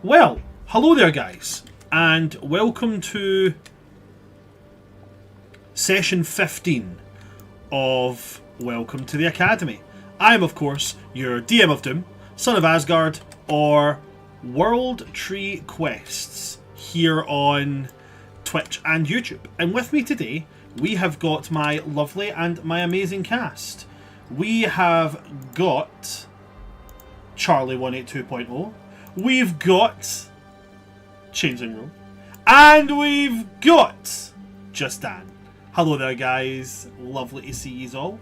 Well, hello there guys, and welcome to session 15 of Welcome to the Academy. I am, of course, your DM of Doom, Son of Asgard, or World Tree Quests here on Twitch and YouTube. And with me today, we have got my lovely and my amazing cast. We have got Charlie 182.0. We've got Changing Room. And we've got Just Dan. Hello there guys. Lovely to see you all.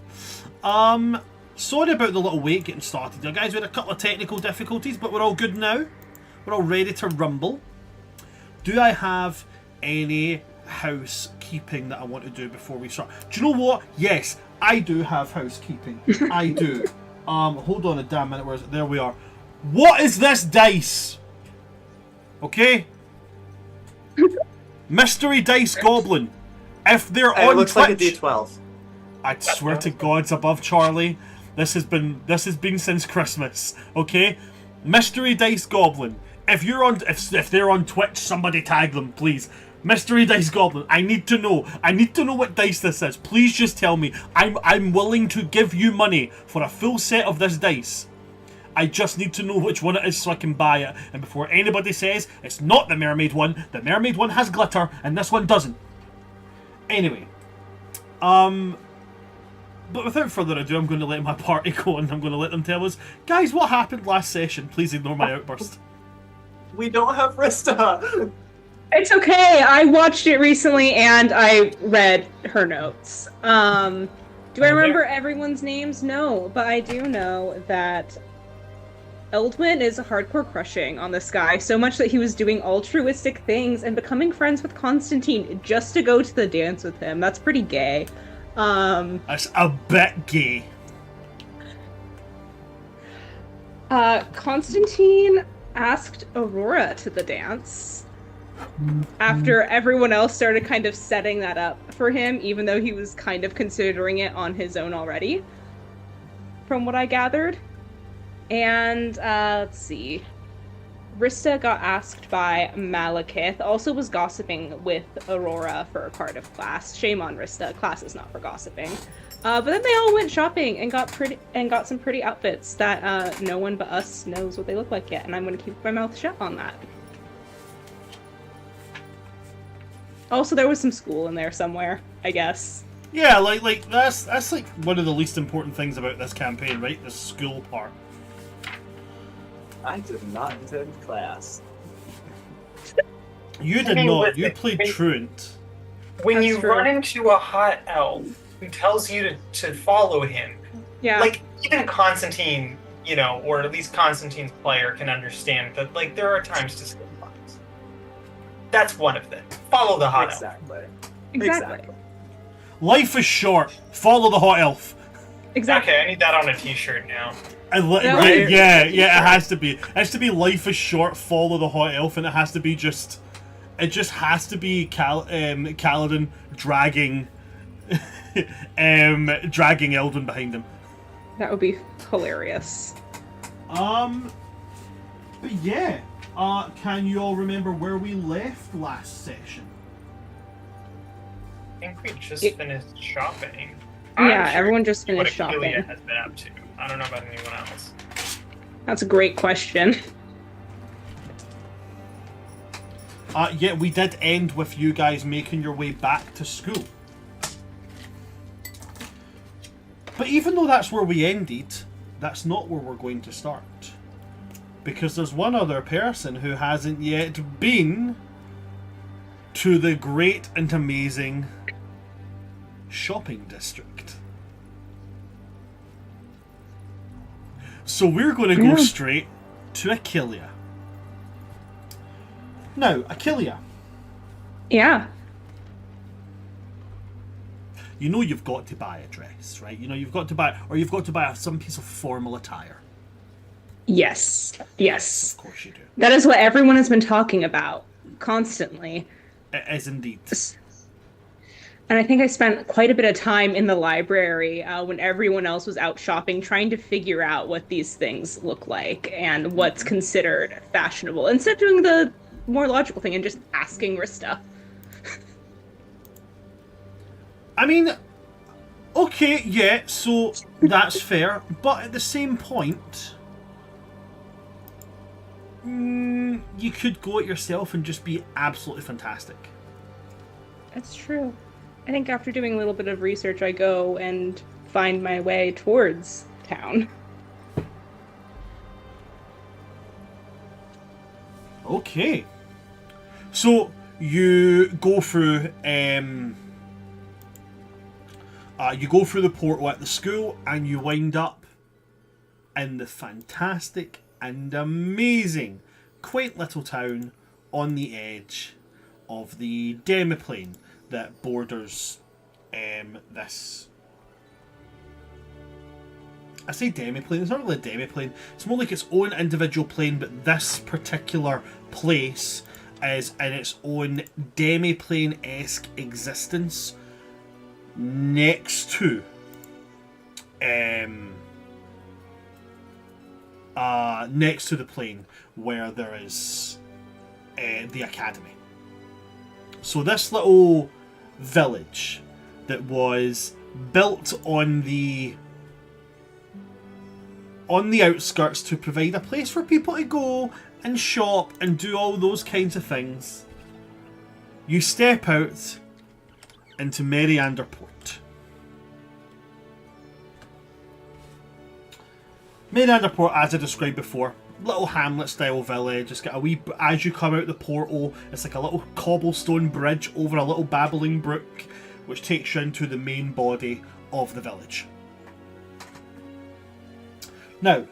Sorry about the little wait getting started there guys. We had a couple of technical difficulties, but we're all good now. We're all ready to rumble. Do I have any housekeeping that I want to do before we start? Do you know what? Yes, I do have housekeeping. I do. Hold on a damn minute. Where is it? There we are. What is this dice? Okay? Mystery Dice Goblin. If they're on it looks Twitch, like a D12. I swear to God's above Charlie. This has been since Christmas. Okay? Mystery Dice Goblin. If you're on if they're on Twitch, somebody tag them, please. Mystery Dice Goblin. I need to know. I need to know what dice this is. Please just tell me. I'm willing to give you money for a full set of this dice. I just need to know which one it is so I can buy it. And before anybody says it's not the mermaid one, the mermaid one has glitter and this one doesn't. Anyway. But without further ado, I'm going to let my party go and I'm going to let them tell us. Guys, what happened last session? Please ignore my outburst. We don't have Rista. It's okay. I watched it recently and I read her notes. Do I remember everyone's names? No, but I do know that Eldwin is hardcore crushing on this guy, so much that he was doing altruistic things and becoming friends with Constantine just to go to the dance with him. That's pretty gay. That's a bit gay. Constantine asked Aurora to the dance after everyone else started kind of setting that up for him, even though he was kind of considering it on his own already, from what I gathered. And, let's see. Rista got asked by Malekith, also was gossiping with Aurora for a part of class. Shame on Rista, class is not for gossiping. But then they all went shopping and got some pretty outfits that no one but us knows what they look like yet, and I'm gonna keep my mouth shut on that. Also, there was some school in there somewhere, I guess. Yeah, like that's like one of the least important things about this campaign, right? The school part. I did not attend class. You did not. You played truant. When you true. run into a hot elf who tells you to follow him, Yeah. like, even Constantine, you know, or at least Constantine's player can understand that, like, there are times to skip lines. That's one of them. Follow the hot elf. Exactly. Life is short. Follow the hot elf. Exactly. Okay, I need that on a t-shirt now. Right, yeah, it has to be. It has to be life is short, follow the hot elf, and it has to be just... It just has to be Kaladin dragging... dragging Eldon behind him. That would be hilarious. But yeah. Can you all remember where we left last session? I think we just finished shopping. Yeah, everyone just finished what Achillea shopping. has been up to. I don't know about anyone else. That's a great question. Yeah, we did end with you guys making your way back to school. But even though that's where we ended, that's not where we're going to start. Because there's one other person who hasn't yet been to the great and amazing shopping district. So we're going to go straight to Achillea. Now, Achillea, Yeah. you know you've got to buy a dress, right? You know you've got to buy some piece of formal attire. Yes. Yes. Of course you do. That is what everyone has been talking about constantly. It is indeed. And I think I spent quite a bit of time in the library when everyone else was out shopping, trying to figure out what these things look like and what's considered fashionable, instead of doing the more logical thing and just asking Rista. I mean, okay, yeah, so that's fair, but at the same point, you could go it yourself and just be absolutely fantastic. That's true. I think after doing a little bit of research, I go and find my way towards town. Okay. So you go through the portal at the school and you wind up in the fantastic and amazing quaint little town on the edge of the demiplane that borders this. I say demiplane, it's not really a demiplane, it's more like its own individual plane, but this particular place is in its own demiplane-esque existence next to the plane where there is the academy. So this little village that was built on the outskirts to provide a place for people to go and shop and do all those kinds of things. You step out into Marianderport. Marianderport, as I described before, little hamlet style village. It's got a wee, as you come out the portal, it's like a little cobblestone bridge over a little babbling brook, which takes you into the main body of the village. Now,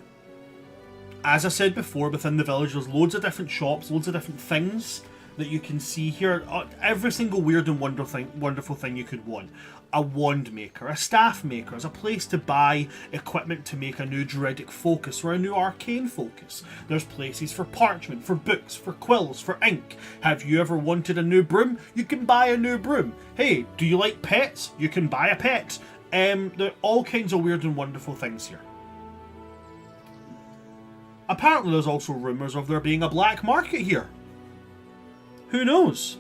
as I said before, within the village there's loads of different shops, loads of different things that you can see here. Every single weird and wonderful thing you could want. A wand maker, a staff maker, there's a place to buy equipment to make a new druidic focus or a new arcane focus. There's places for parchment, for books, for quills, for ink. Have you ever wanted a new broom? You can buy a new broom. Hey, do you like pets? You can buy a pet. There are all kinds of weird and wonderful things here. Apparently there's also rumours of there being a black market here. Who knows?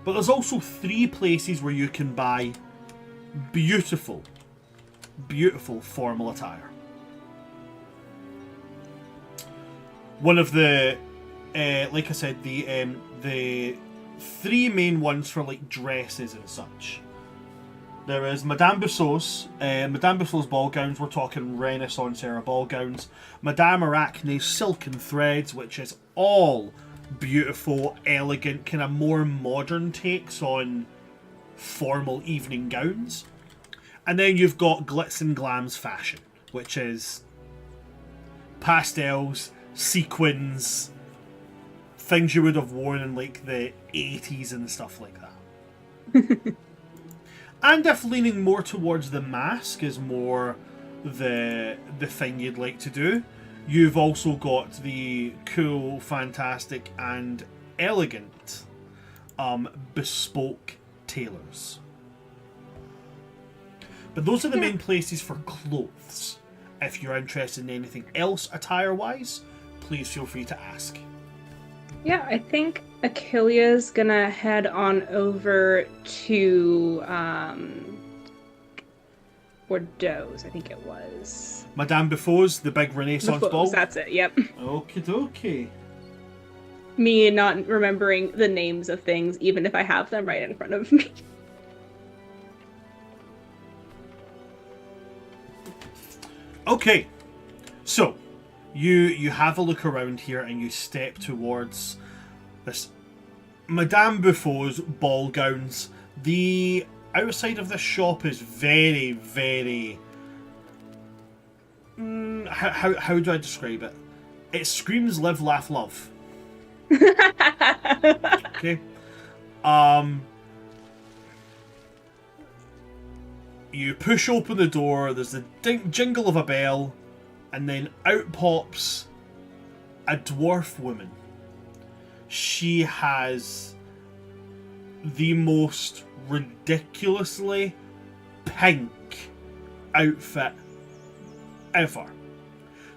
But there's also 3 places where you can buy beautiful, beautiful formal attire. One of the, like I said, the 3 main ones for like dresses and such. There is Madame Bussault's ball gowns. We're talking Renaissance era ball gowns. Madame Arachne's silken threads, which is all beautiful, elegant, kind of more modern takes on formal evening gowns. And then you've got Glitz and Glam's fashion, which is pastels, sequins, things you would have worn in like the 80s and stuff like that. And if leaning more towards the mask is more the thing you'd like to do, you've also got the cool, fantastic, and elegant bespoke tailors. But those are the main places for clothes. If you're interested in anything else attire-wise, please feel free to ask. Yeah, I think Achillea's gonna head on over to Bordeaux's, I think it was. Madame Buffau's, the big Renaissance ball? That's it, yep. Okie dokie. Me not remembering the names of things, even if I have them right in front of me. Okay, so you have a look around here and you step towards this Madame Buffau's ball gowns. The outside of this shop is very, very... how do I describe it? It screams live, laugh, love. Okay. You push open the door, there's the jingle of a bell, and then out pops a dwarf woman. She has the most ridiculously pink outfit ever.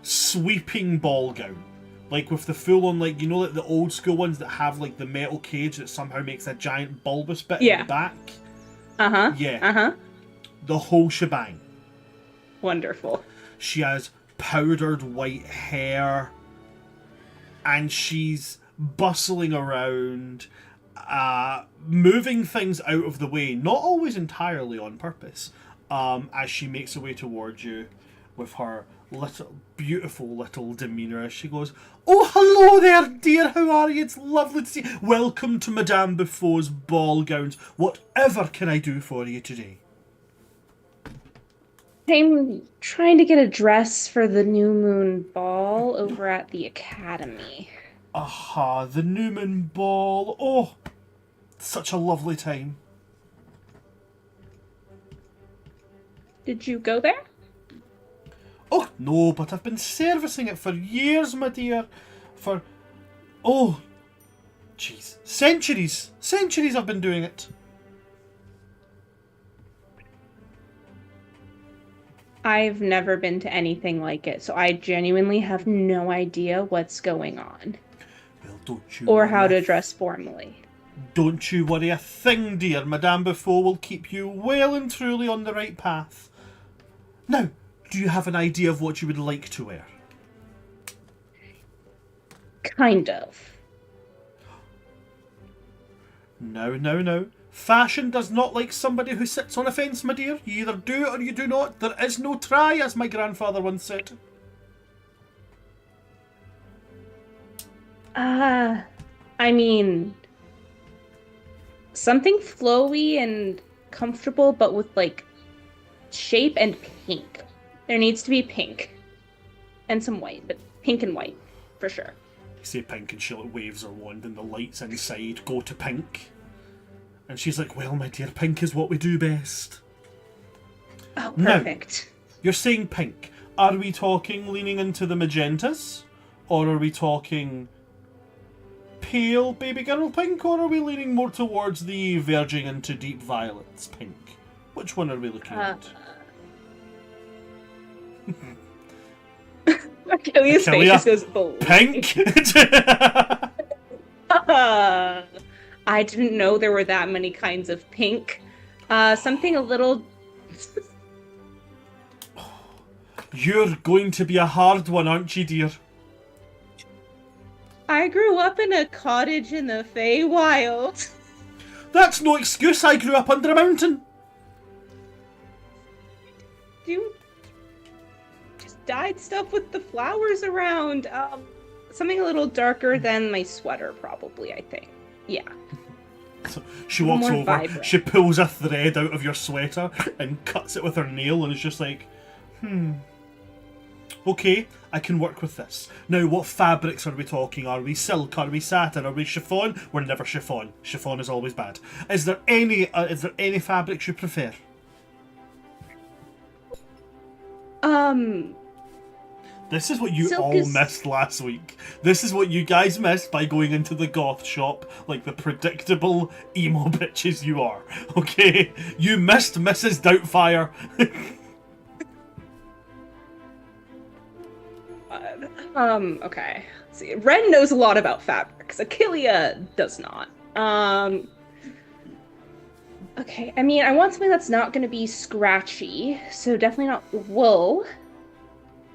Sweeping ball gown. Like with the full on, like, you know, like the old school ones that have like the metal cage that somehow makes a giant bulbous bit in the back? Uh-huh. Yeah. Uh-huh. The whole shebang. Wonderful. She has powdered white hair. And she's bustling around, moving things out of the way, not always entirely on purpose, as she makes her way towards you with her beautiful little demeanour as she goes, "Oh, hello there, dear, how are you? It's lovely to see you. Welcome to Madame Buffet's ball gowns. Whatever can I do for you today?" I'm trying to get a dress for the New Moon Ball over at the Academy. Aha, the Newman Ball. Oh, such a lovely time. Did you go there? Oh, no, but I've been servicing it for years, my dear. Oh, jeez. Centuries. Centuries I've been doing it. I've never been to anything like it, so I genuinely have no idea what's going on. Well, don't you or worry how to dress formally. Don't you worry a thing, dear. Madame Buffet will keep you well and truly on the right path. Now, do you have an idea of what you would like to wear? Kind of. No. Fashion does not like somebody who sits on a fence, my dear. You either do or you do not. There is no try, as my grandfather once said. I mean, something flowy and comfortable, but with, like, shape and pink. There needs to be pink. And some white, but pink and white, for sure. You say pink and she like waves her wand and the lights inside go to pink. And she's like, well, my dear, pink is what we do best. Oh, perfect. Now, you're saying pink. Are we talking leaning into the magentas? Or are we talking pale baby girl pink? Or are we leaning more towards the verging into deep violets pink? Which one are we looking at? Achillea's face just goes bold. Pink? I didn't know there were that many kinds of pink. Something a little... You're going to be a hard one, aren't you, dear? I grew up in a cottage in the Feywild. That's no excuse. I grew up under a mountain. You just dyed stuff with the flowers around. Something a little darker than my sweater, probably, I think. Yeah. So she walks over, vibrant. She pulls a thread out of your sweater and cuts it with her nail and is just like, okay, I can work with this. Now, what fabrics are we talking? Are we silk? Are we satin? Are we chiffon? We're never chiffon. Chiffon is always bad. Is there any fabrics you prefer? This is what you all missed last week. This is what you guys missed by going into the goth shop like the predictable emo bitches you are. Okay? You missed Mrs. Doubtfire. Okay. Let's see. Ren knows a lot about fabrics. Achillea does not. Okay, I mean, I want something that's not going to be scratchy, so definitely not wool.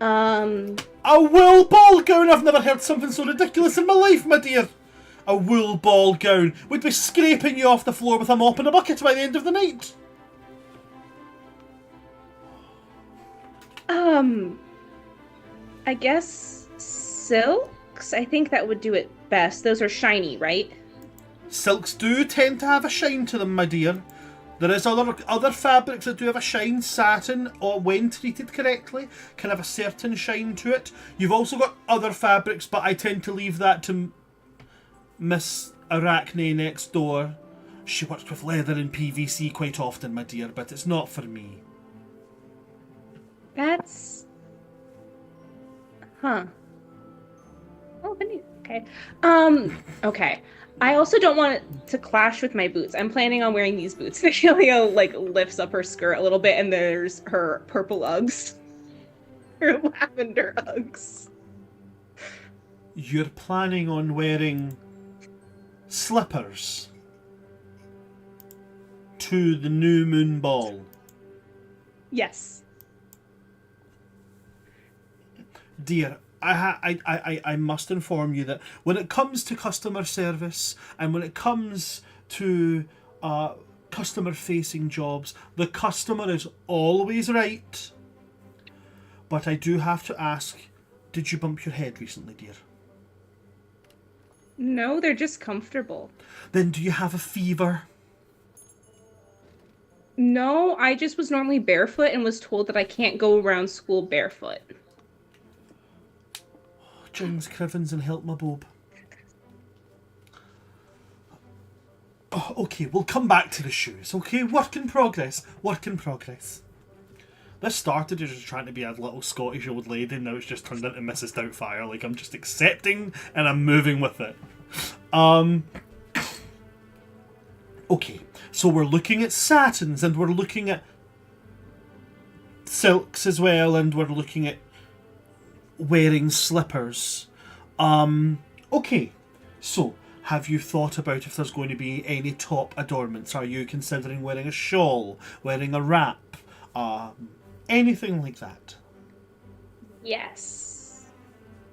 A wool ball gown? I've never heard something so ridiculous in my life, my dear. A wool ball gown. We'd be scraping you off the floor with a mop and a bucket by the end of the night. I guess silks? I think that would do it best. Those are shiny, right? Silks do tend to have a shine to them, my dear. There is other fabrics that do have a shine. Satin, or when treated correctly, can have a certain shine to it. You've also got other fabrics, but I tend to leave that to Miss Arachne next door. She works with leather and PVC quite often, my dear, but it's not for me. That's... Huh. Oh, okay. Okay. I also don't want it to clash with my boots. I'm planning on wearing these boots. Achillea like lifts up her skirt a little bit, and there's her purple Uggs, her lavender Uggs. You're planning on wearing slippers to the new moon ball. Yes. Dear, I must inform you that when it comes to customer service and when it comes to customer-facing jobs, the customer is always right. But I do have to ask, did you bump your head recently, dear? No, they're just comfortable. Then do you have a fever? No, I just was normally barefoot and was told that I can't go around school barefoot. James Crivens and help my bob. Oh, okay, we'll come back to the shoes, okay? Work in progress. Work in progress. This started as just trying to be a little Scottish old lady, and now it's just turned into Mrs. Doubtfire. Like, I'm just accepting and I'm moving with it. Okay, so we're looking at satins, and we're looking at silks as well, and we're looking at wearing slippers. Okay, so have you thought about if there's going to be any top adornments? Are you considering wearing a shawl, wearing a wrap, anything like that? Yes.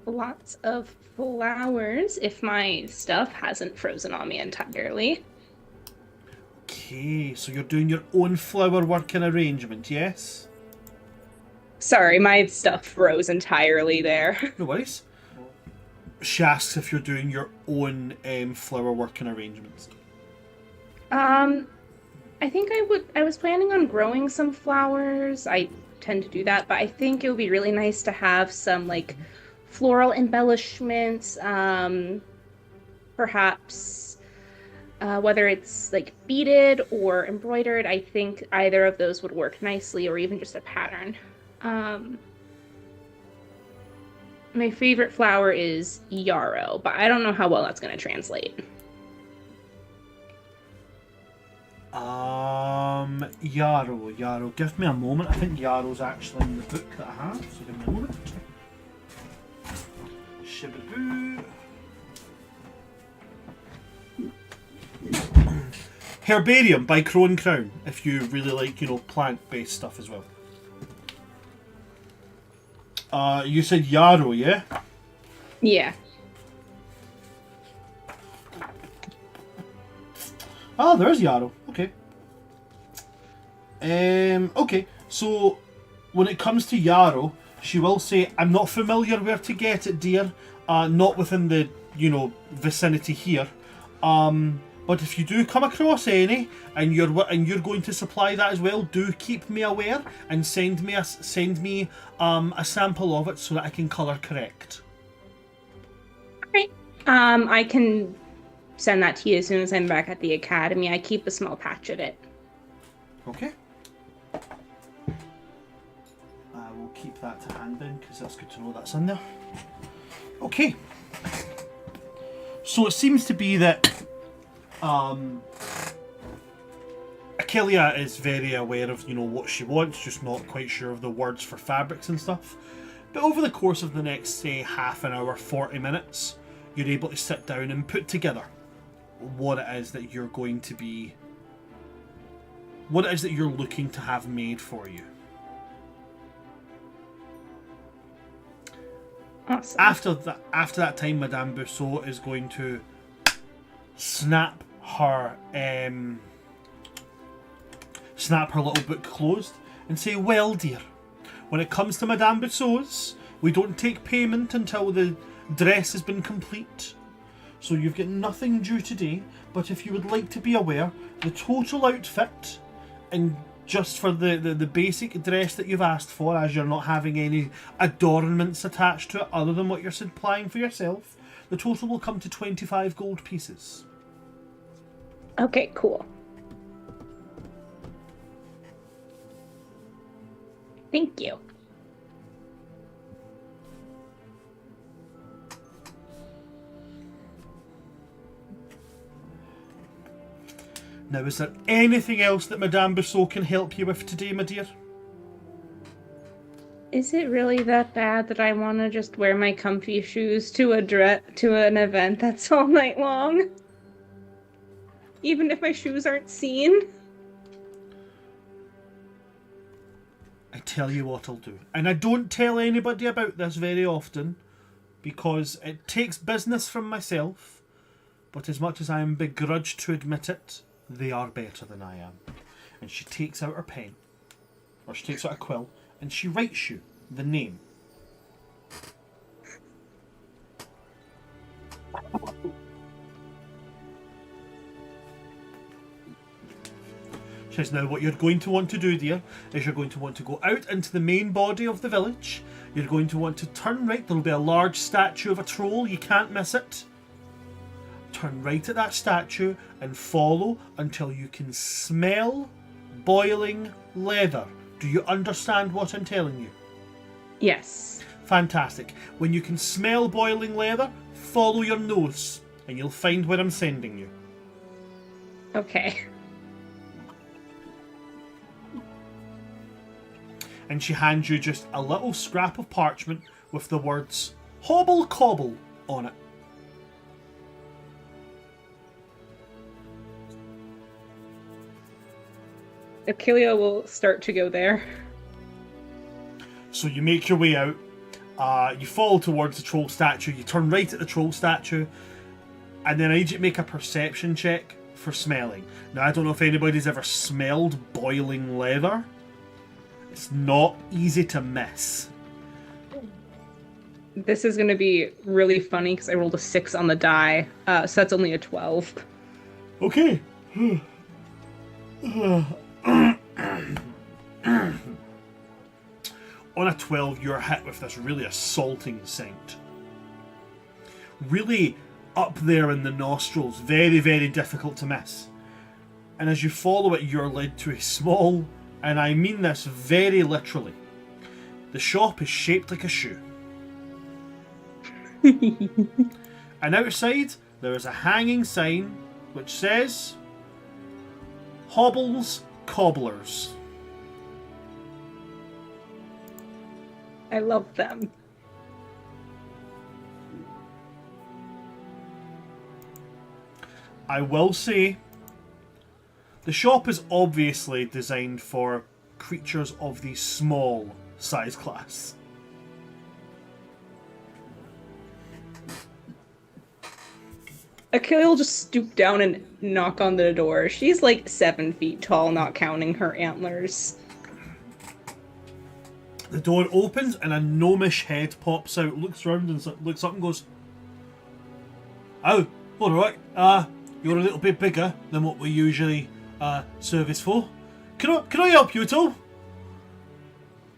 Lots of flowers if my stuff hasn't frozen on me entirely. Okay, so you're doing your own flower working arrangement, yes? Sorry, my stuff froze entirely there. No worries. She asks if you're doing your own flower working arrangements. I think I was planning on growing some flowers. I tend to do that, but I think it would be really nice to have some like floral embellishments, perhaps whether it's like beaded or embroidered. I think either of those would work nicely, or even just a pattern. My favorite flower is yarrow, but I don't know how well that's going to translate. Yarrow. Give me a moment. I think Yarrow's actually in the book that I have, so give me a moment. Shibaboo. Herbarium by Crow & Crown, if you really like, plant-based stuff as well. You said yarrow, yeah? Yeah. Oh, there's yarrow. Okay. Okay, so when it comes to yarrow, she will say, I'm not familiar where to get it, dear. Not within the, vicinity here. But if you do come across any, and you're going to supply that as well, do keep me aware and send me a sample of it so that I can colour correct. Alright. I can send that to you as soon as I'm back at the academy. I keep a small patch of it. Okay. I will keep that to hand then, because that's good to know that's in there. Okay. So it seems to be that Achillea is very aware of, what she wants, just not quite sure of the words for fabrics and stuff. But over the course of the next, say, half an hour, 40 minutes, you're able to sit down and put together what it is that you're going to be, what it is that you're looking to have made for you. Awesome. After that time, Madame Bussault is going to snap her little book closed and say, well, dear, when it comes to Madame Bussault's, we don't take payment until the dress has been complete. So you've got nothing due today, but if you would like to be aware, the total outfit, and just for the basic dress that you've asked for, as you're not having any adornments attached to it other than what you're supplying for yourself, the total will come to 25 gold pieces. Okay, cool. Thank you. Now, is there anything else that Madame Bussault can help you with today, my dear? Is it really that bad that I want to just wear my comfy shoes to an event that's all night long? Even if my shoes aren't seen? I tell you what I'll do. And I don't tell anybody about this very often, because it takes business from myself, but as much as I am begrudged to admit it, they are better than I am. And she takes out her pen, or she takes out a quill, and she writes you the name. She says, now what you're going to want to do, dear, is you're going to want to go out into the main body of the village. You're going to want to turn right. There'll be a large statue of a troll. You can't miss it. Turn right at that statue and follow until you can smell boiling leather. Do you understand what I'm telling you? Yes. Fantastic. When you can smell boiling leather, follow your nose and you'll find where I'm sending you. Okay. And she hands you just a little scrap of parchment with the words "Hobble Cobble" on it. Achillea will start to go there. So you make your way out, you fall towards the troll statue, you turn right at the troll statue, and then I need you to make a perception check for smelling. Now, I don't know if anybody's ever smelled boiling leather. It's not easy to miss. This is going to be really funny because I rolled a 6 on the die, so that's only a 12. Okay. On a 12, you're hit with this really assaulting scent. Really up there in the nostrils, very, very difficult to miss. And as you follow it, you're led to a small, and I mean this very literally, the shop is shaped like a shoe. And outside, there is a hanging sign which says, Hobbles Cobblers. I love them. I will say, the shop is obviously designed for creatures of the small size class. Achillea will just stoop down and knock on the door. She's like 7 feet tall, not counting her antlers. The door opens and a gnomish head pops out, looks around and looks up and goes, "Oh, alright, you're a little bit bigger than what we usually service for. Can I help you at all?"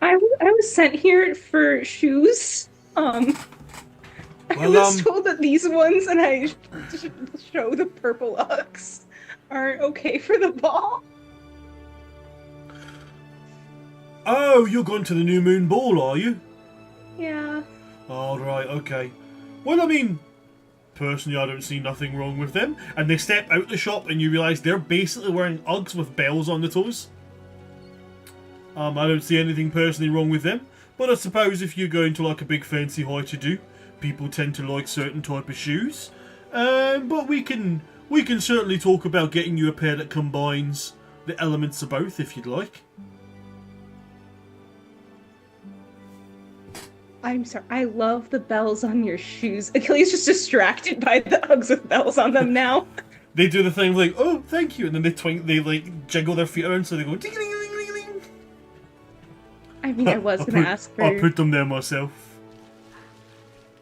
I was sent here for shoes. I was told that these ones, and I show the purple Uggs, aren't okay for the ball. Oh, you're going to the New Moon Ball, are you? Yeah. Alright, okay. Well, I mean, personally, I don't see nothing wrong with them. And they step out the shop and you realise they're basically wearing Uggs with bells on the toes. I don't see anything personally wrong with them. But I suppose if you're going to like a big fancy high-to-do, people tend to like certain type of shoes. But we can certainly talk about getting you a pair that combines the elements of both if you'd like. I'm sorry. I love the bells on your shoes. Achilles just distracted by the Uggs with bells on them now. They do the thing like, "Oh, thank you," and then they like jiggle their feet around so they go ding ding ding ding ding. I mean, I was gonna ask for. I'll put them there myself.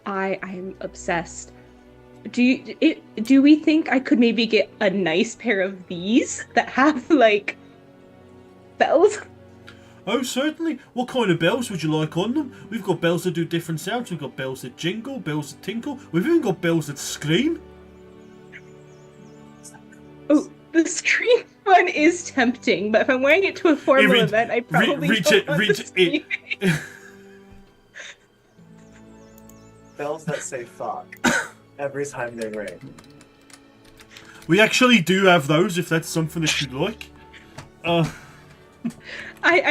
I'm obsessed. Do we think I could maybe get a nice pair of these that have like bells? Oh, certainly. What kind of bells would you like on them? We've got bells that do different sounds. We've got bells that jingle, bells that tinkle. We've even got bells that scream. Oh, the scream one is tempting, but if I'm wearing it to a formal event, I probably reach don't want it. Bells that say fuck every time they ring. We actually do have those, if that's something that you'd like. I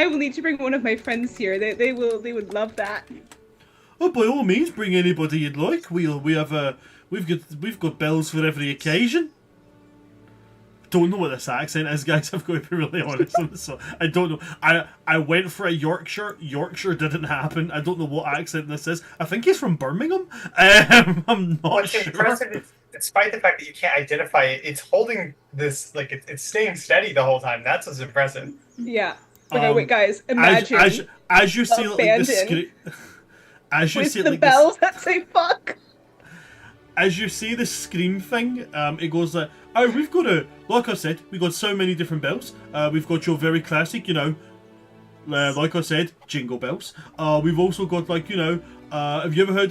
will need to bring one of my friends here. They would love that. Oh, by all means, bring anybody you'd like. We've got bells for every occasion. Don't know what this accent is, guys. I've got to be really honest. So I don't know. I went for a Yorkshire. Yorkshire didn't happen. I don't know what accent this is. I think he's from Birmingham. I'm not What's sure. impressive is, despite the fact that you can't identify it, it's holding this, like, it's staying steady the whole time. That's what's impressive. Yeah. Okay, wait, guys. Imagine as you see, like, as you with see, the like, bells that say "fuck." As you see the scream thing, it goes like, oh, we've got like I said, we've got so many different bells. We've got your very classic, like I said, jingle bells. We've also got, like, have you ever heard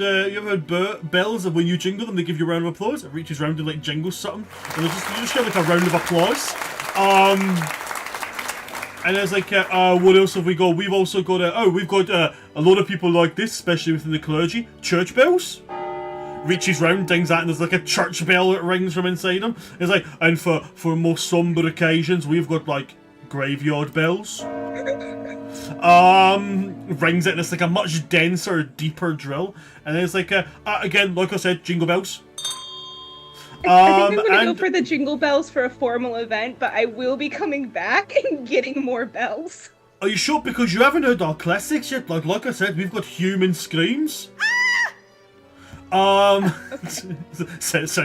bells, and when you jingle them, they give you a round of applause? It reaches round and, like, jingles something, and you just get, like, a round of applause. And there's like, what else have we got? We've also got, we've got a lot of people like this, especially within the clergy, church bells. Reaches round, dings that, and there's like a church bell that rings from inside them. It's like, and for more somber occasions, we've got, like, graveyard bells. Rings it, and it's like a much denser, deeper drill. And then it's like, again, like I said, jingle bells. I think I'm gonna go for the jingle bells for a formal event, but I will be coming back and getting more bells. Are you sure? Because you haven't heard our classics yet. Like I said, we've got human screams. Sound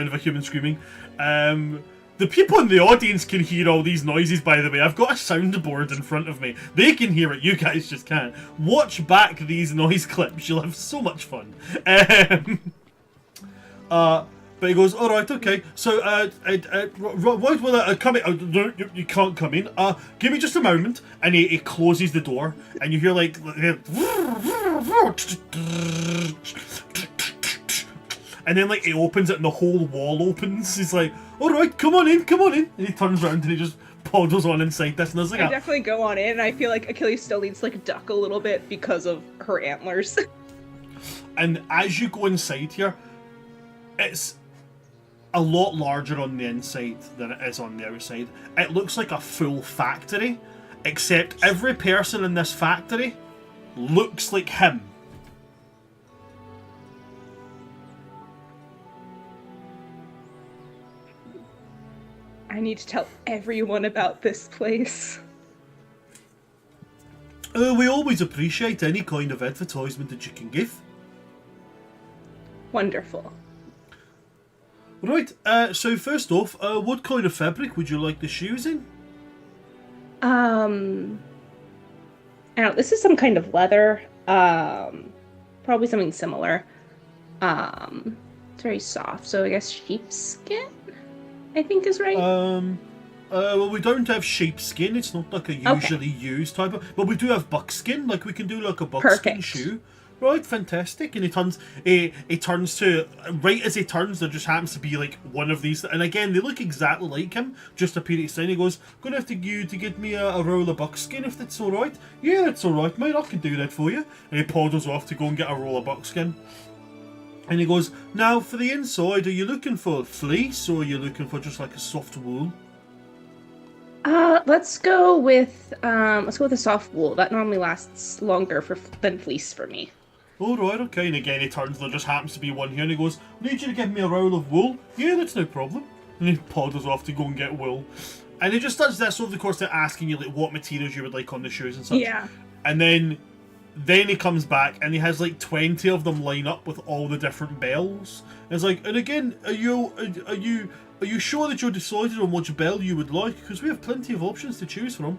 of a human screaming. The people in the audience can hear all these noises, by the way. I've got a soundboard in front of me. They can hear it, you guys just can't. Watch back these noise clips, you'll have so much fun. But he goes, alright, okay, so, right, well, come in, no, you can't come in, give me just a moment, and he closes the door, and you hear, like, and then, like, he opens it and the whole wall opens. He's like, alright, come on in. And he turns around and he just poddles on inside this. And there's like I definitely go on in, and I feel like Achilles still needs to, like, duck a little bit because of her antlers. And as you go inside here, it's a lot larger on the inside than it is on the outside. It looks like a full factory, except every person in this factory looks like him. I need to tell everyone about this place. We always appreciate any kind of advertisement that you can give. Wonderful. Right, so first off, what kind of fabric would you like the shoes in? I don't know, this is some kind of leather. Probably something similar. It's very soft, so I guess sheepskin, I think is right. Well, we don't have sheepskin. It's not like a usually used type of, but we do have buckskin. Like, we can do like a buckskin shoe. Right, fantastic. And he turns to, right as he turns, there just happens to be like one of these, and again, they look exactly like him, just a period of time. He goes, gonna have to you to get me a roll of buckskin, if that's alright. Yeah, that's alright, mate, I can do that for you. And he poddles off to go and get a roll of buckskin. And he goes, now for the inside, are you looking for fleece, or are you looking for just like a soft wool? Let's go with a soft wool. That normally lasts longer than fleece for me. Alright, okay, and again he turns, there just happens to be one here, and he goes, I need you to give me a roll of wool. Yeah, that's no problem. And he poddles off to go and get wool. And he just does this over the course of asking you, like, what materials you would like on the shoes and such. Yeah. And then he comes back, and he has, like, 20 of them line up with all the different bells. And it's like, and again, are you sure that you're decided on which bell you would like? Because we have plenty of options to choose from.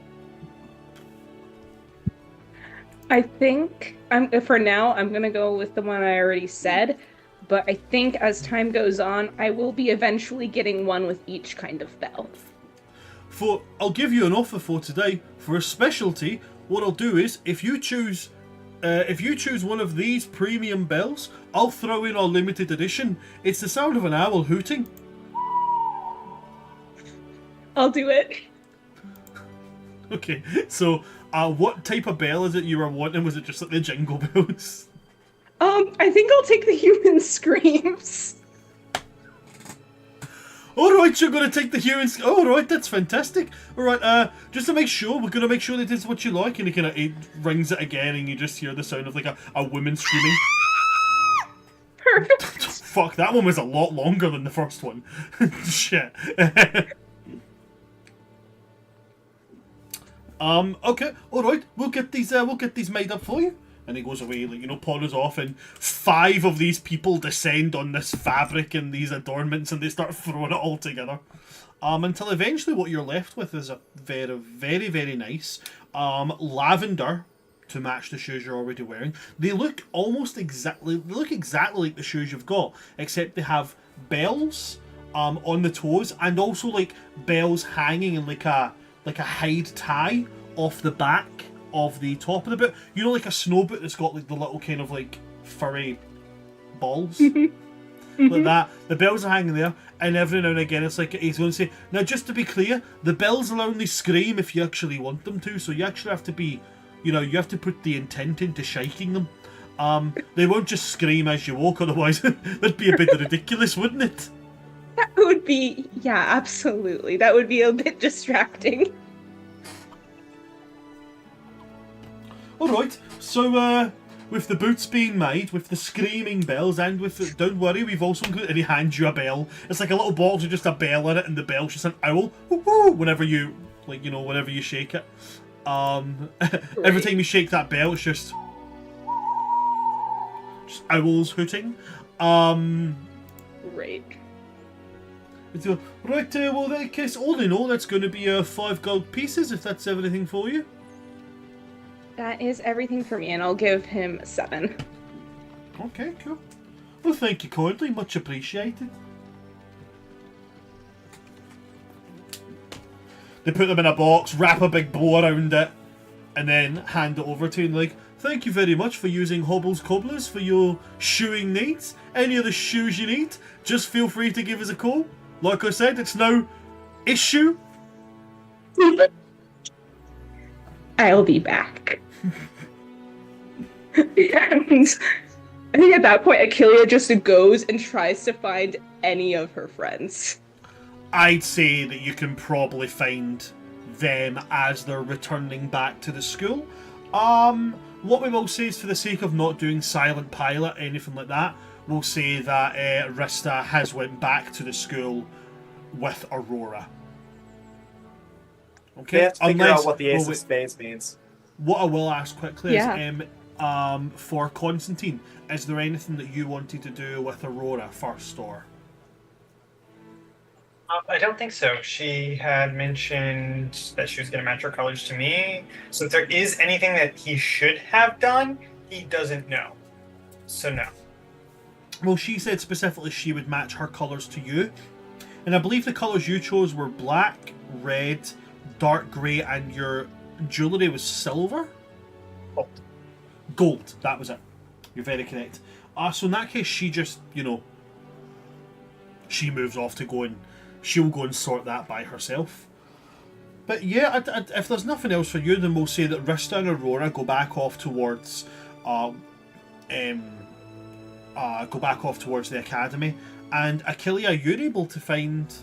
I think, for now, I'm going to go with the one I already said. But I think as time goes on, I will be eventually getting one with each kind of bell. I'll give you an offer for today. For a specialty, what I'll do is, if you choose one of these premium bells, I'll throw in our limited edition. It's the sound of an owl hooting. I'll do it. Okay, so what type of bell is it you were wanting? Was it just like the jingle bells? I think I'll take the human screams. Alright, you're going to take the humans. Alright, that's fantastic. Alright, just to make sure, we're going to make sure that it's what you like. And it rings it again, and you just hear the sound of like a woman screaming. Perfect. Fuck, that one was a lot longer than the first one. Shit. Okay, alright, we'll get these made up for you. And he goes away, like, potters off, and 5 of these people descend on this fabric and these adornments, and they start throwing it all together. Until eventually what you're left with is a very, very, very nice lavender to match the shoes you're already wearing. They look exactly like the shoes you've got, except they have bells on the toes, and also like bells hanging in like a hide tie off the back of the top of the boot. Like a snow boot that's got like the little kind of like furry balls. Like that. The bells are hanging there, and every now and again it's like he's going to say, now just to be clear, the bells will only scream if you actually want them to, so you actually have to be, you have to put the intent into shaking them. They won't just scream as you walk, otherwise that'd be a bit ridiculous, wouldn't it? That would be, yeah, absolutely. That would be a bit distracting. Alright, so with the boots being made, with the screaming bells, and with the, don't worry, we've also included, and he hands you a bell. It's like a little box with just a bell in it, and the bell's just an owl, whenever you, whenever you shake it. Every time you shake that bell, it's just owls hooting. Great. Right, well, in that case, all in all, that's going to be 5 gold pieces, if that's everything for you. That is everything for me, and I'll give him 7. Okay, cool. Well, thank you kindly, much appreciated. They put them in a box, wrap a big bow around it, and then hand it over to you, and like, thank you very much for using Hobbles Cobblers for your shoeing needs. Any other shoes you need, just feel free to give us a call. Like I said, it's no issue. I'll be back. And I think at that point, Achillea just goes and tries to find any of her friends. I'd say that you can probably find them as they're returning back to the school. What we will say is, for the sake of not doing silent pilot, anything like that, we'll say that Rista has went back to the school with Aurora. Okay. They have to figure out what the Ace of Spades means. What I will ask quickly Yeah. is, for Constantine, is there anything that you wanted to do with Aurora first, or? I don't think so. She had mentioned that she was going to match her colors to me. So if there is anything that he should have done, he doesn't know. So no. Well, she said specifically she would match her colours to you. And I believe the colours you chose were black, red, dark grey, and your jewellery was silver? Gold. Gold, that was it. You're very correct. So in that case, she just, she moves off to go and she'll go and sort that by herself. But yeah, if there's nothing else for you, then we'll say that Rista and Aurora go back off towards the academy, and Achillea, you're able to find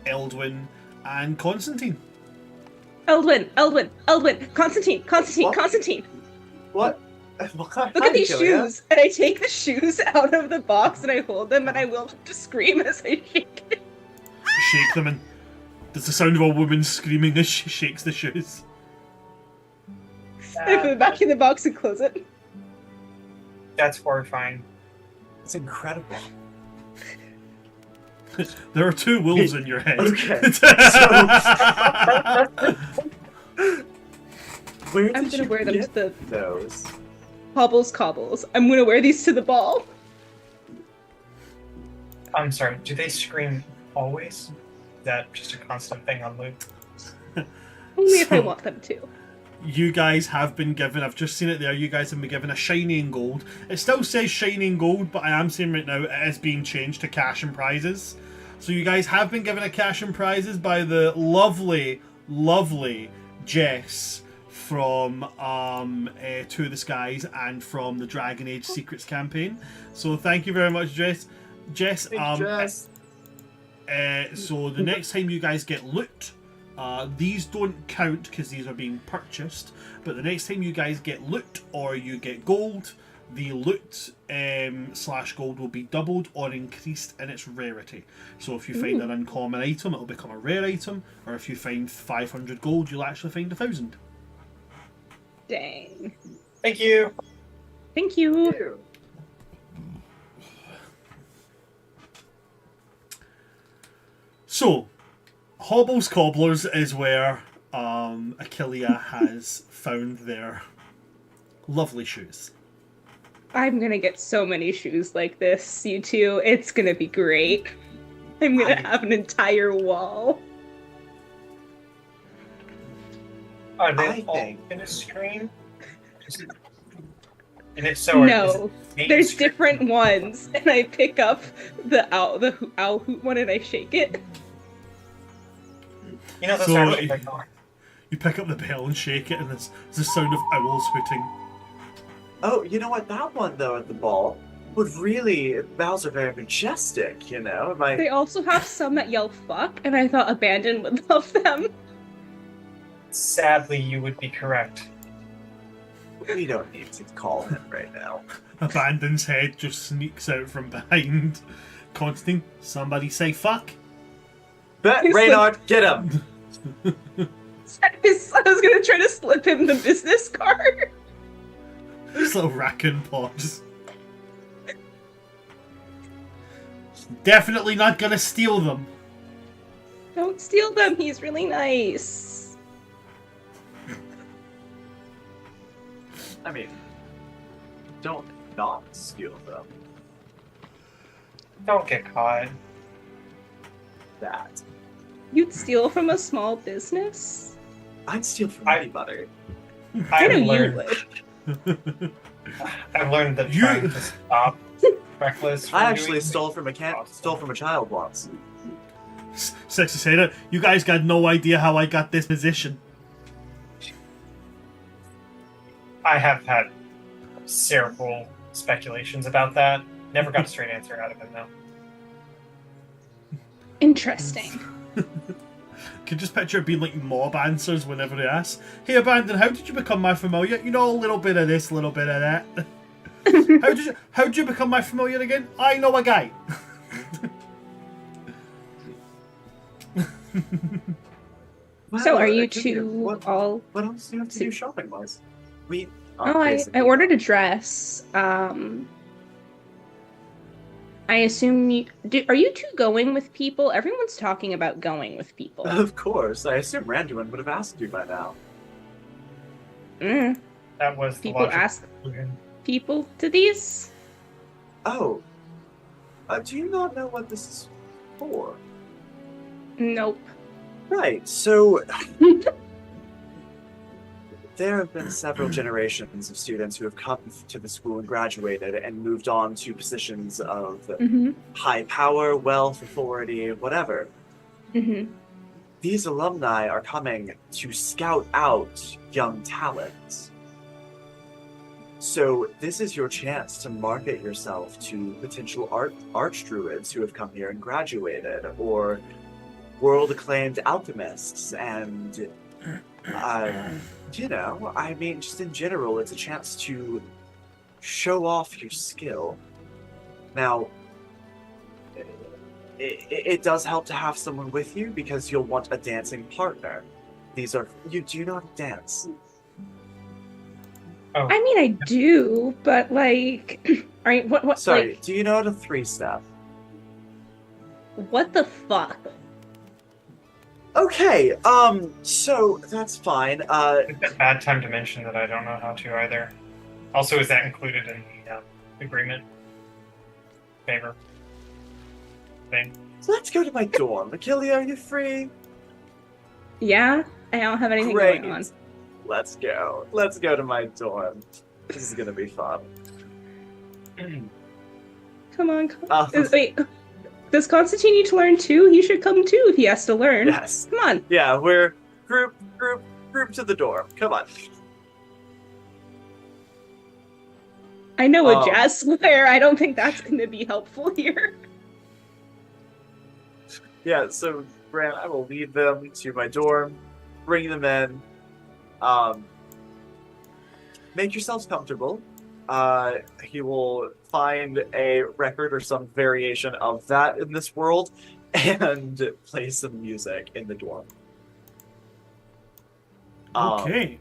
Eldwin and Constantine. Eldwin, Constantine. What? Look at these shoes, and I take the shoes out of the box and I hold them, and I will just scream as I shake it. You shake them, and there's the sound of a woman screaming as she shakes the shoes. I put it back in the box and close it. That's horrifying. It's incredible. There are 2 wolves in your head. Okay. Where I'm did gonna you wear them get to the those? cobbles. I'm gonna wear these to the ball. I'm sorry, do they scream always? Is that just a constant thing on loop? Only if I want them to. You guys have been given, I've just seen it there, you guys have been given a shiny and gold. It still says shiny and gold, but I am saying right now it is being changed to cash and prizes. So you guys have been given a cash and prizes by the lovely, lovely Jess from To the Skies and from the Dragon Age Secrets campaign. So thank you very much, Jess. Jess, Jess. So the next time you guys get loot, these don't count because these are being purchased, but the next time you guys get loot or you get gold, the loot / gold will be doubled or increased in its rarity. So if you find an uncommon item, it'll become a rare item, or if you find 500 gold, you'll actually find 1,000. Dang. Thank you. Thank you. So, Hobbles Cobblers is where Achillea has found their lovely shoes. I'm gonna get so many shoes like this, you two. It's gonna be great. I'm gonna have an entire wall. Are they all in a screen? And if so, No, there's different ones, and I pick up the owl hoot one and I shake it. You know, those So are you pick up the bell and shake it, and there's the sound of owls hooting. Oh, you know what? That one, though, at the ball would really... Owls are very majestic, you know? They also have some that yell fuck, and I thought Abandon would love them. Sadly, you would be correct. We don't need to call him right now. Abandon's head just sneaks out from behind. Constantine, somebody say fuck. Reynard, get him! I was gonna try to slip him the business card. These little raccoon paws. Definitely not gonna steal them. Don't steal them, he's really nice. I mean, don't not steal them. Don't get caught. That. You'd steal from a small business? I'd steal from anybody. I know I've you learned, would. I've learned that trying to stop reckless. I actually stole from a child once. Sexy said it. You guys got no idea how I got this position. I have had several speculations about that. Never got a straight answer out of him, though. Interesting. Can just picture it being like mob answers whenever they ask, "Hey, Abandon, how did you become my familiar?" You know, a little bit of this, a little bit of that. How did you become my familiar again? I know a guy. So are you two all... What else do you have to do shopping-wise? We... I ordered a dress. I assume you... Are you two going with people? Everyone's talking about going with people. Of course. I assume Randuin would have asked you by now. That was the people ask people to these? Oh. Do you not know what this is for? Nope. Right, so... There have been several generations of students who have come to the school and graduated and moved on to positions of high power, wealth, authority, whatever. These alumni are coming to scout out young talents. So this is your chance to market yourself to potential archdruids who have come here and graduated, or world-acclaimed alchemists, and you know, I mean, just in general, it's a chance to show off your skill. Now, it does help to have someone with you because you'll want a dancing partner. You do not dance. Oh. I mean, I do, but like, alright, what? Sorry, like, do you know how to three-step? what the fuck? Okay, so that's fine. It's a bad time to mention that I don't know how to either. Also, is that included in the agreement? Favor thing? So let's go to my dorm. Achillea, are you free? Yeah? I don't have anything Great. going on. Let's go. Let's go to my dorm. This is gonna be fun. Come on. Wait. Does Constantine need to learn too? He should come too if he has to learn. Yes. Come on. Yeah, we're group to the dorm. Come on. I know a jazz square. I don't think that's going to be helpful here. Yeah, so, Bran, I will lead them to my dorm, bring them in, make yourselves comfortable. He will find a record or some variation of that in this world and play some music in the dorm. Okay.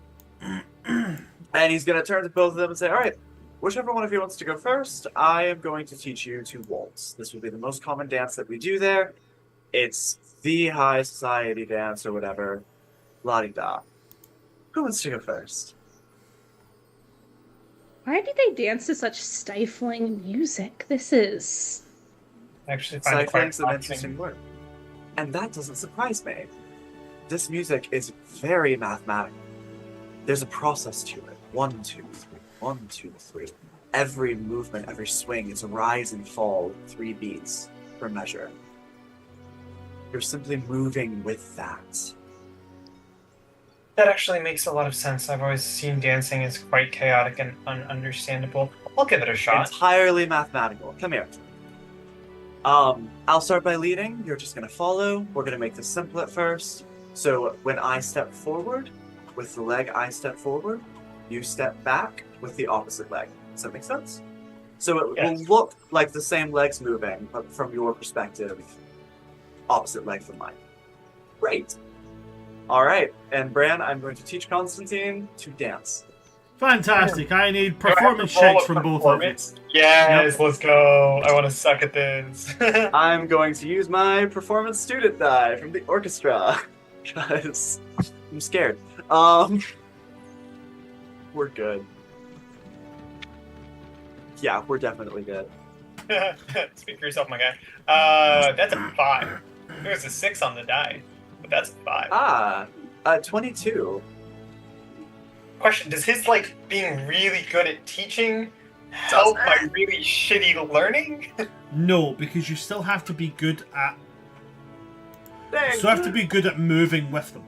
And he's going to turn to both of them and say, all right, whichever one of you wants to go first, I am going to teach you to waltz. This will be the most common dance that we do there. It's the high society dance or whatever. La-di-da. Who wants to go first? Why do they dance to such stifling music? This is... Actually, find it Cycling's quite an interesting word. And that doesn't surprise me. This music is very mathematical. There's a process to it. 1, 2, 3. 1, 2, 3. Every movement, every swing is a rise and fall, 3 beats per measure. You're simply moving with that. That actually makes a lot of sense. I've always seen dancing as quite chaotic and ununderstandable. I'll give it a shot. Entirely mathematical. Come here. I'll start by leading. You're just going to follow. We're going to make this simple at first. So when I step forward, with the leg I step forward, you step back with the opposite leg. Does that make sense? So it will look like the same legs moving, but from your perspective, opposite leg from mine. Great. All right, and Bran, I'm going to teach Constantine to dance. Fantastic. I need performance checks from both of you. Yes, let's go. I want to suck at this. I'm going to use my performance student die from the orchestra because I'm scared. We're good. Yeah, we're definitely good. Speak for yourself, my guy. That's a 5. There's a 6 on the die, but that's a 5. 22. Question: does his being really good at teaching help my really shitty learning? No, because you still have to be good at. Thanks. You still have to be good at moving with them.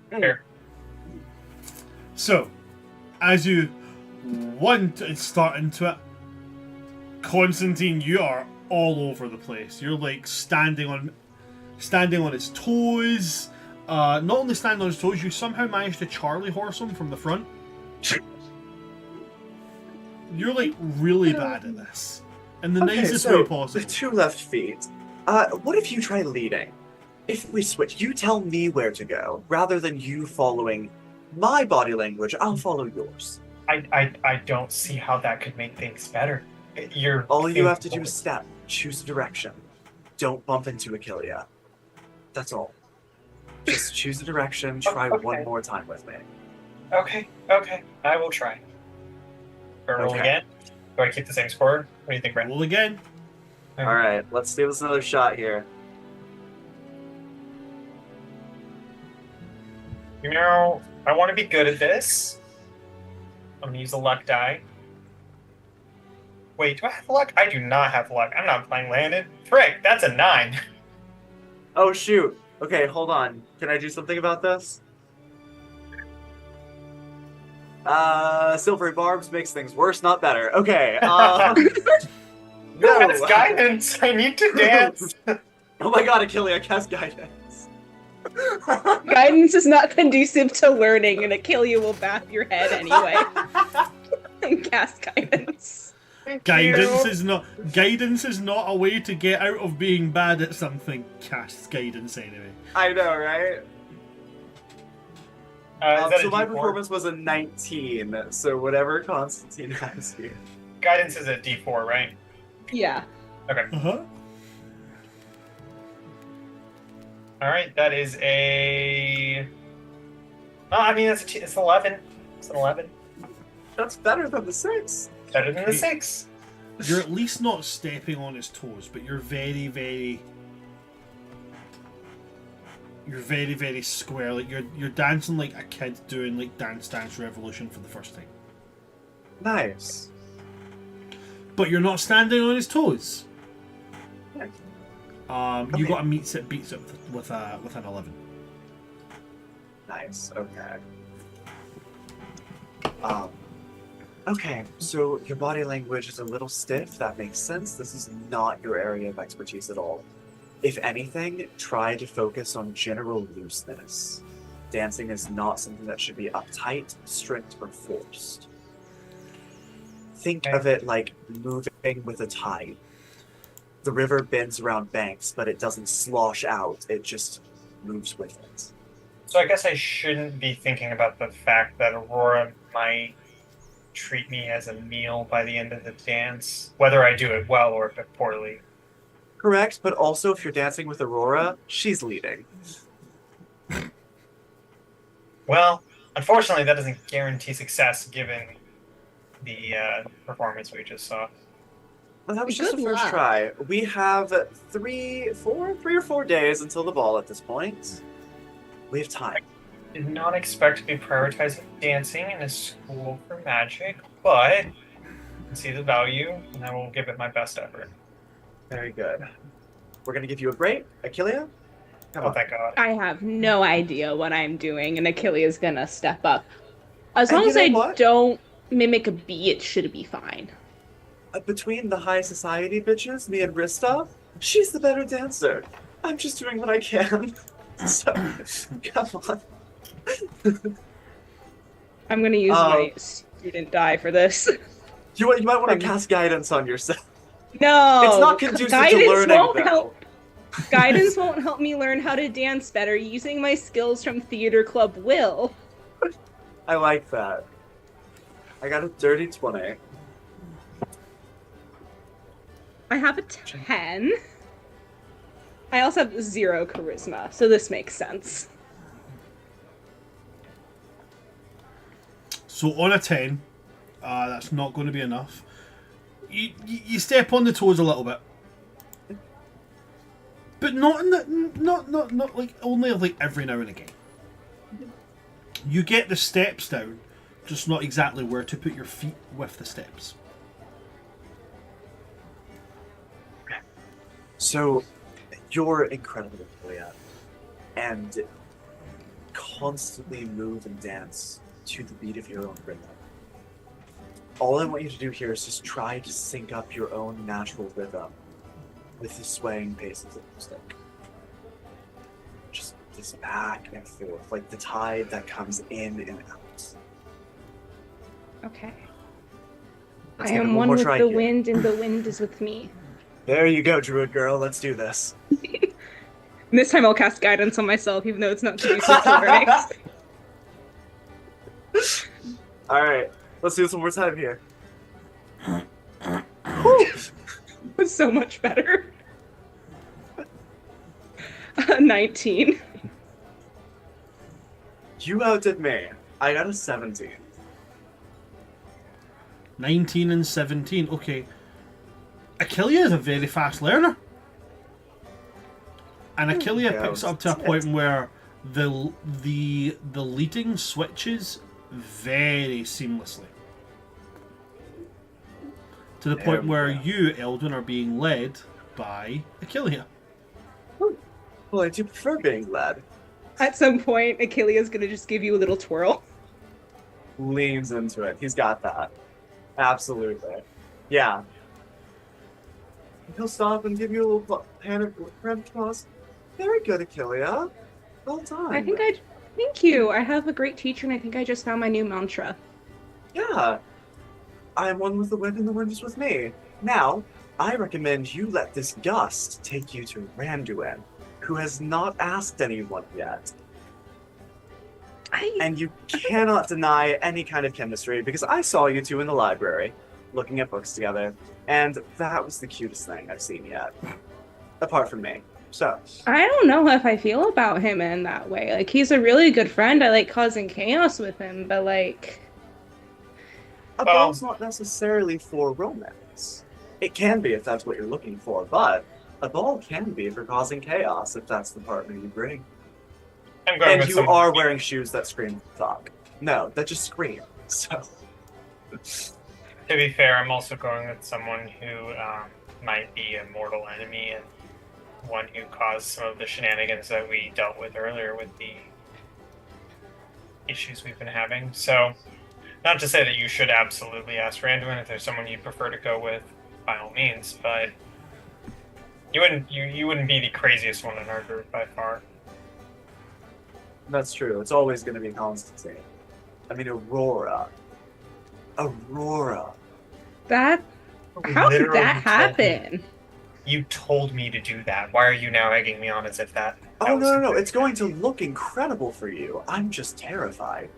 Here. So, as you want to start into it, Constantine, you are all over the place. You're standing on his toes. Not only standing on his toes, you somehow managed to Charlie horse him from the front. You're really bad at this, in the nicest way possible. The 2 left feet. What if you try leading? If we switch, you tell me where to go, rather than you following my body language. I'll follow yours. I don't see how that could make things better. All you have to do is step, choose a direction. Don't bump into Achillea. That's all. Just choose a direction, try one more time with me. Okay, I will try. Roll again? Do I keep the same score? What do you think, Brent? Roll again. Alright, let's give this another shot here. You know, I want to be good at this. I'm going to use a luck die. Wait, do I have luck? I do not have luck. I'm not playing landed. Frick, that's a 9. Oh, shoot. Okay, hold on. Can I do something about this? Silvery Barbs makes things worse, not better. Okay, No, that's guidance. I need to dance. Oh my god, Achillea, cast guidance. Guidance is not conducive to learning, and Achillea will bap your head anyway. And cast guidance. Guidance is not a way to get out of being bad at something. Cast guidance anyway. I know, right? So my performance was a 19, so whatever Constantine has here. Guidance is a D4, right? Yeah. Okay. Uh-huh. Alright, that is a... Oh, I mean, it's 11. It's an 11. That's better than the 6. Better than the 6. You're at least not stepping on his toes, but you're very, very... You're very, very square. You're dancing like a kid doing Dance Dance Revolution for the first time. Nice. But you're not standing on his toes. Okay. You got a beats it with an 11. Nice. Okay. Okay, so your body language is a little stiff. That makes sense. This is not your area of expertise at all. If anything, try to focus on general looseness. Dancing is not something that should be uptight, strict, or forced. Think of it like moving with a tide. The river bends around banks, but it doesn't slosh out, it just moves with it. So I guess I shouldn't be thinking about the fact that Aurora might treat me as a meal by the end of the dance, whether I do it well or poorly. Correct, but also if you're dancing with Aurora, she's leading. Well, unfortunately, that doesn't guarantee success given the performance we just saw. Well, that was just Good the first luck. try. We have 3 or 4 days until the ball at this point. We have time. Did not expect to be prioritizing dancing in a school for magic, but I can see the value, and I will give it my best effort. Very good. We're going to give you a break. Achillea? Come Oh, on. thank God. I have no idea what I'm doing, and Achillea's gonna step up. As And long you as know I what? don't mimic a bee, it should be fine. Between the high society bitches, me and Rista, she's the better dancer. I'm just doing what I can. So, come on. I'm gonna use my student die for this. You might want to cast guidance on yourself. No, It's not conducive to guidance learning, won't though. help. Guidance won't help me learn how to dance better. Using my skills from theater club will. I like that. I got a dirty 20. I have a 10. I also have 0 charisma, so this makes sense. So on a 10, that's not going to be enough. You step on the toes a little bit, but not in the not like only like every now and again. You get the steps down, just not exactly where to put your feet with the steps. So, you're incredible, Achillea, and constantly move and dance to the beat of your own rhythm. All I want you to do here is just try to sync up your own natural rhythm with the swaying paces of music. Just this back and forth, like the tide that comes in and out. Okay. Let's I give it am one one more with try the here. wind, and the wind is with me. There you go, Druid girl. Let's do this. And this time I'll cast guidance on myself, even though it's not conducive to learning. All right, let's do this one more time here. It's so much better. 19. You outdid me. I got a 17. 19 and 17. Okay. Achillea is a very fast learner. And Achillea Yeah, picks up to a point where the leading switches very seamlessly. To the point where you, Eldon, are being led by Achillea. Well, I do prefer being led. At some point, Achillea's gonna just give you a little twirl. Leans into it. He's got that. Absolutely. Yeah. He'll stop and give you a little panic red toss. Very good, Achillea. Well done. Thank you. I have a great teacher, and I think I just found my new mantra. Yeah. I am one with the wind, and the wind is with me. Now, I recommend you let this gust take you to Randuin, who has not asked anyone yet. And you cannot deny any kind of chemistry, because I saw you two in the library, looking at books together, and that was the cutest thing I've seen yet. Apart from me. So. I don't know if I feel about him in that way. Like, he's a really good friend. I like causing chaos with him, but like... A ball's not necessarily for romance. It can be if that's what you're looking for, but a ball can be for causing chaos if that's the partner you bring. I'm going And with you some... are wearing shoes that scream talk. No, that just scream. So. To be fair, I'm also going with someone who might be a mortal enemy and one who caused some of the shenanigans that we dealt with earlier with the issues we've been having. So, not to say that you should absolutely ask Randuin if there's someone you'd prefer to go with, by all means, but You wouldn't be the craziest one in our group by far. That's true. It's always going to be Constantine. I mean, Aurora. Aurora. How did Literally that told happen? You told me to do that. Why are you now egging me on as if that? Oh, no. It's going to look incredible for you. I'm just terrified.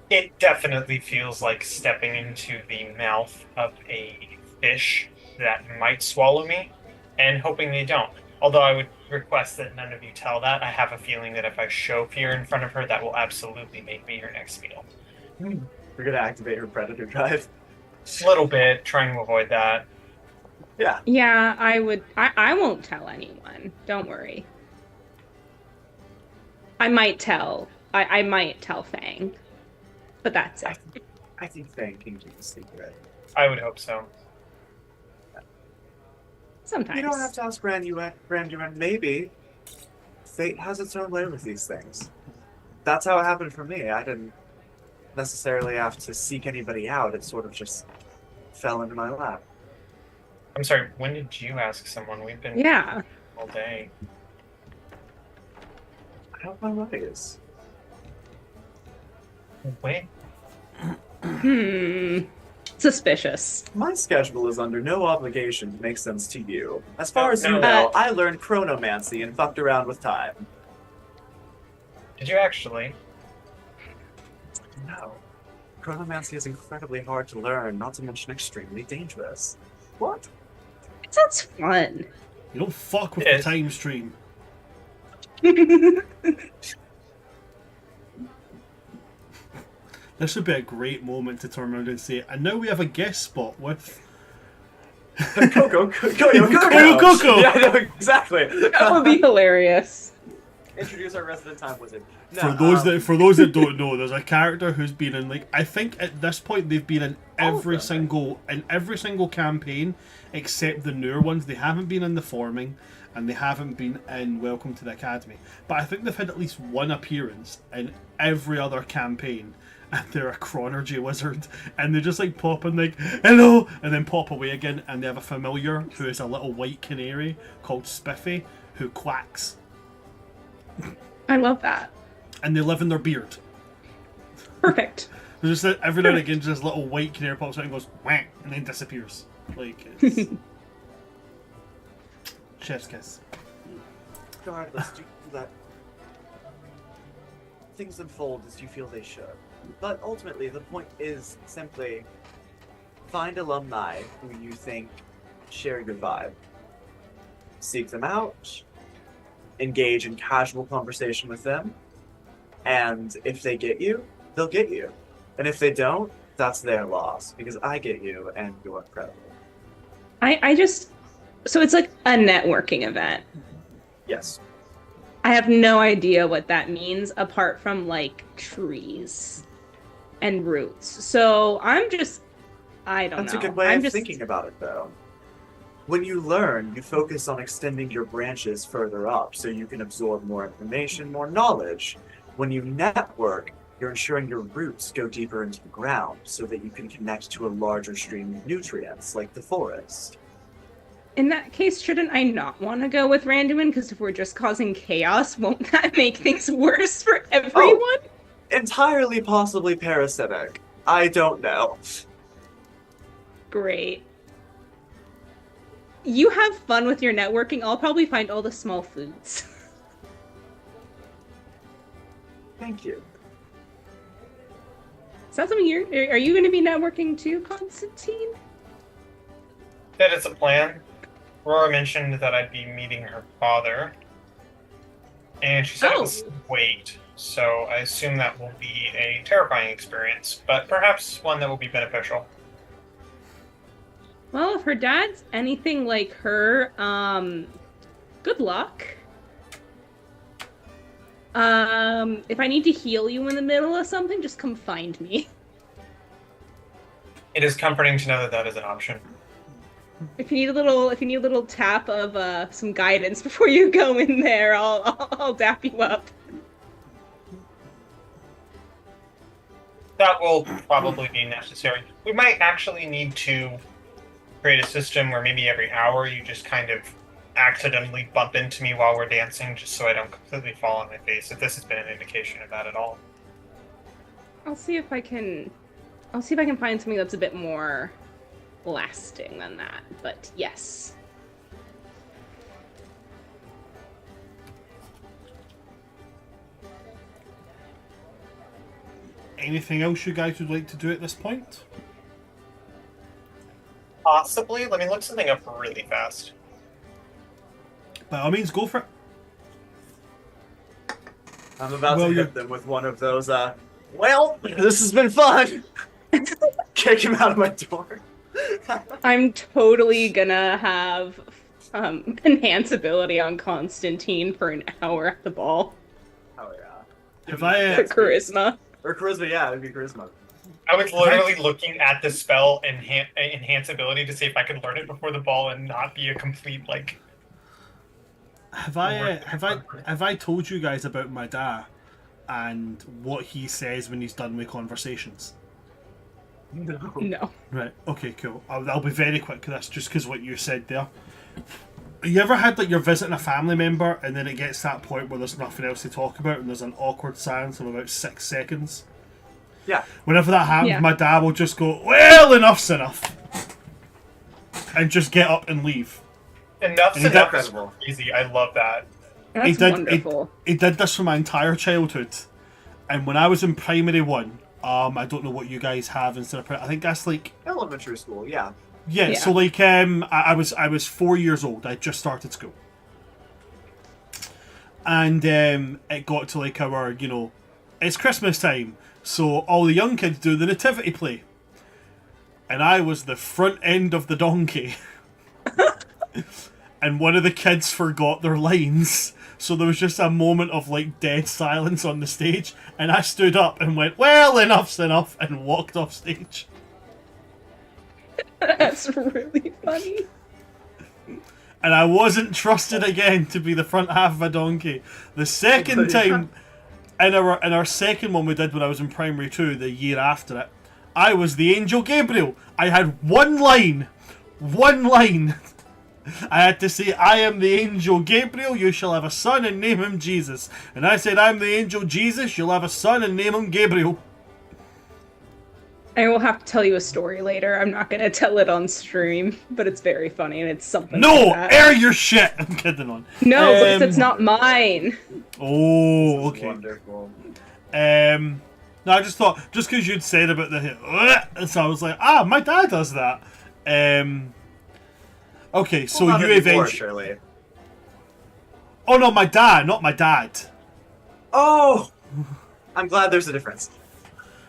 It definitely feels like stepping into the mouth of a fish that might swallow me, and hoping they don't. Although I would request that none of you tell that. I have a feeling that if I show fear in front of her, that will absolutely make me your next meal. We're going to activate her predator drive. A little bit, trying to avoid that. Yeah. Yeah, I would. I won't tell anyone. Don't worry. I might tell. I might tell Fang, but that's it. I think Fang can keep a secret. I would hope so. Sometimes. You don't have to ask Branduin. Maybe fate has its own way with these things. That's how it happened for me. I didn't necessarily have to seek anybody out. It sort of just fell into my lap. I'm sorry, when did you ask someone? We've been all day. I have my ways. Wait. Suspicious. My schedule is under no obligation to make sense to you. As far as you No. know, I learned chronomancy and fucked around with time. Did you actually? No. Chronomancy is incredibly hard to learn, not to mention extremely dangerous. What? It sounds fun. You don't fuck with It the is. time stream. This would be a great moment to turn around and say, and now we have a guest spot with... Coco. Coco. Yeah, no, exactly. That would be hilarious. Introduce our resident time wizard. No, For those that don't know, there's a character who's been in, like, I think at this point they've been in every single campaign except the newer ones. They haven't been in the Forming and they haven't been in Welcome to the Academy. But I think they've had at least one appearance in every other campaign. And they're a chronergy wizard, and they just like pop in like hello, and then pop away again. And they have a familiar who is a little white canary called Spiffy, who quacks. I love that. And they live in their beard. Perfect. There's just every now and again, just this little white canary pops out and goes whack, and then disappears. Like it's chef's kiss. Regardless, do let things unfold as you feel they should. But ultimately, the point is simply find alumni who you think share your vibe. Seek them out, engage in casual conversation with them, and if they get you, they'll get you. And if they don't, that's their loss, because I get you and you're incredible. So it's like a networking event. Yes. I have no idea what that means apart from like trees and roots. So I don't know. That's a good way of thinking about it, though. When you learn, you focus on extending your branches further up so you can absorb more information, more knowledge. When you network, you're ensuring your roots go deeper into the ground so that you can connect to a larger stream of nutrients, like the forest. In that case, shouldn't I not want to go with Randuin? Because if we're just causing chaos, won't that make things worse for everyone? Entirely possibly parasitic. I don't know. Great. You have fun with your networking. I'll probably find all the small foods. Thank you. Is that something are you going to be networking too, Constantine? That is a plan. Aurora mentioned that I'd be meeting her father. And she said it was wait. So I assume that will be a terrifying experience, but perhaps one that will be beneficial. Well, if her dad's anything like her, good luck. If I need to heal you in the middle of something, just come find me. It is comforting to know that that is an option. If you need a little tap of some guidance before you go in there, I'll dap you up. That will probably be necessary. We might actually need to create a system where maybe every hour you just kind of accidentally bump into me while we're dancing, just so I don't completely fall on my face. If this has been an indication of that at all. I'll see if I can find something that's a bit more lasting than that. But yes. Anything else you guys would like to do at this point? Possibly. Let me look something up really fast. By all means, go for it. I'm about to hit them with one of those, well, this has been fun! Kick him out of my door. I'm totally gonna have enhance ability on Constantine for an hour at the ball. Oh, yeah. If I... For charisma. Or charisma, yeah, it'd be charisma. I was literally looking at the spell enhance ability to see if I could learn it before the ball and not be a complete, like... Have I told you guys about my dad and what he says when he's done with conversations? No. Right. Okay. Cool. I'll be very quick with this, just because what you said there. You ever had like you're visiting a family member and then it gets to that point where there's nothing else to talk about and there's an awkward silence of about 6 seconds? Yeah. Whenever that happens, Yeah. my dad will just go, "Well, enough's enough," and just get up and leave. Enough's And he enough did- is crazy. I love that. That's wonderful. He did this for my entire childhood, and when I was in primary 1, I don't know what you guys have instead of I think that's like Elementary school, yeah. yeah. So like I was 4 years old. I just started school, and it got to like our it's Christmas time, so all the young kids do the nativity play, and I was the front end of the donkey. And one of the kids forgot their lines, so there was just a moment of like dead silence on the stage, and I stood up and went, "Well, enough's enough," and walked off stage. That's really funny. And I wasn't trusted again to be the front half of a donkey. The second time, in our second one we did when I was in primary 2, the year after it, I was the angel Gabriel. I had one line. I had to say, "I am the angel Gabriel, you shall have a son and name him Jesus." And I said, "I'm the angel Jesus, you'll have a son and name him Gabriel." I will have to tell you a story later. I'm not gonna tell it on stream, but it's very funny and it's something. No, like that. air your shit. I'm kidding on. No, but it's not mine. Oh, okay. Wonderful. No, I just thought, just because you'd said about the so I was like, my dad does that. Okay, so Well, you not anymore, eventually... surely. Oh no, my dad, not my dad. Oh! I'm glad there's a difference.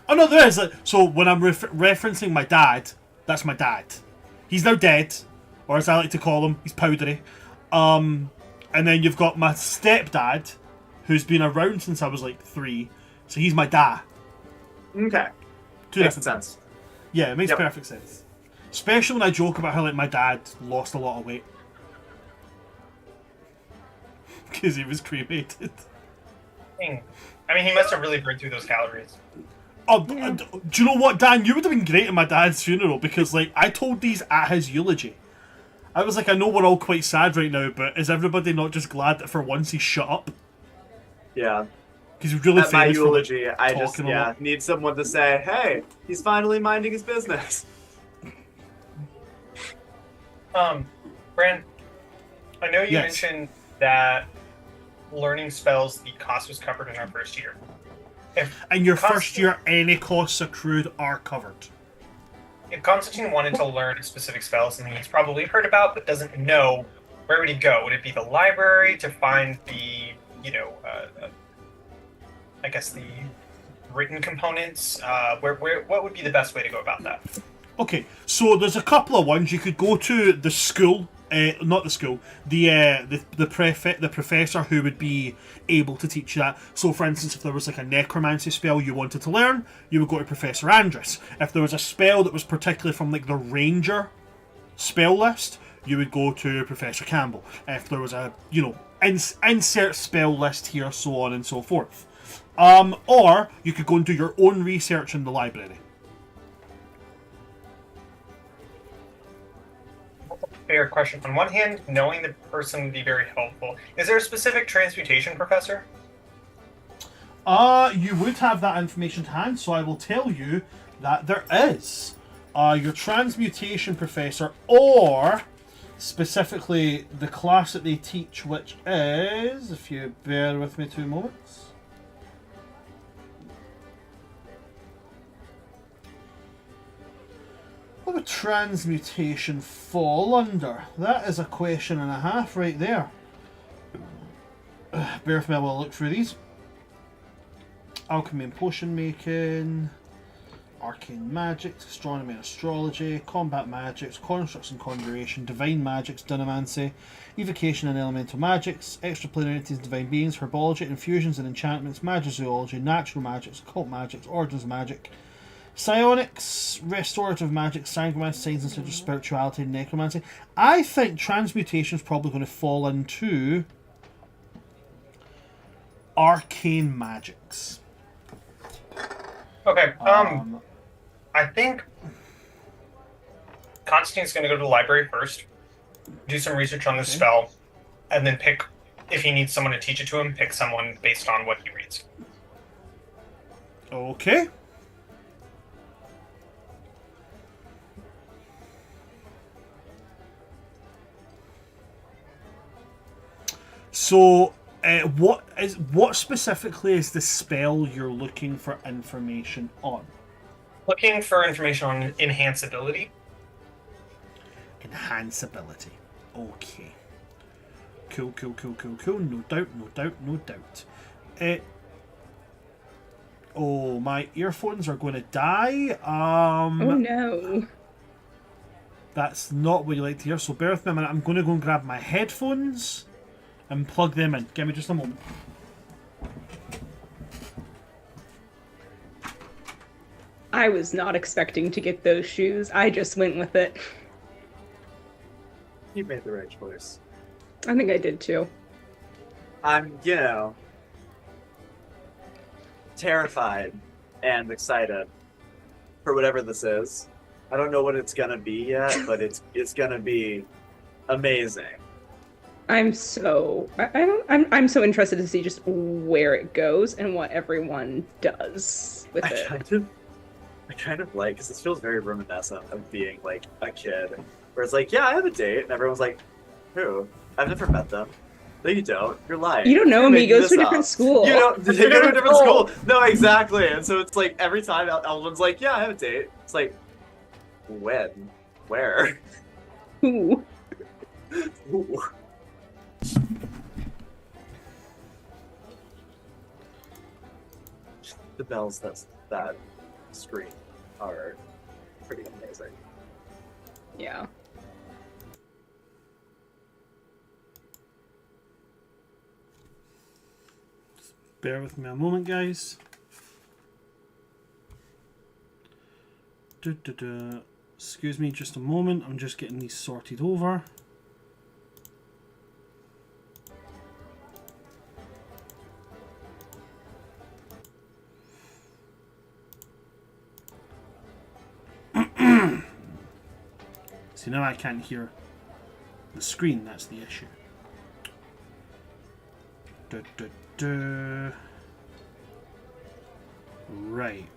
Oh no, there is. So when I'm referencing my dad, that's my dad. He's now dead, or as I like to call him, he's powdery. And then you've got my stepdad, who's been around since I was like 3. So he's my dad. Okay. Two Makes different sense. Yeah, it makes Yep. perfect sense. Especially when I joke about how like my dad lost a lot of weight. Because he was cremated. I mean, he must have really burned through those calories. Oh, do you know what, Dan? You would have been great at my dad's funeral because, like, I told these at his eulogy. I was like, I know we're all quite sad right now, but is everybody not just glad that for once he shut up? Yeah. Because he's really At my famous eulogy, for, like, I just, talking a lot. need someone to say, hey, he's finally minding his business. Bran, I know you Yes. mentioned that learning spells, the cost was covered in our first year. And your Const- first year, any costs accrued are covered. If Constantine wanted to learn a specific spell, something he's probably heard about but doesn't know, where would he go? Would it be the library to find the, I guess the written components? What would be the best way to go about that? Okay, so there's a couple of ones. You could go to the school, not the school, the professor who would be able to teach you that. So, for instance, if there was like a necromancy spell you wanted to learn, you would go to Professor Andrus. If there was a spell that was particularly from like the Ranger spell list, you would go to Professor Campbell. If there was a insert spell list here, so on and so forth. Or you could go and do your own research in the library. fair question. On one hand, knowing the person would be very helpful. Is there a specific transmutation professor? You would have that information to hand, so I will tell you that there is. Your transmutation professor, or specifically the class that they teach, which is, if you bear with me 2 moments. What would transmutation fall under? That is a question and a half right there. Bear with me, I will look through these. Alchemy and potion making, arcane magics, astronomy and astrology, combat magics, constructs and conjuration, divine magics, dynamancy, evocation and elemental magics, extraplanar entities and divine beings, herbology, infusions and enchantments, magizoology, natural magics, occult magics, orders of magic, psionics, restorative magic, sanguine signs and sigils, spirituality, and necromancy. I think transmutation is probably going to fall into arcane magics. Okay. I think Constantine's going to go to the library first, do some research on this spell, and then pick, if he needs someone to teach it to him, pick someone based on what he reads. Okay. So, what specifically is the spell you're looking for information on? Looking for information on enhanceability. Enhanceability. Okay. Cool. No doubt. Oh, my earphones are going to die. Oh no. That's not what you like to hear, so bear with me a minute. I'm going to go and grab my headphones and plug them in. Give me just a moment. I was not expecting to get those shoes. I just went with it. You made the right choice. I think I did too. I'm, terrified and excited for whatever this is. I don't know what it's gonna be yet, but it's gonna be amazing. I'm so interested to see just where it goes and what everyone does with it. I kind of like, because this feels very reminiscent of being like a kid, where it's like, yeah, I have a date, and everyone's like, who? I've never met them. No, you don't. You're lying. You don't know him. He goes to a different up. school. You don't. They go to a different school. No, exactly. And so it's like every time Elvin's like, yeah, I have a date. It's like, when? Where? Who? Ooh. The bells that scream are pretty amazing. Yeah. Bear with me a moment, guys. Excuse me just a moment. I'm just getting these sorted over. See, now I can't hear the screen. That's the issue. Right.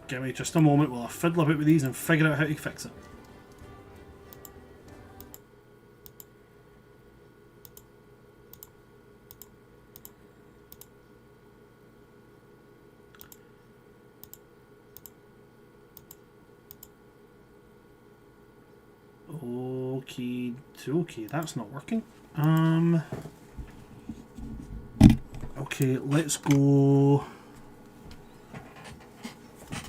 Give me just a moment while I fiddle about with these and figure out how to fix it. Okay, that's not working. Okay, let's go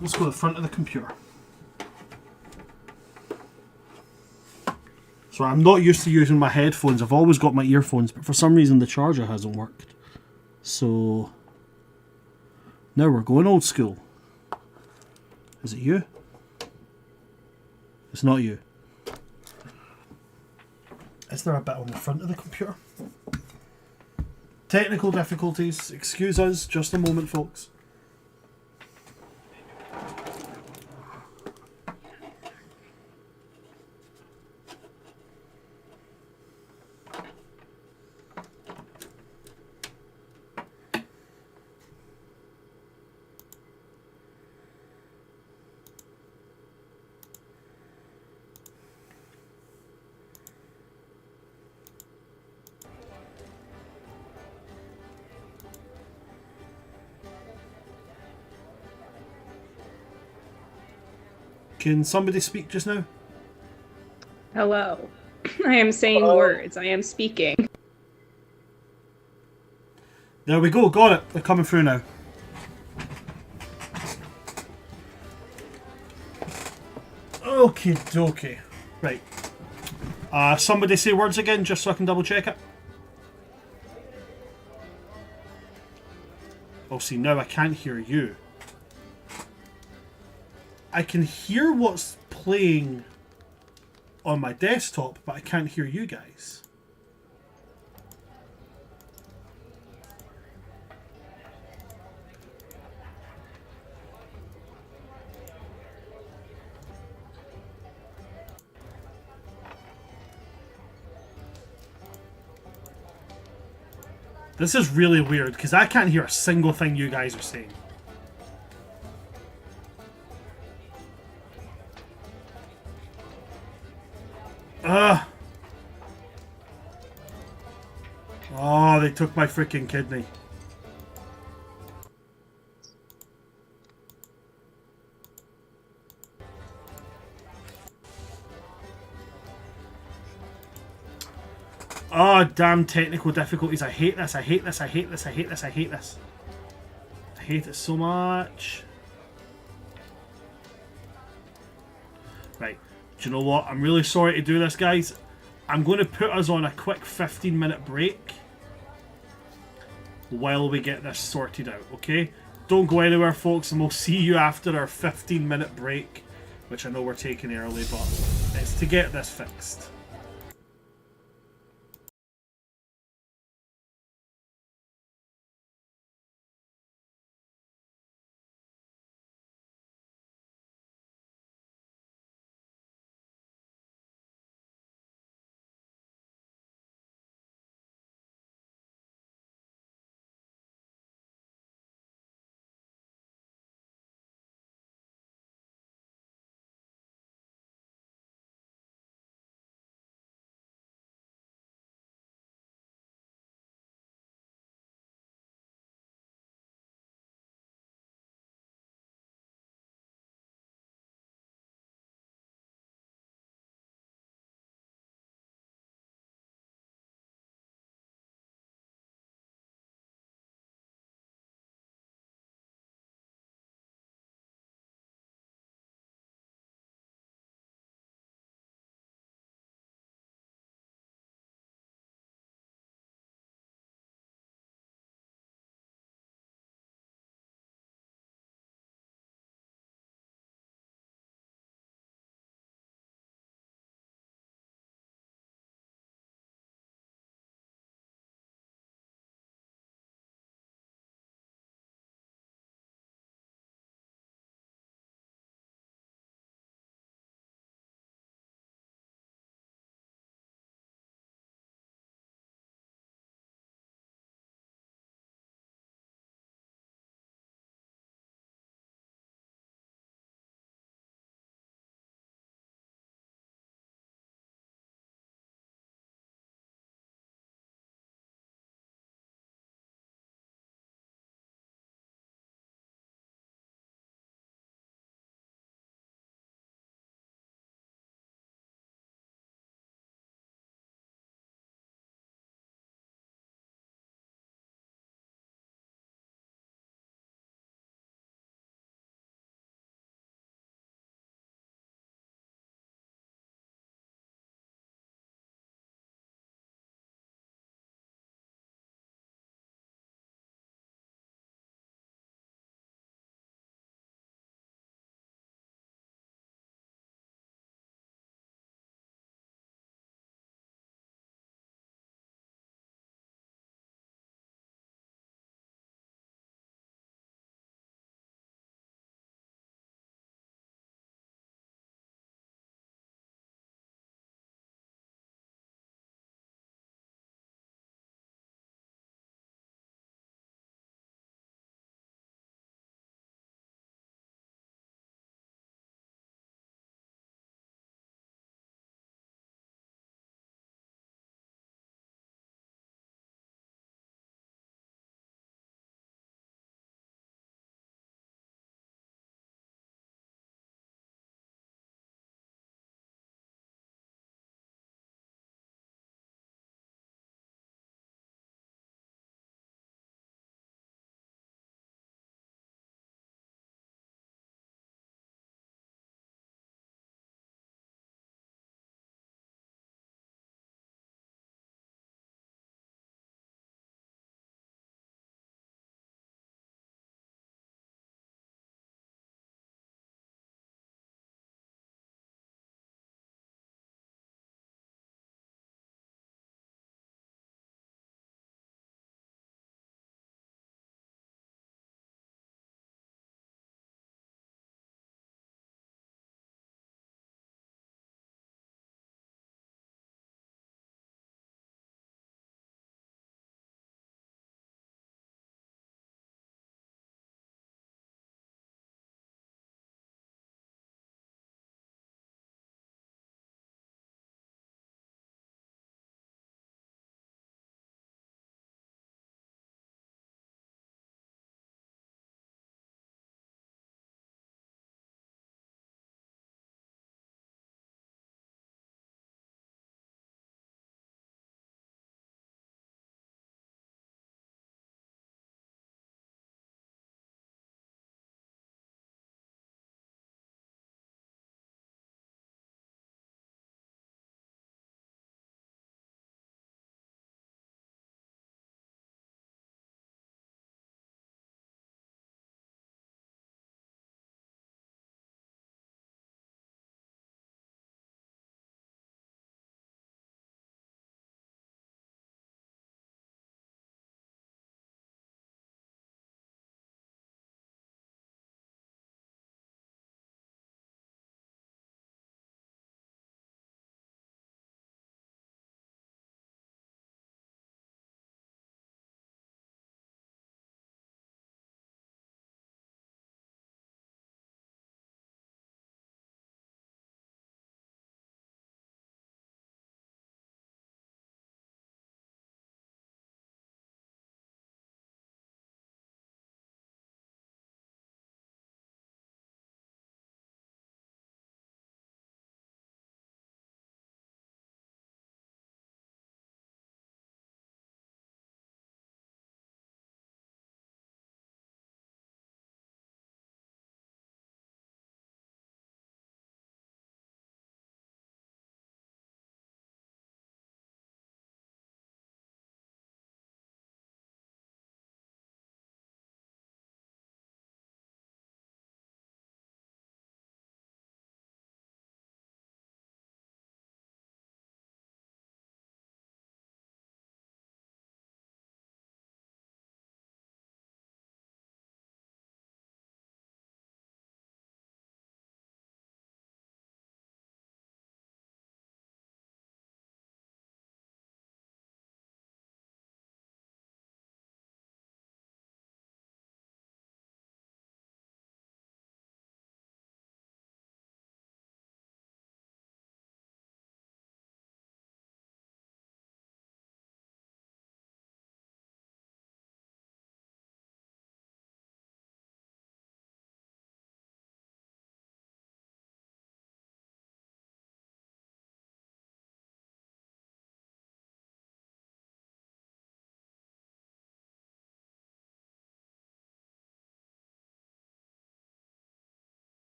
to the front of the computer. So I'm not used to using my headphones. I've always got my earphones, but for some reason the charger hasn't worked. So now we're going old school. Is it you? It's not you. Is there a bit on the front of the computer? Technical difficulties. Excuse us. Just a moment, folks. Can somebody speak just now? Hello. I am saying Hello? words. I am speaking. There we go, got it. They're coming through now. Okay, dokie. Right. Somebody say words again, just so I can double check it. Oh, see, now I can't hear you. I can hear what's playing on my desktop, but I can't hear you guys. This is really weird, because I can't hear a single thing you guys are saying. Ugh. Oh, they took my freaking kidney. Oh, damn technical difficulties. I hate this, I hate this, I hate this, I hate this, I hate this. I hate it so much. Right. Do you know what? I'm really sorry to do this, guys. I'm going to put us on a quick 15-minute break while we get this sorted out, okay? Don't go anywhere, folks, and we'll see you after our 15-minute break, which I know we're taking early, but it's to get this fixed.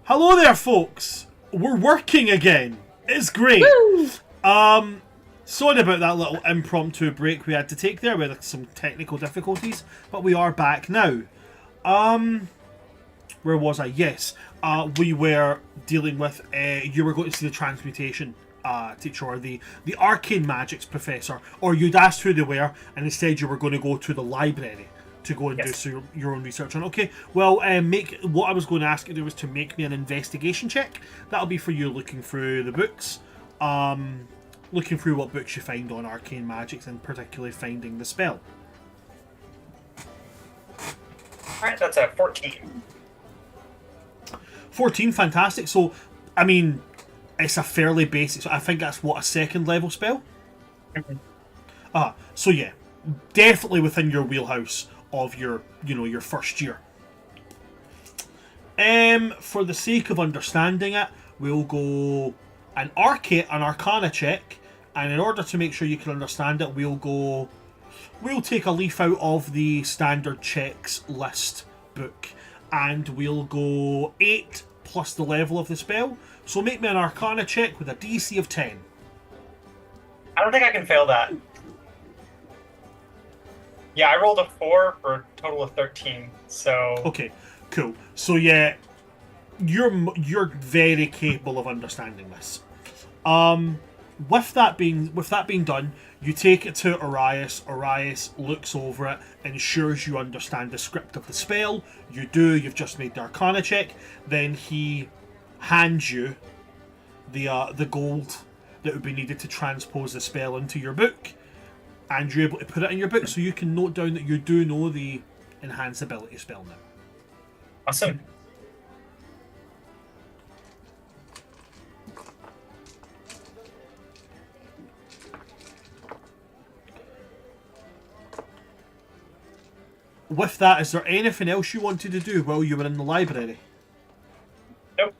Hello there, folks. We're working again. It's great. Woo! Sorry about that little impromptu break we had to take there with some technical difficulties, but we are back now. Where was I? Yes, we were dealing with. You were going to see the transmutation teacher, or the arcane magics professor, or you'd asked who they were, and instead you were going to go to the library to go and do your own research on. Okay, well, what I was going to ask you to do was to make me an investigation check. That'll be for you looking through the books, looking through what books you find on arcane magics, and particularly finding the spell. Alright, that's a 14. 14, fantastic. So, I mean, it's a fairly basic. So I think that's what, a second level spell. So yeah, definitely within your wheelhouse of your first year. For the sake of understanding it, we'll go an arcana check, and in order to make sure you can understand it, we'll take a leaf out of the standard checks list book, and we'll go 8 plus the level of the spell. So make me an arcana check with a DC of 10. I don't think I can fail that. Yeah, I rolled a 4 for a total of 13, so... Okay, cool. So yeah, you're very capable of understanding this. With that being done, you take it to Arias. Arias looks over it, ensures you understand the script of the spell. You do. You've just made the Arcana check. Then he hands you the gold that would be needed to transpose the spell into your book, and you're able to put it in your book, so you can note down that you do know the enhance ability spell now. Awesome. With that, is there anything else you wanted to do while you were in the library? Nope.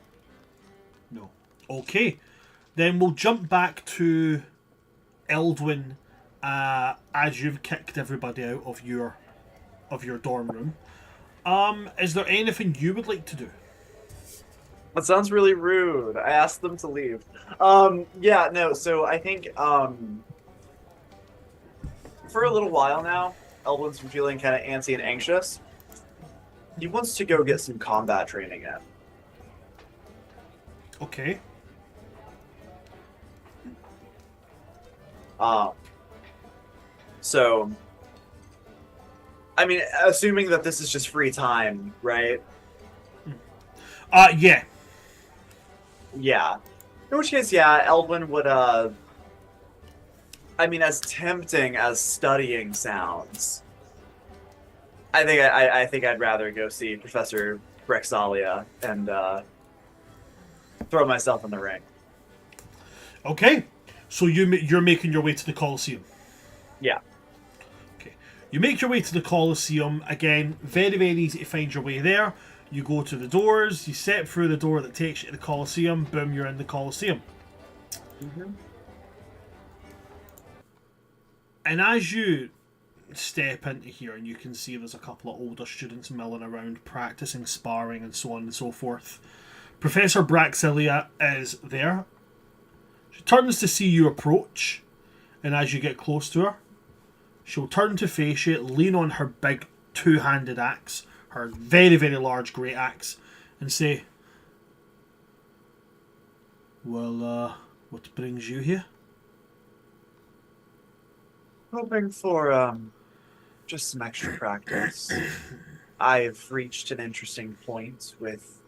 No. Okay. Then we'll jump back to Eldwin as you've kicked everybody out of your dorm room. Is there anything you would like to do? That sounds really rude. I asked them to leave. Yeah, no, so I think for a little while now, Eldwin's been feeling kind of antsy and anxious. He wants to go get some combat training in. Okay. So, I mean, assuming that this is just free time, right? Yeah. Yeah. In which case, yeah, Eldwin would, I mean, as tempting as studying sounds, I think I'd rather go see Professor Brexalia and throw myself in the ring. Okay. So you're making your way to the Colosseum. Yeah. Okay. You make your way to the Colosseum. Again, very, very easy to find your way there. You go to the doors, you step through the door that takes you to the Colosseum, boom, you're in the Colosseum. Mm-hmm. And as you step into here, and you can see there's a couple of older students milling around, practicing sparring and so on and so forth. Professor Brexalia is there. She turns to see you approach, and as you get close to her, she'll turn to face you, lean on her big two-handed axe, her very, very large great axe, and say, "Well, what brings you here?" Hoping for just some extra practice. I've reached an interesting point with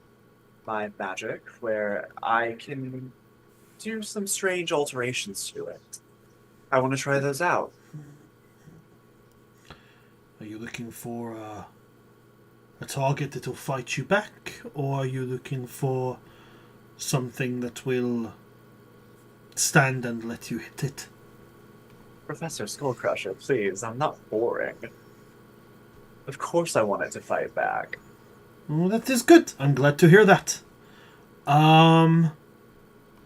my magic where I can do some strange alterations to it. I want to try those out. Are you looking for a target that will fight you back, or are you looking for something that will stand and let you hit it? Professor Skullcrusher, please, I'm not boring. Of course I want it to fight back. Oh, that is good. I'm glad to hear that.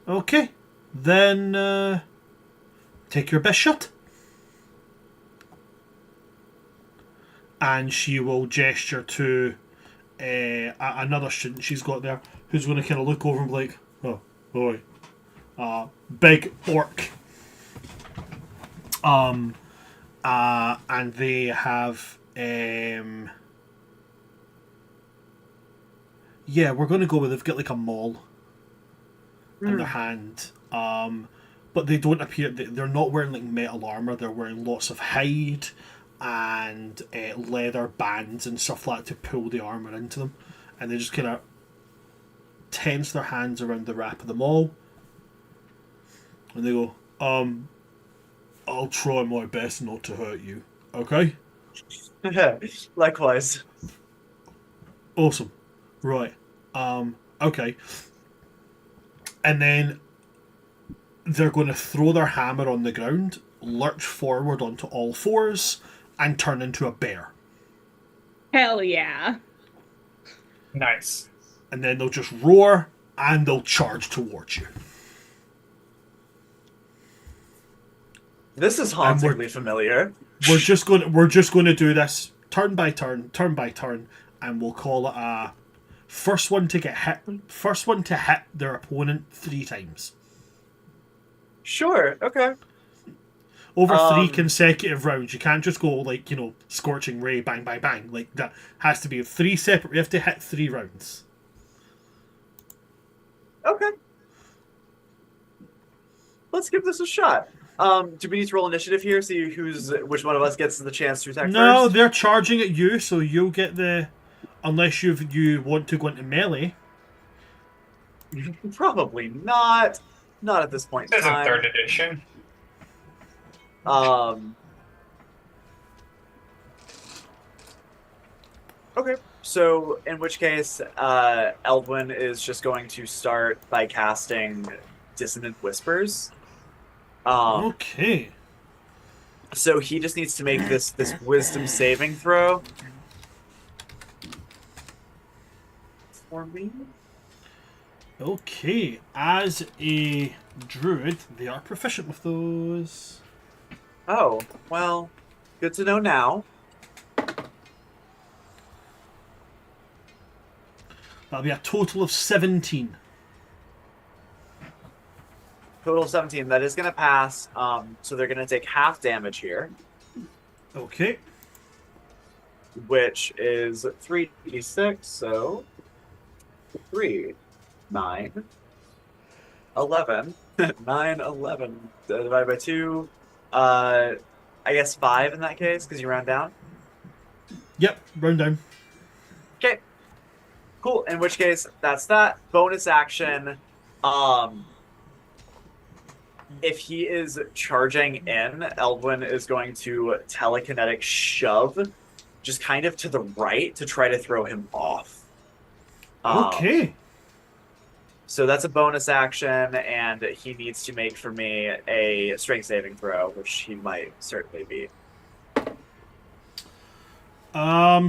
Okay. Then, take your best shot. And she will gesture to another student she's got there who's going to kind of look over and be like, oh, boy. Big orc. And they have... yeah, we're going to go with... They've got like a maul in their hand. But they don't appear... They're not wearing like metal armour. They're wearing lots of hide and leather bands and stuff like that to pull the armour into them. And they just kind of tense their hands around the wrap of the maul. And they go, I'll try my best not to hurt you. Okay? Likewise. Awesome. Right. Okay. And then they're going to throw their hammer on the ground, lurch forward onto all fours, and turn into a bear. Hell yeah. Nice. And then they'll just roar, and they'll charge towards you. This is hauntingly familiar. We're just going to do this turn by turn, and we'll call it a first one to hit their opponent 3 times. Sure, okay. Over 3 consecutive rounds. You can't just go like, scorching ray, bang, bang, bang. Like that has to be 3 separate. You have to hit 3 rounds. Okay. Let's give this a shot. Do we need to roll initiative here? See which one of us gets the chance to attack first? No, they're charging at you, so you'll get the... Unless you want to go into melee. Probably not. Not at this point in This isn't time. 3rd edition. Okay. So, in which case, Eldwin is just going to start by casting Dissonant Whispers. Okay. So he just needs to make this wisdom saving throw. For me? Okay. As a druid, they are proficient with those. Oh, well, good to know now. That'll be a total of 17. Total 17. That is going to pass. So they're going to take half damage here, Okay. which is 3d6. So 3, 9, 11. 9, 11 divided by 2. I guess 5 in that case, because you round down. Yep, round down. Okay. Cool. In which case, that's that. Bonus action. If he is charging in, Eldwin is going to telekinetic shove just kind of to the right to try to throw him off. Okay. So that's a bonus action, and he needs to make for me a strength saving throw, which he might certainly be.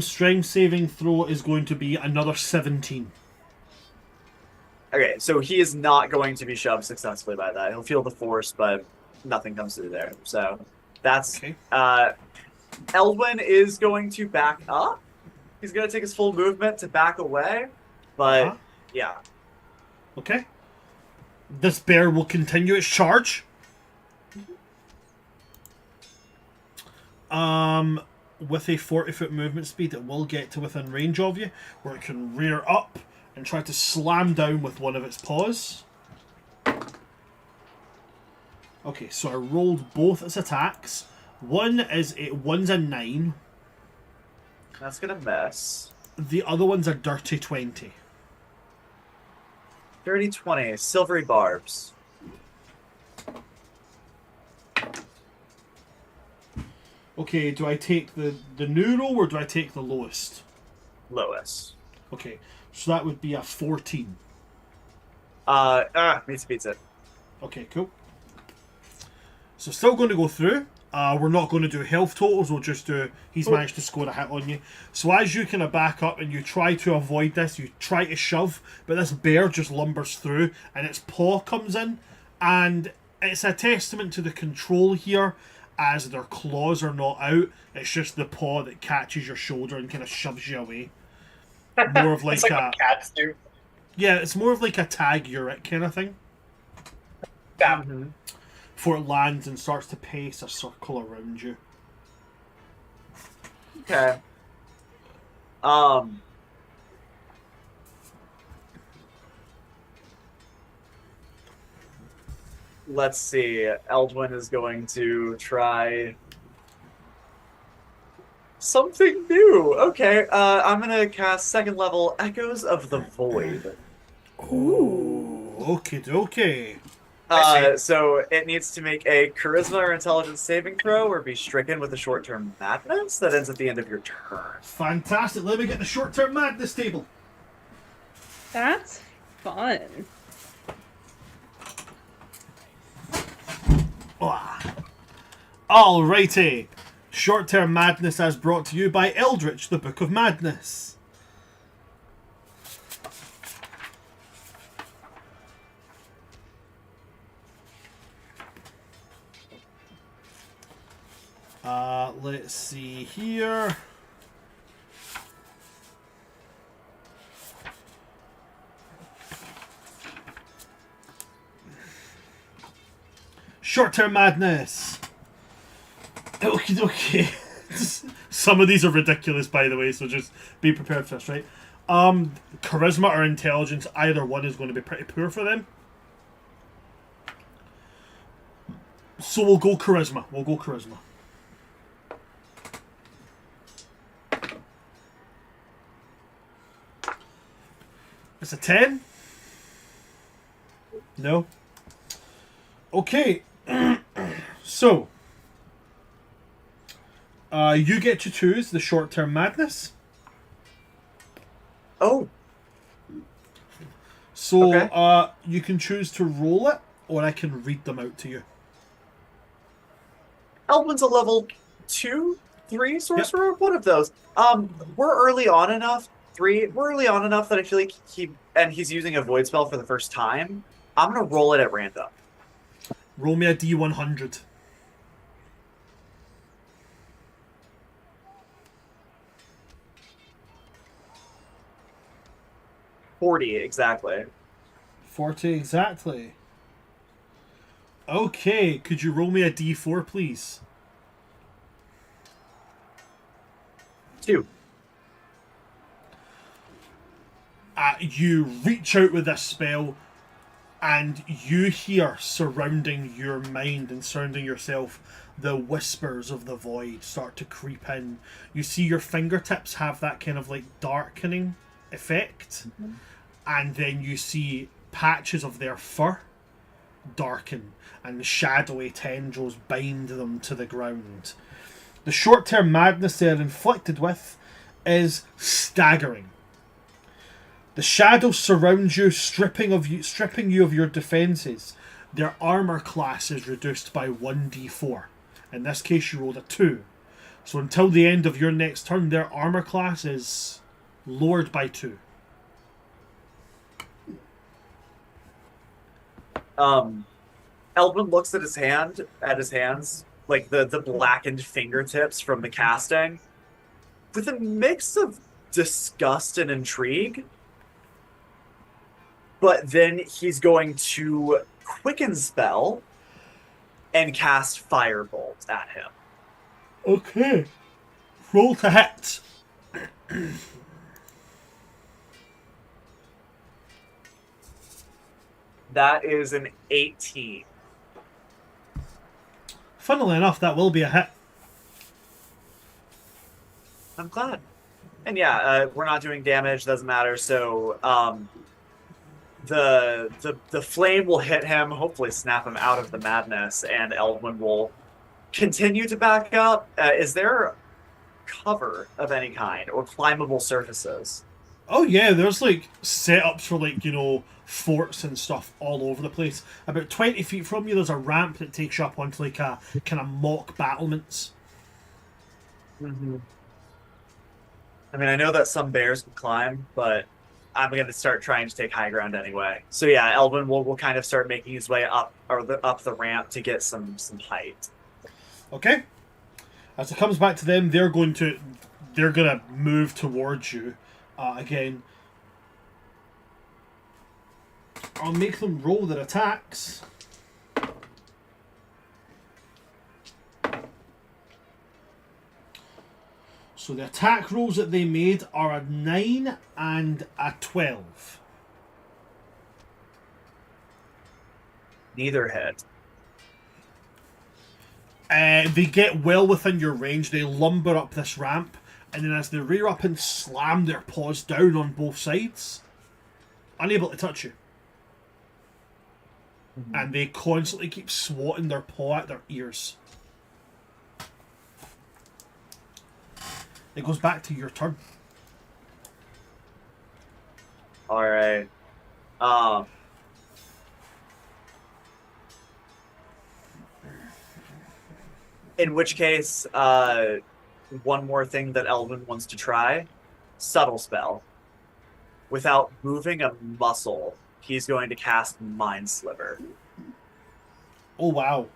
Strength saving throw is going to be another 17. Okay, so he is not going to be shoved successfully by that. He'll feel the force, but nothing comes through there. So that's... Okay. Eldwin is going to back up. He's going to take his full movement to back away. But, yeah. Okay. This bear will continue its charge. With a 40-foot movement speed, it will get to within range of you, where it can rear up and try to slam down with one of its paws. Okay, so I rolled both its attacks. One's a 9. That's going to miss. The other one's a dirty 20. Dirty 20, silvery barbs. Okay, do I take the new roll or do I take the lowest? Lowest. Okay, so that would be a 14. Beats it. Okay, cool. So still going to go through. We're not going to do health totals, we'll just do... He's managed to score a hit on you. So as you kind of back up and you try to avoid this, you try to shove, but this bear just lumbers through and its paw comes in. And it's a testament to the control here, as their claws are not out. It's just the paw that catches your shoulder and kind of shoves you away. More of It's like like a what cats do. yeah, it's more of like a tag you're it kind of thing. Yeah. Mhm. Before it lands and starts to pace a circle around you. Okay. Um. Let's see. Eldwin is going to try something new. Okay. I'm gonna cast second level Echoes of the Void. Oh, okay, okay. I see. So it needs to make a Charisma or Intelligence saving throw, or be stricken with a short-term madness that ends at the end of your turn. Fantastic. Let me get the short-term madness table. That's fun. Alrighty. Short-term madness as brought to you by Eldritch, the Book of Madness. Let's see here. Short-term madness. Okay. Some of these are ridiculous, by the way, so just be prepared for this, right? Charisma or intelligence, either one is going to be pretty poor for them. So we'll go charisma. It's a 10? No? Okay. So, you get to choose the short-term madness. Oh, So, okay. you can choose to roll it, or I can read them out to you. Eldwin's a level 2, 3 sorcerer. One of those. We're early on enough. 3. We're early on enough that I feel like he's using a void spell for the first time. I'm gonna roll it at random. Roll me a D100. $40 exactly. 40 exactly. Okay, could you roll me a D4, please? 2. You reach out with this spell, and you hear surrounding your mind and surrounding yourself the whispers of the void start to creep in. You see your fingertips have that kind of like darkening effect, and then you see patches of their fur darken and shadowy tendrils bind them to the ground. The short-term madness they're inflicted with is staggering. The shadows surround you, stripping you of your defenses. Their armor class is reduced by 1d4. In this case, you rolled a 2. So until the end of your next turn, their armor class is lowered by 2. Eldwin looks at his hands, like the blackened fingertips from the casting, with a mix of disgust and intrigue. But then he's going to quicken spell and cast Firebolt at him. Okay. Roll to hit. That is an 18. Funnily enough, that will be a hit. I'm glad. And yeah, we're not doing damage, doesn't matter. So the flame will hit him, hopefully snap him out of the madness, and Eldwin will continue to back up. Is there cover of any kind or climbable surfaces? Oh yeah, there's like setups for like, forts and stuff all over the place. About 20 feet from you, there's a ramp that takes you up onto like a kind of mock battlements. Mm-hmm. I mean, I know that some bears can climb, but I'm going to start trying to take high ground anyway. So yeah, Eldwin will kind of start making his way up up the ramp to get some height. Okay. As it comes back to them, they're gonna move towards you. Again, I'll make them roll their attacks. So the attack rolls that they made are a 9 and a 12. Neither hit. They get well within your range. They lumber up this ramp, and then as they rear up and slam their paws down on both sides, unable to touch you. Mm-hmm. And they constantly keep swatting their paw at their ears. It goes back to your turn. Alright. In which case, one more thing that Elvin wants to try. Subtle spell. Without moving a muscle, he's going to cast Mind Sliver. Oh, wow.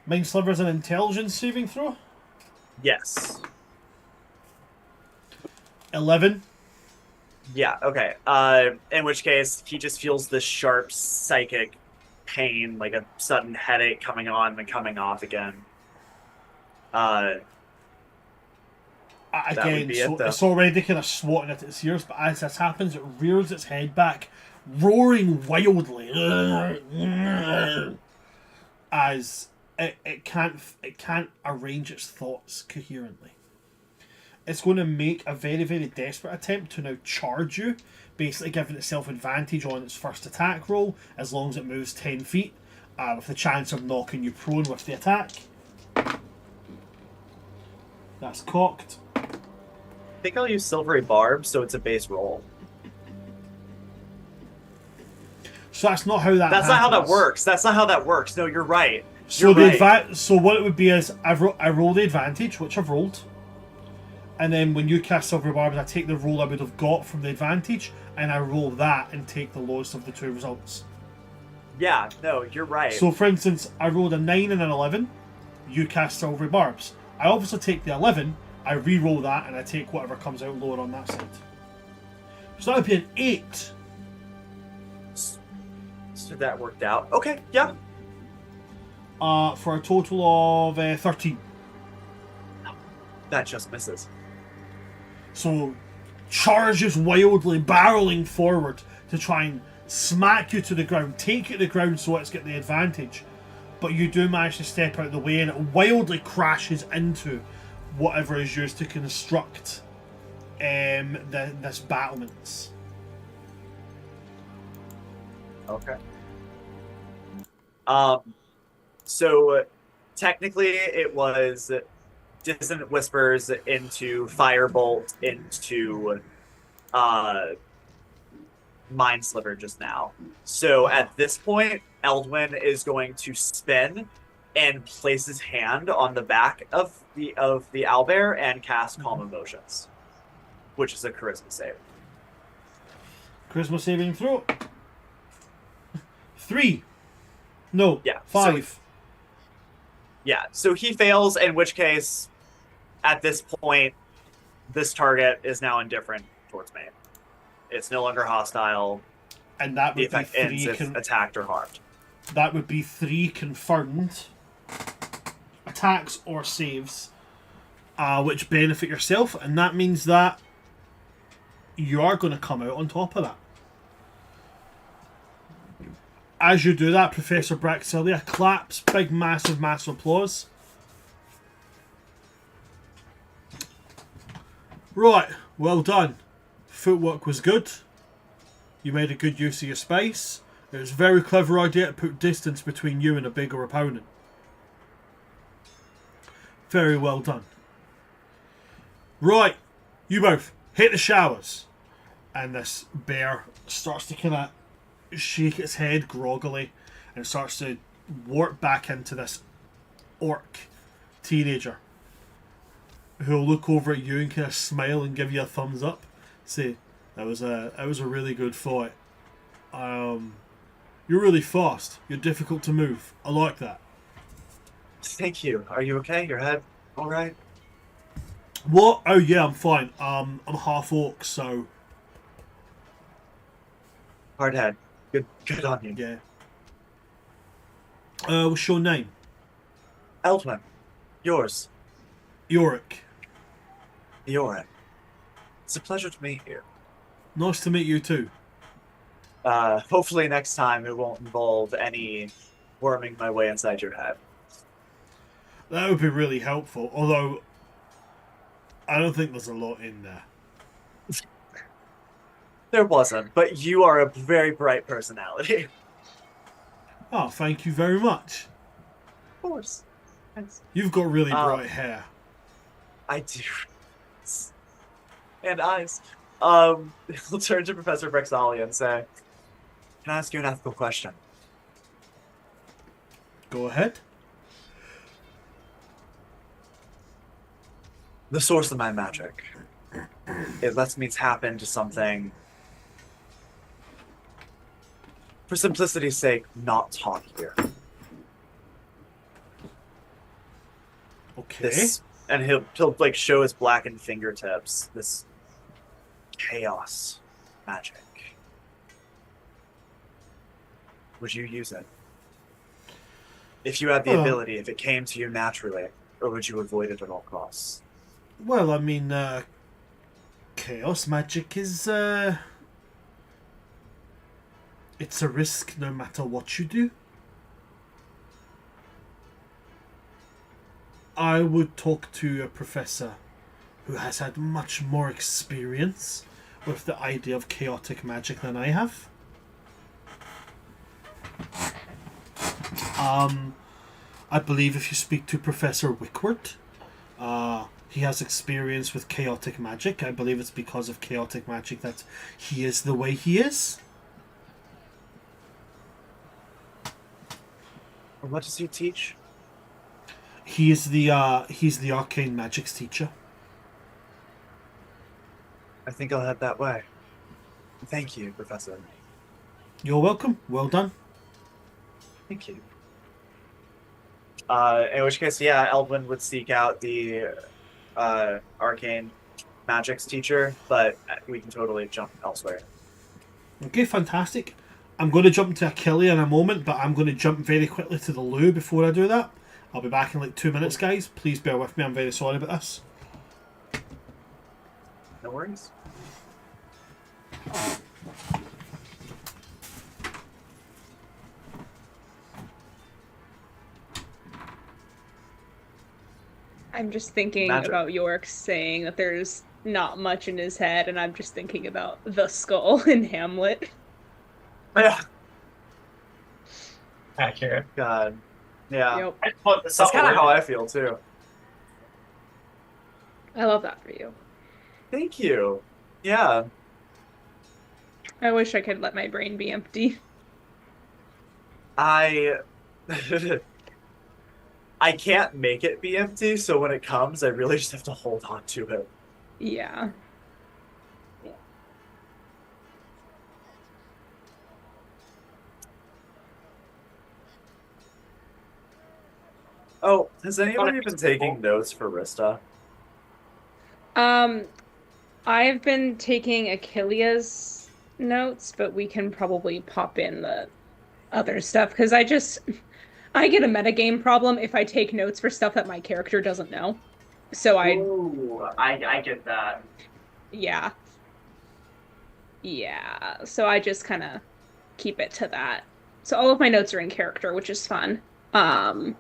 Mind Sliver is an intelligence saving throw? Yes. 11. Yeah, okay. In which case, he just feels this sharp psychic pain, like a sudden headache coming on and coming off again. Again, so it's already kind of swatting at its ears, but as this happens, it rears its head back, roaring wildly, as it can't arrange its thoughts coherently. It's going to make a very, very desperate attempt to now charge you, basically giving itself advantage on its first attack roll, as long as it moves 10 feet, with the chance of knocking you prone with the attack. That's cocked. I think I'll use Silvery Barb, so it's a base roll. So that's not how that That's happens. not how that works. That's not how that works. No, you're right. So so what it would be is I roll the advantage, which I've rolled, and then when you cast Silver Barbs, I take the roll I would have got from the advantage, and I roll that and take the lowest of the two results. Yeah, no, you're right. So for instance, I rolled a 9 and an 11, you cast Silver Barbs. I obviously take the 11, I re-roll that, and I take whatever comes out lower on that side. So that would be an 8. So that worked out. Okay, yeah. For a total of 13. That just misses. So, charges wildly, barreling forward to try and smack you to the ground, take you to the ground so it's got the advantage. But you do manage to step out of the way, and it wildly crashes into whatever is used to construct this battlements. Okay. So technically it was Dissonant Whispers into Firebolt into Mind Sliver just now. So at this point, Eldwin is going to spin and place his hand on the back of the owlbear and cast Calm Emotions, which is a charisma save. Charisma saving throw. 3. No. Yeah. 5. So he fails, in which case, at this point, this target is now indifferent towards me. It's no longer hostile. And that would the effect be 3 ends if attacked or harmed. That would be 3 confirmed attacks or saves, which benefit yourself, and that means that you are going to come out on top of that. As you do that, Professor Braxilia claps, big, massive applause. Right, well done. Footwork was good. You made a good use of your space. It was a very clever idea to put distance between you and a bigger opponent. Very well done. Right, you both hit the showers. And this bear starts to kind of shake its head groggily and starts to warp back into this orc teenager who'll look over at you and kind of smile and give you a thumbs up. Say, that was a really good fight. You're really fast. You're difficult to move. I like that. Thank you. Are you okay? Your head all right? What? Oh yeah, I'm fine. I'm half orc, so Hardhead. Good on you. yeah. What's your name? Eldwin. Yours. Yorick. Yorick. It's a pleasure to meet you. Nice to meet you too. Hopefully next time it won't involve any worming my way inside your head. That would be really helpful. Although I don't think there's a lot in there. There wasn't, but you are a very bright personality. Oh, thank you very much. Of course. Thanks. You've got really bright hair. I do. And eyes. He'll turn to Professor Brexali and say, "Can I ask you an ethical question?" Go ahead. The source of my magic. It lets me tap into something, for simplicity's sake, not taught here. Okay. This, and he'll like show his blackened fingertips. This chaos magic. Would you use it? If you had the ability, if it came to you naturally, or would you avoid it at all costs? Well, I mean, chaos magic is, it's a risk no matter what you do. I would talk to a professor who has had much more experience with the idea of chaotic magic than I have. I believe if you speak to Professor Wickworth, he has experience with chaotic magic. I believe it's because of chaotic magic that he is the way he is. What does he teach? He's the arcane magics teacher. I think I'll head that way. Thank you, Professor. You're welcome. Well done. Thank you. In which case, yeah, Eldwin would seek out the arcane magics teacher, but we can totally jump elsewhere. Okay, fantastic. I'm going to jump to Achillea in a moment, but I'm going to jump very quickly to the loo before I do that. I'll be back in like 2 minutes, guys. Please bear with me. I'm very sorry about this. No worries. I'm just thinking Magic. about York saying that there's not much in his head, and I'm just thinking about the skull in Hamlet. Yeah. Accurate. God. Yeah. Yep. I put this That's up kind of with- how I feel too. I love that for you. Thank you. Yeah. I wish I could let my brain be empty. I I can't make it be empty, so when it comes, I really just have to hold on to it. Yeah. Oh, has anybody been taking notes for Rista? I've been taking Achillea's notes, but we can probably pop in the other stuff because I get a metagame problem if I take notes for stuff that my character doesn't know. So Ooh, I get that. yeah. Yeah, so I just kind of keep it to that. So all of my notes are in character, which is fun. And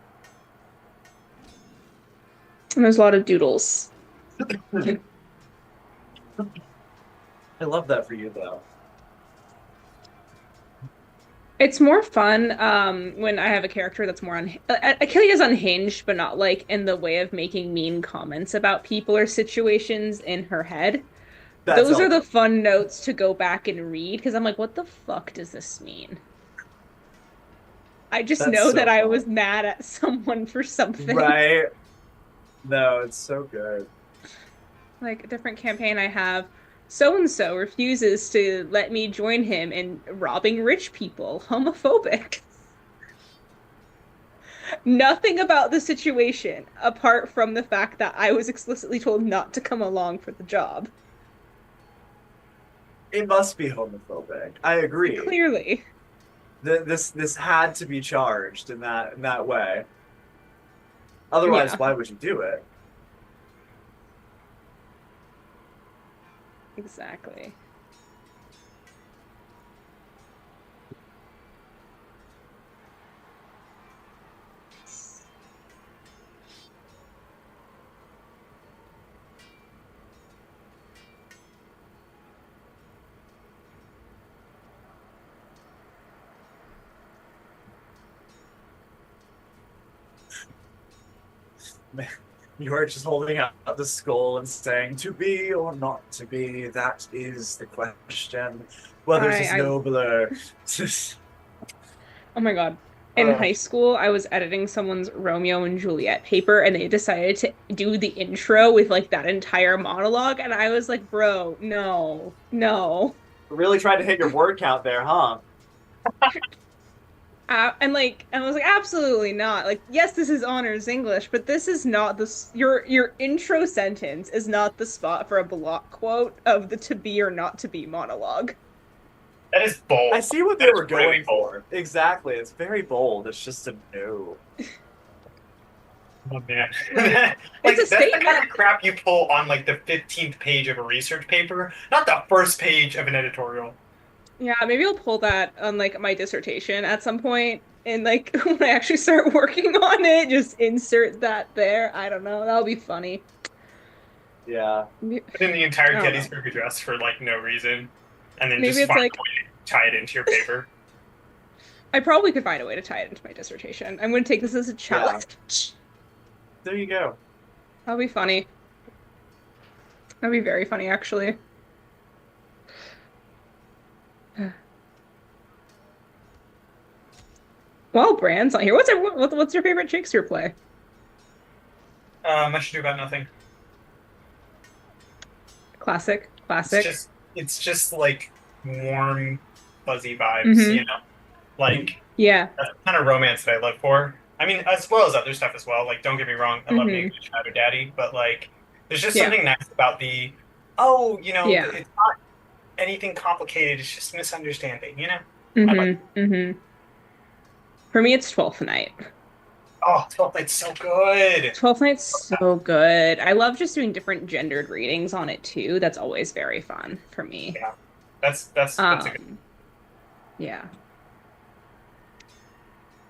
there's a lot of doodles. I love that for you, though. It's more fun when I have a character that's more Achillea's unhinged, but not like in the way of making mean comments about people or situations in her head. Those are the fun notes to go back and read because I'm like, what the fuck does this mean? I just know that I was mad at someone for something. Right? No, it's so good. Like a different campaign I have, so-and-so refuses to let me join him in robbing rich people. Homophobic. Nothing about the situation apart from the fact that I was explicitly told not to come along for the job. It must be homophobic. I agree. Clearly. This had to be charged in that way. Otherwise, Yeah. why would you do it? Exactly. You are just holding out the skull and saying, "To be or not to be, that is the question. Whether it is I- nobler." Oh my God. In Uh. high school, I was editing someone's Romeo and Juliet paper, and they decided to do the intro with like that entire monologue, and I was like, bro, no, no. Really tried to hit your word count there, huh? And I was like, absolutely not. Like, yes, this is honors English, but this is not your intro sentence is not the spot for a block quote of the to be or not to be monologue. That is bold. I see what they That were is really going bold. for. Exactly. It's very bold. It's just a no. Oh man. Like, Like, it's a that's the kind statement. of crap you pull on like the 15th page of a research paper, not the first page of an editorial. Yeah, maybe I'll pull that on like my dissertation at some point, and like when I actually start working on it, just insert that there. I don't know. That'll be funny. Yeah. Put in the entire I don't Gettysburg Address for like no reason, and then Maybe just it's find like- a way to tie it into your paper. I probably could find a way to tie it into my dissertation. I'm going to take this as a challenge. There you go. That'll be funny. That'll be very funny, actually. Well, Brand's not here. What's your favorite Shakespeare play? Much ado about nothing. Classic. It's just like warm, fuzzy vibes, Mhm. you know? Like, Yeah. that's the kind of romance that I look for. I mean, as well as other stuff as well. Like, don't get me wrong, I love Mhm. being a shadow daddy, but like, there's just Yeah. something nice about the, Yeah. it's not anything complicated. It's just misunderstanding, you know? Mm-hmm. For me, it's Twelfth Night. Oh, 12th Night's so good. Twelfth Night's so good. I love just doing different gendered readings on it too. That's always very fun for me. Yeah, that's a good. Yeah.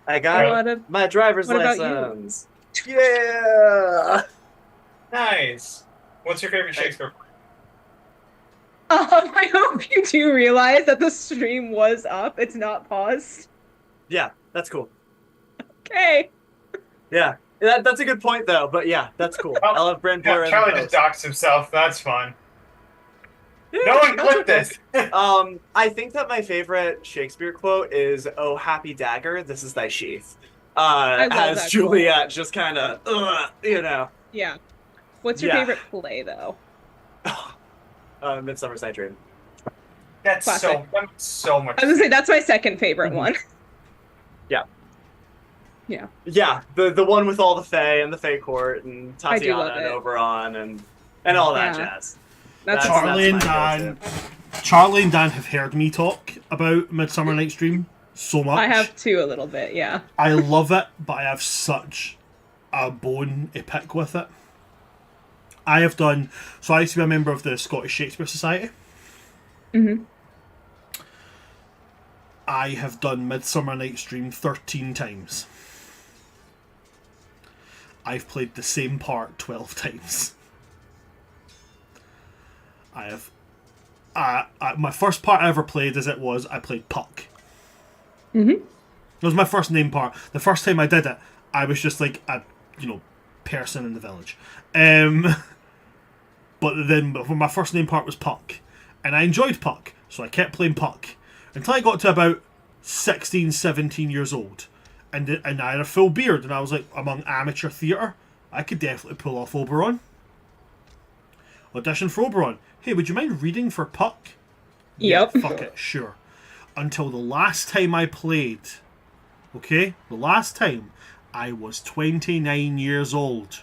I got What a- my driver's what about you? license. Yeah. Nice. What's your favorite Shakespeare play? I hope you do realize that the stream was up. It's not paused. Yeah, that's cool. Okay. Yeah. That's a good point though, but yeah, that's cool. Oh, I love Brand Yeah, Blair. Charlie just doxed himself. That's fun. No one clipped this. I think that my favorite Shakespeare quote is "Oh, happy dagger, this is thy sheath." love As that Juliet just kind of, you know, Yeah. What's your Yeah. favorite play though? Midsummer's Night Dream. That's Classic. so much. I was gonna say that's my second favorite Mhm. one. Yeah. Yeah. Yeah, the one with all the Fae and the Fae court and I do Tatiana love and it. Oberon and all that Yeah. jazz. That's Charlie and my Dan. go-to. Charlie and Dan have heard me talk about Midsummer Night's Dream so much. I have too a little bit, yeah. I love it, but I have such a bone to pick with it. I have done. So I used to be a member of the Scottish Shakespeare Society. Mm-hmm. I have done Midsummer Night's Dream 13 times. I've played the same part 12 times. I have. My first part I ever played as it was, I played Puck. Mm-hmm. It was my first name part. The first time I did it, I was just like a, person in the village. But then my first name part was Puck. And I enjoyed Puck, so I kept playing Puck. Until I got to about 16, 17 years old. And I had a full beard, and I was like, among amateur theatre, I could definitely pull off Oberon. Audition for Oberon. Hey, would you mind reading for Puck? Yep. Yeah, fuck it, sure. Until the last time I played, okay? The last time I was 29 years old.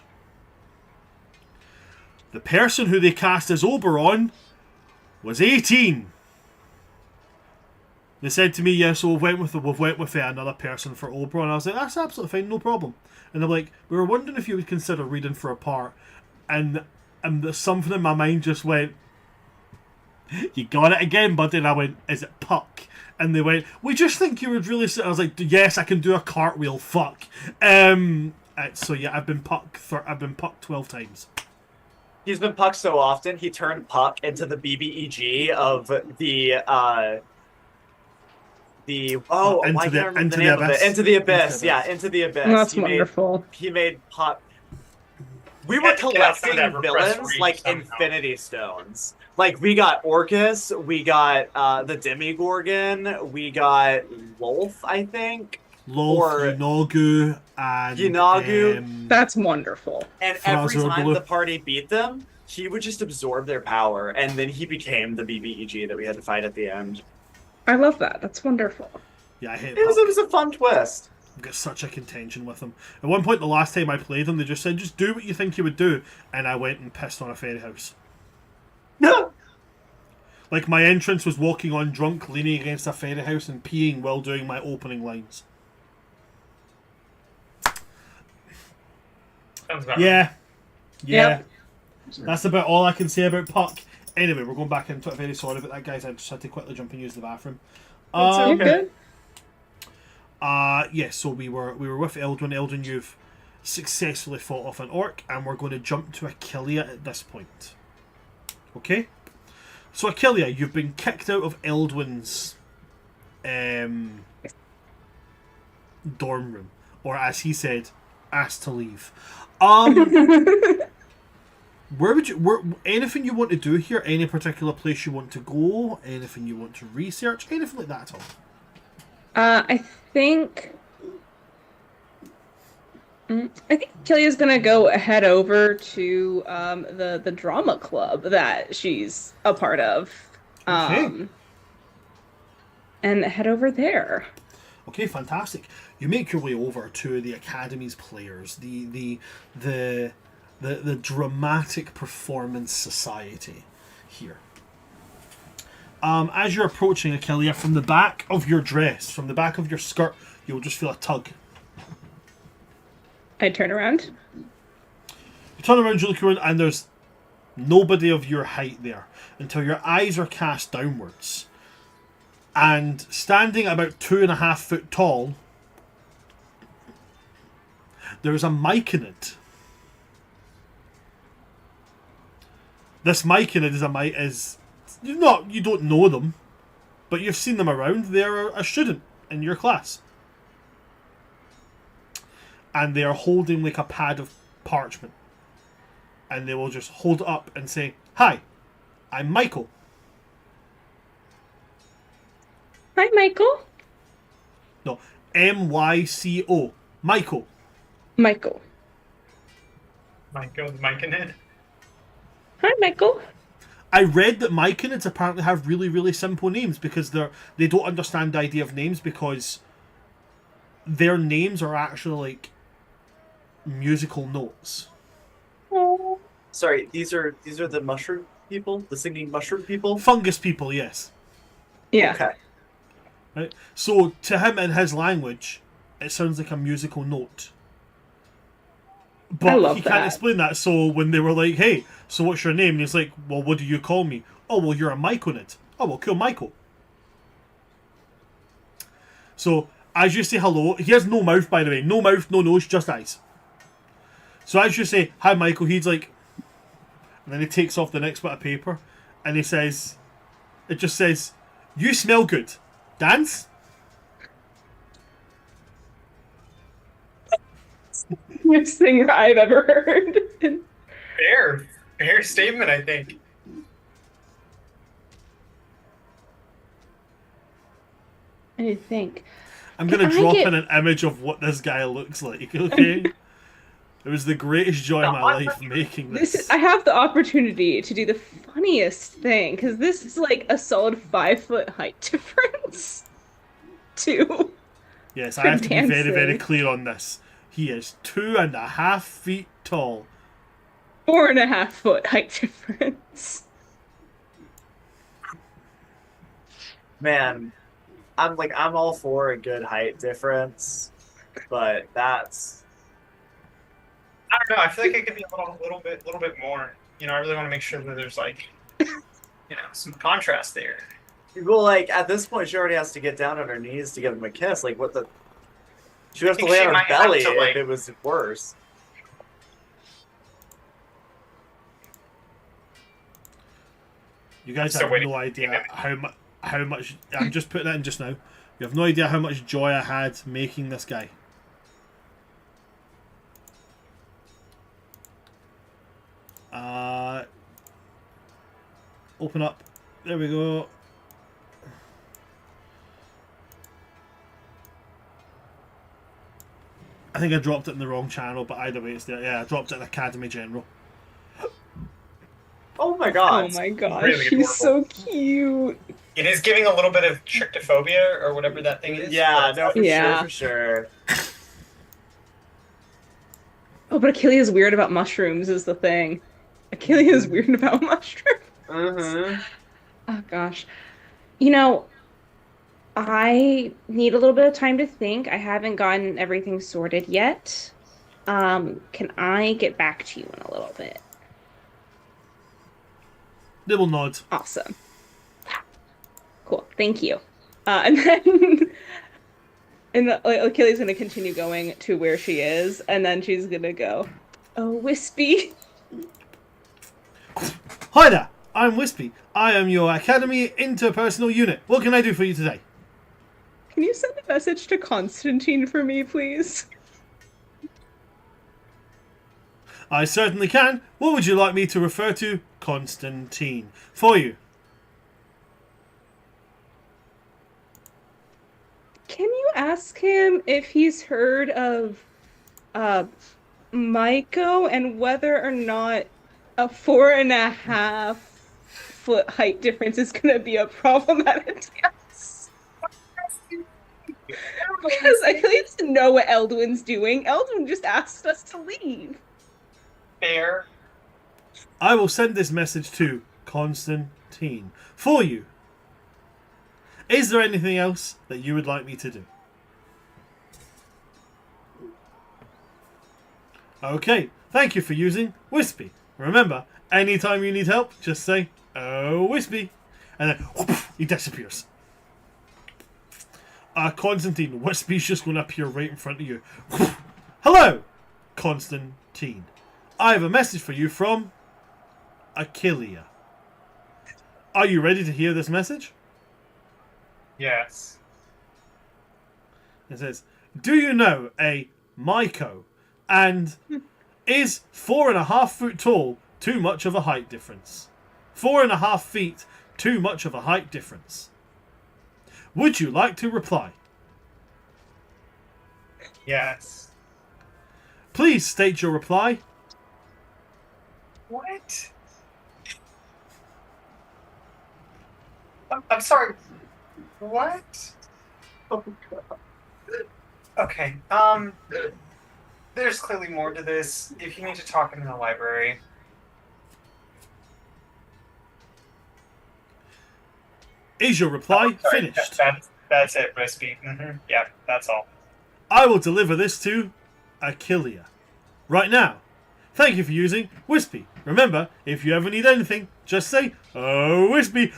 The person who they cast as Oberon was 18. They said to me, yeah, so we've went with another person for Oberon. I was like, that's absolutely fine, no problem. And they're like, we were wondering if you would consider reading for a part. And something in my mind just went, you got it again, buddy. And I went, is it Puck? And they went, we just think you would really... I was like, yes, I can do a cartwheel, fuck. So yeah, I've been Puck 12 times. He's been Puck so often, he turned Puck into the BBEG of the Into the Abyss. Into the Abyss. That's wonderful. He made Puck. We were collecting villains like Infinity Stones. Like, we got Orcus, we got the Demigorgon, we got Lolth, I think. Lolth, Yinagu, and... Yinagu. That's wonderful. And every time the party beat them, he would just absorb their power, and then he became the BBEG that we had to fight at the end. I love that. That's wonderful. Yeah, I hate it. It was a fun twist. I've got such a contention with them. At one point, the last time I played them, they just said, just do what you think you would do. And I went and pissed on a fairy house. No. Like, my entrance was walking on drunk, leaning against a fairy house and peeing while doing my opening lines. Yeah. Yep. That's about all I can say about Puck. Anyway, we're going back into it. Very sorry about that, guys. I just had to quickly jump and use the bathroom. You're good. Yes, so we were with Eldwin. Eldwin, you've successfully fought off an orc, and we're going to jump to Achillea at this point. Okay? So Achillea, you've been kicked out of Eldwin's dorm room. Or as he said, asked to leave. Anything you want to do here? Any particular place you want to go? Anything you want to research? Anything like that at all? I think Achillea's gonna go head over to the drama club that she's a part of, and head over there. Okay, fantastic. You make your way over to the Academy's players, the Dramatic Performance Society here. As you're approaching Achillea, from the back of your dress, from the back of your skirt, you'll just feel a tug. I turn around. You turn around, you look around, and there's nobody of your height there until your eyes are cast downwards. And standing about 2.5 foot tall, there's a myconid. This myconid is you don't know them, but you've seen them around. They're a student in your class. And they are holding like a pad of parchment. And they will just hold it up and say, "Hi, I'm Michael." Hi, Michael. No, M-Y-C-O. Michael. Michael. Michael, Myconid. Hi, Michael. I read that myconids apparently have really, really simple names because they don't understand the idea of names because their names are actually like musical notes. Oh. Sorry, these are the mushroom people, the singing mushroom people. Fungus people, yes. Yeah. Okay. Right. So to him in his language, it sounds like a musical note. But he can't explain that. So when they were like, "Hey, so what's your name?" and he's like, "Well, what do you call me?" "Oh, well, you're a myconid." "Oh, well, cool, Michael." So as you say hello, he has no mouth, by the way. No mouth, no nose, just eyes. So as you say, "Hi, Michael," he's like... And then he takes off the next bit of paper. And he says... It just says, "You smell good. Dance?" Weirdest thing I've ever heard. Fair statement, I think. I think. I'm going to drop in an image of what this guy looks like, okay? It was the greatest joy of my life making this. I have the opportunity to do the funniest thing, because this is like a solid 5 foot height difference. Too. Yes, I have to be very, very clear on this. He is 2.5 feet tall. 4.5 foot height difference. Man, I'm all for a good height difference, but that's I don't know. I feel like it could be a little bit more. I really want to make sure that there's some contrast there. well, like at this point, she already has to get down on her knees to give him a kiss. Like, what the? She would have to think lay she on her might have belly to, if it was worse. You guys Still have waiting no for idea how much. I'm just putting that in just now. You have no idea how much joy I had making this guy. Open up. There we go. I think I dropped it in the wrong channel, but either way, it's there. Yeah, I dropped it in Academy General. Oh my god! Oh my gosh, Really he's so adorable. cute. It is giving a little bit of trichtophobia or whatever that thing is. Yeah, no, for Yeah. sure, for sure. Oh, but Achillea is weird about mushrooms is the thing. Achillea is weird about mushrooms. Mm-hmm. Oh gosh. I need a little bit of time to think. I haven't gotten everything sorted yet. Can I get back to you in a little bit? They will nod. Awesome. Cool. Thank you. And then Achillea's gonna continue going to where she is, and then she's gonna go, "Oh, Wispy." Hi there, I'm Wispy. I am your Academy interpersonal unit. What can I do for you today? Can you send a message to Constantine for me, please? I certainly can. What would you like me to refer to Constantine for you? Can you ask him if he's heard of Maiko and whether or not a 4.5 foot height difference is going to be a problem at a dance? Because I feel like to know what Eldwin's doing. Eldwin just asked us to leave. Fair. I will send this message to Constantine for you. Is there anything else that you would like me to do? Okay, thank you for using Wispy. Remember, anytime you need help, just say, "Oh, Wispy," and then whoosh, he disappears. Constantine, Wispy's just going to appear right in front of you. Hello, Constantine. I have a message for you from Achillea. Are you ready to hear this message? Yes. It says, do you know a Maiko? And is 4.5 foot tall too much of a height difference? 4.5 feet too much of a height difference? Would you like to reply? Yes. Please state your reply. What? I'm sorry. What? Oh god. Okay. There's clearly more to this. If you need to talk in the library. Is your reply Sorry, finished? That's it, Wispy. Yeah, that's all. I will deliver this to Achillea right now. Thank you for using Wispy. Remember, if you ever need anything, just say, "Oh, Wispy."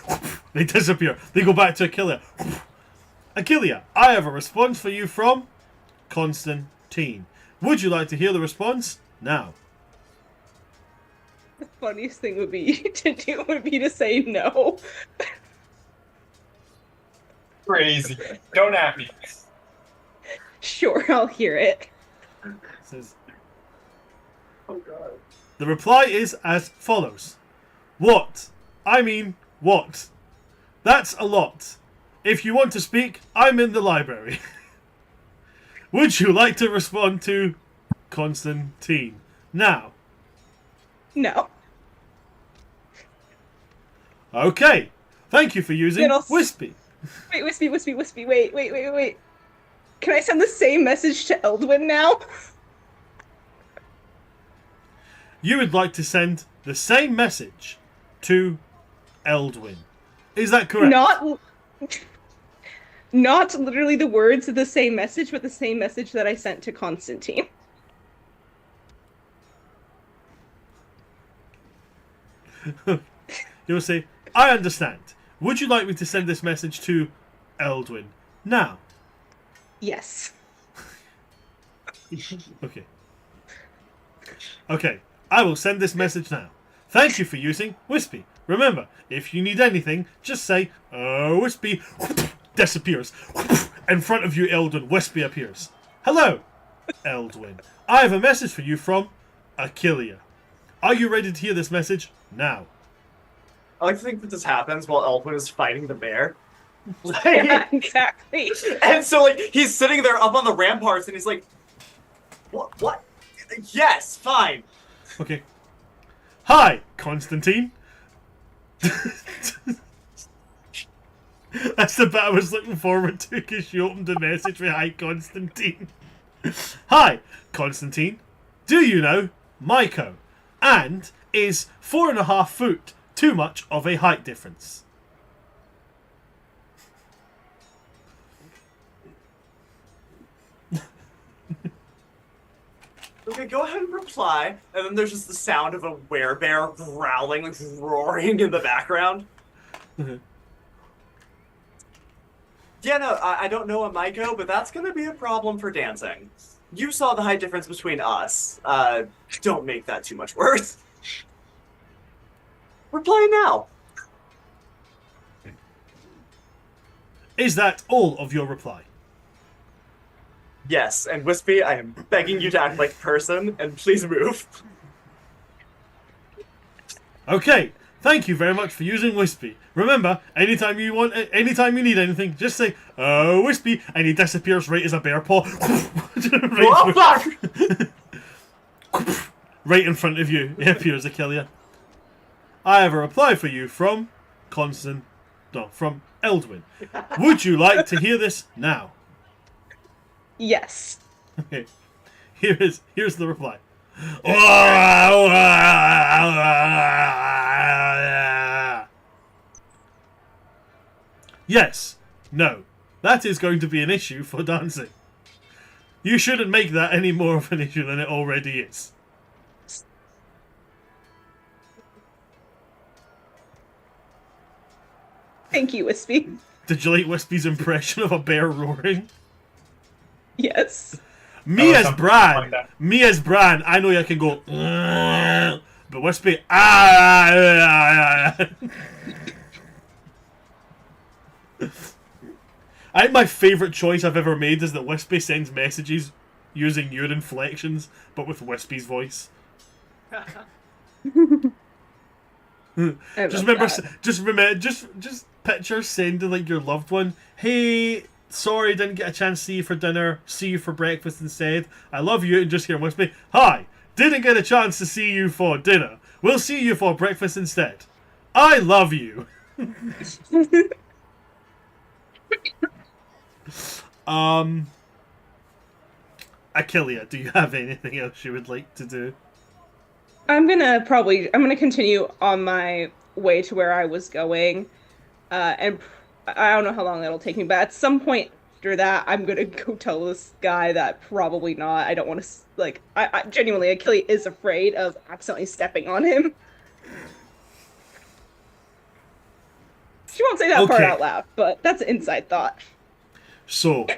They disappear. They go back to Achillea. Achillea, I have a response for you from Constantine. Would you like to hear the response now? The funniest thing would be to say no. Crazy. Don't at me. Sure, I'll hear it. It says, Oh god. the reply is as follows. What? I mean, what? That's a lot. If you want to speak, I'm in the library. Would you like to respond to Constantine now? No. Okay. Thank you for using Then I'll Wispy. Wait, Wispy, wait. Can I send the same message to Eldwin now? you would like to send the same message to Eldwin. Is that correct? Not literally the words of the same message, but the same message that I sent to Constantine. You'll say, I understand. Would you like me to send this message to Eldwin now? Yes. Okay. Okay, I will send this message now. Thank you for using Wispy. Remember, if you need anything, just say, Wispy, disappears. In front of you, Eldwin, Wispy appears. Hello, Eldwin. I have a message for you from Achillea. Are you ready to hear this message now? I like to think that this happens while Eldwin is fighting the bear. Yeah, exactly. And so, like, he's sitting there up on the ramparts, and he's like, What? Yes, fine. Okay. Hi, Constantine. That's the bit I was looking forward to because she opened the message with Hi, Constantine. Hi, Constantine. Do you know Maiko? And is 4.5 foot too much of a height difference? Okay, go ahead and reply. And then there's just the sound of a werebear growling, like roaring in the background. Yeah, no, I don't know a Maiko, but that's gonna be a problem for dancing. You saw the height difference between us. Don't make that too much worse. Reply now. Is that all of your reply? Yes, and Wispy, I am begging you to act like a person, and please move. Okay, thank you very much for using Wispy. Remember, anytime you need anything, just say, Wispy, and he disappears right as a bear paw. Oh, fuck! Right in front of you, he appears Achillea. I have a reply for you from from Eldwin. Would you like to hear this now? Yes. Okay. Here's the reply. Yes. No. That is going to be an issue for dancing. You shouldn't make that any more of an issue than it already is. Thank you, Wispy. Did you like Wispy's impression of a bear roaring? Yes. Me as something Bran, like I know you can go, but Wispy, I think my favourite choice I've ever made is that Wispy sends messages using your inflections, but with Wispy's voice. Just picture sending like your loved one, hey, sorry, didn't get a chance to see you for dinner, see you for breakfast instead. I love you, and just hear Wispy, hi, didn't get a chance to see you for dinner. We'll see you for breakfast instead. I love you. Achillea, do you have anything else you would like to do? I'm gonna continue on my way to where I was going, and I don't know how long that'll take me, but at some point after that, I'm gonna go tell this guy that probably not. I don't want to I genuinely, Achillea is afraid of accidentally stepping on him. She won't say that part out loud, but that's an inside thought. So,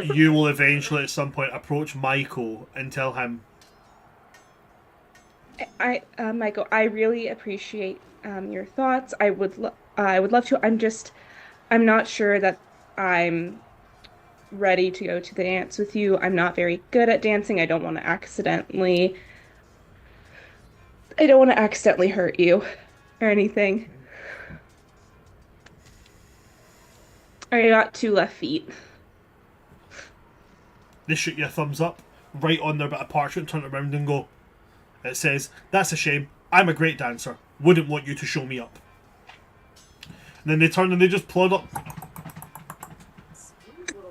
you will eventually at some point approach Michael and tell him. Michael, I really appreciate your thoughts. I would love to. I'm not sure that I'm ready to go to the dance with you. I'm not very good at dancing. I don't want to accidentally hurt you or anything. I got 2 left feet. They shoot you a thumbs up right on their bit of parchment, turn it around and go. It says, that's a shame. I'm a great dancer. Wouldn't want you to show me up. And then they turn and they just plod up.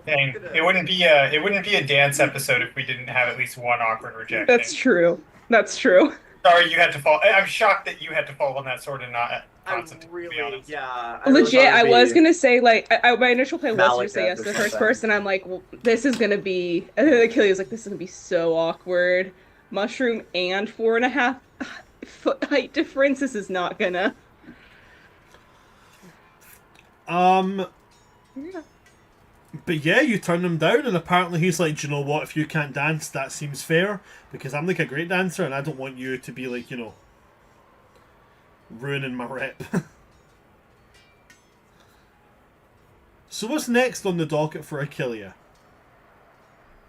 Dang, it wouldn't be a dance episode if we didn't have at least one awkward rejection. That's true. Sorry, you had to fall. I'm shocked that you had to fall on that sword and not I Constantine, to be really, honest. yeah. Legit, I was going gonna say, like, my initial plan was to say Malekith yes to or the first something. person. I'm like, well, this is gonna be. And then Achilles was like, this is gonna be so awkward. Mushroom and 4.5 foot height difference. This is not gonna. Um, Yeah. but yeah, you turn him down, and apparently he's like, do you know what? If you can't dance, that seems fair, because I'm like a great dancer, and I don't want you to be like, ruining my rep. So what's next on the docket for Achillea?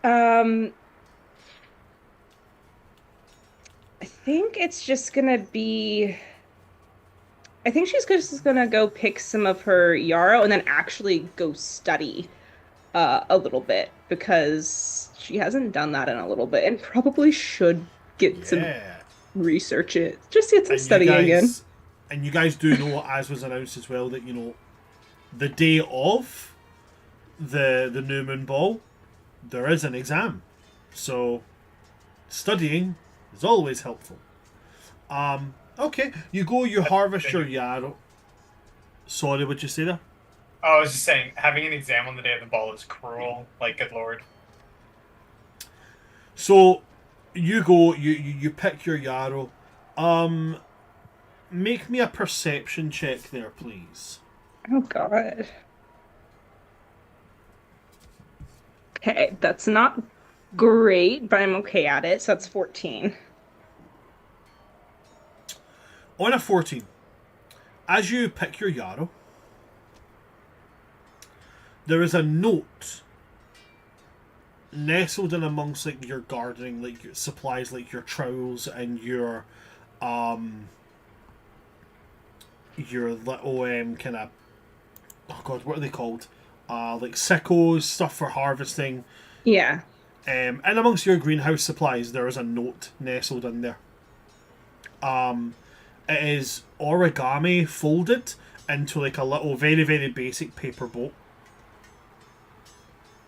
I think it's just gonna be. I think she's just gonna go pick some of her yarrow and then actually go study a little bit because she hasn't done that in a little bit and probably should get some Yeah. research it. Just get some And studying in. you guys do know, as was announced as well, that the day of the new moon ball, there is an exam. So studying is always helpful. Okay, you go, you harvest your yarrow. Sorry, what'd you say there? Oh, I was just saying, having an exam on the day of the ball is cruel. Like, good lord. So you go, you pick your yarrow. Make me a perception check there, please. Oh god. Okay, that's not great, but I'm okay at it. So that's 14. On a 14, as you pick your yarrow, there is a note nestled in amongst like your gardening, like your supplies, like your trowels and your little kind of, oh god, what are they called? Like sickles, stuff for harvesting. Yeah. And amongst your greenhouse supplies, there is a note nestled in there. It is origami folded into like a little very, very basic paper boat.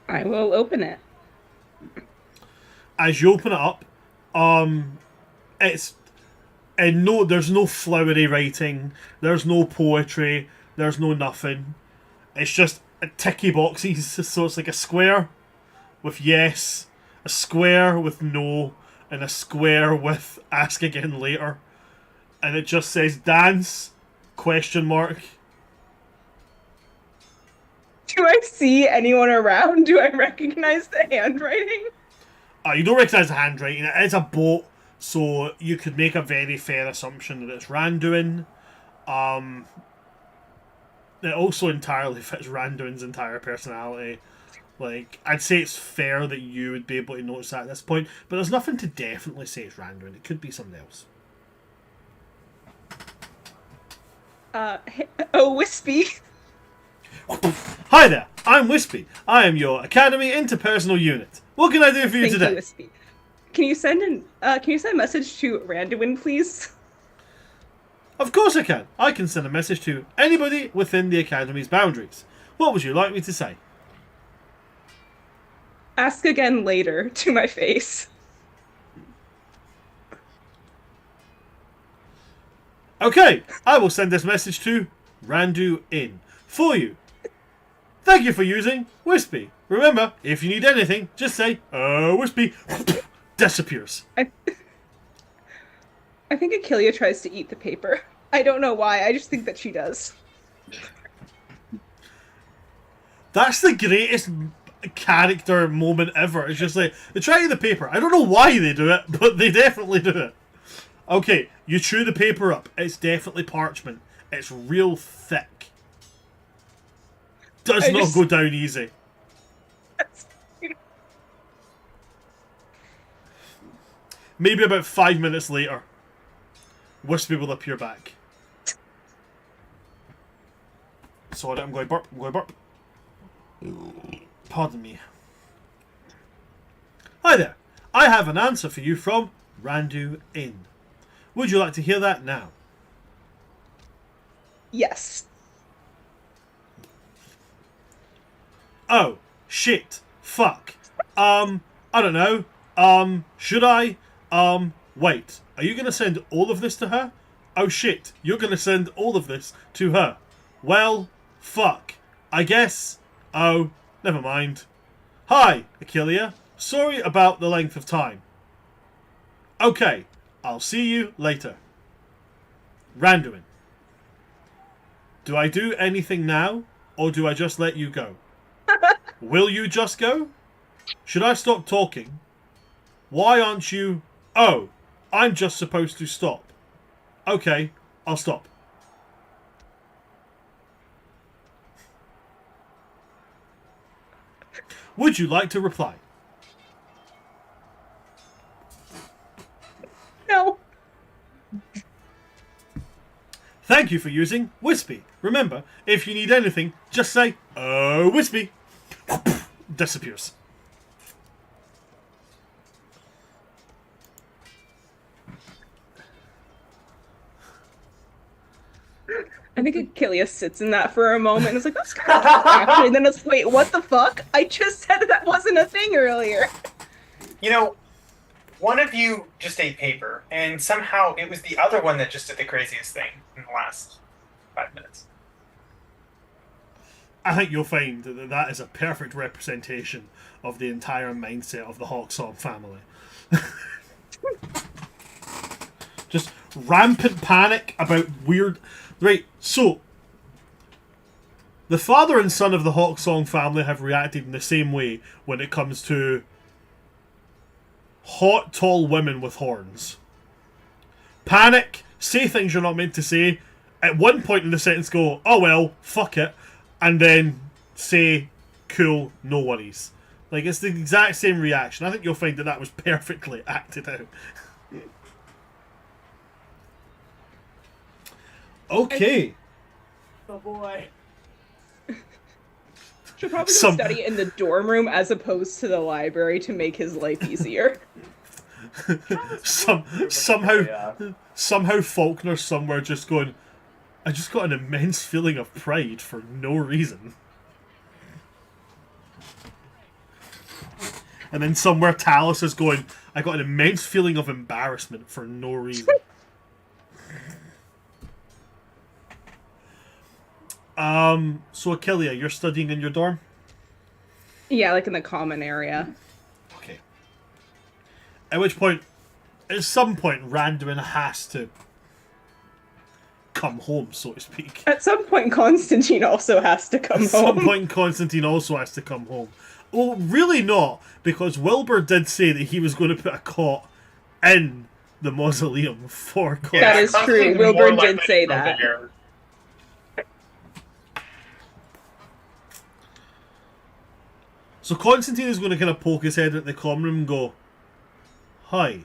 I will open it. As you open it up, it's there's no flowery writing, there's no poetry, there's no nothing. It's just ticky boxes. So it's like a square with yes, a square with no, and a square with ask again later. And it just says dance, question mark. Do I see anyone around? Do I recognize the handwriting? You don't recognise the handwriting. It is a boat, so you could make a very fair assumption that it's Randuin. It also entirely fits Randuin's entire personality. Like, I'd say it's fair that you would be able to notice that at this point, but there's nothing to definitely say it's Randuin. It could be something else. Oh, Wispy. Hi there, I'm Wispy. I am your Academy Interpersonal Unit. What can I do for you Thank today? you, Wispy. Can you send a message to Randuin, please? Of course I can. I can send a message to anybody within the Academy's boundaries. What would you like me to say? Ask again later to my face. Okay, I will send this message to Randu In for you. Thank you for using Wispy. Remember, if you need anything, just say, Wispy. Disappears. I think Achillea tries to eat the paper. I don't know why. I just think that she does. That's the greatest character moment ever. It's just like, they try to eat the paper. I don't know why they do it, but they definitely do it. Okay, you chew the paper up. It's definitely parchment. It's real thick. Does not go down easy. Maybe about 5 minutes later, Wispy will appear back. Sorry, I'm going burp. Pardon me. Hi there. I have an answer for you from Randu In. Would you like to hear that now? Yes. Oh, shit. Fuck. I don't know. Should I? Wait, are you going to send all of this to her? Oh shit, you're going to send all of this to her. Well, fuck. I guess... Oh, never mind. Hi, Achillea. Sorry about the length of time. Okay, I'll see you later. Randuin. Do I do anything now, or do I just let you go? Will you just go? Should I stop talking? Why aren't you... Oh, I'm just supposed to stop. Okay, I'll stop. Would you like to reply? No. Thank you for using Wispy. Remember, if you need anything, just say, "Oh, Wispy." Disappears. I think Achilles sits in that for a moment and is like, that's kind of actually. And then it's, wait, what the fuck? I just said that wasn't a thing earlier. You know, one of you just ate paper, and somehow it was the other one that just did the craziest thing in the last 5 minutes. I think you'll find that that is a perfect representation of the entire mindset of the Hawksong family. Just rampant panic about weird... Right, so... The father and son of the Hawksong family have reacted in the same way when it comes to hot, tall women with horns. Panic, say things you're not meant to say, at one point in the sentence go, oh well, fuck it, and then say, cool, no worries. Like, it's the exact same reaction. I think you'll find that that was perfectly acted out. Okay. Oh boy. Should probably go study in the dorm room as opposed to the library to make his life easier. Somehow Faulkner somewhere just going, I just got an immense feeling of pride for no reason. And then somewhere Talus is going, I got an immense feeling of embarrassment for no reason. So Achillea, you're studying in your dorm? Yeah, like in the common area. Okay. At which point, at some point, Randuin has to come home, so to speak. At some point, Constantine also has to come home. At some point, Constantine also has to come home. Well, really not, because Wilbur did say that he was going to put a cot in the mausoleum for Constantine. That is true. Wilbur did say that. So Constantine is going to kind of poke his head at the common room and go, hi.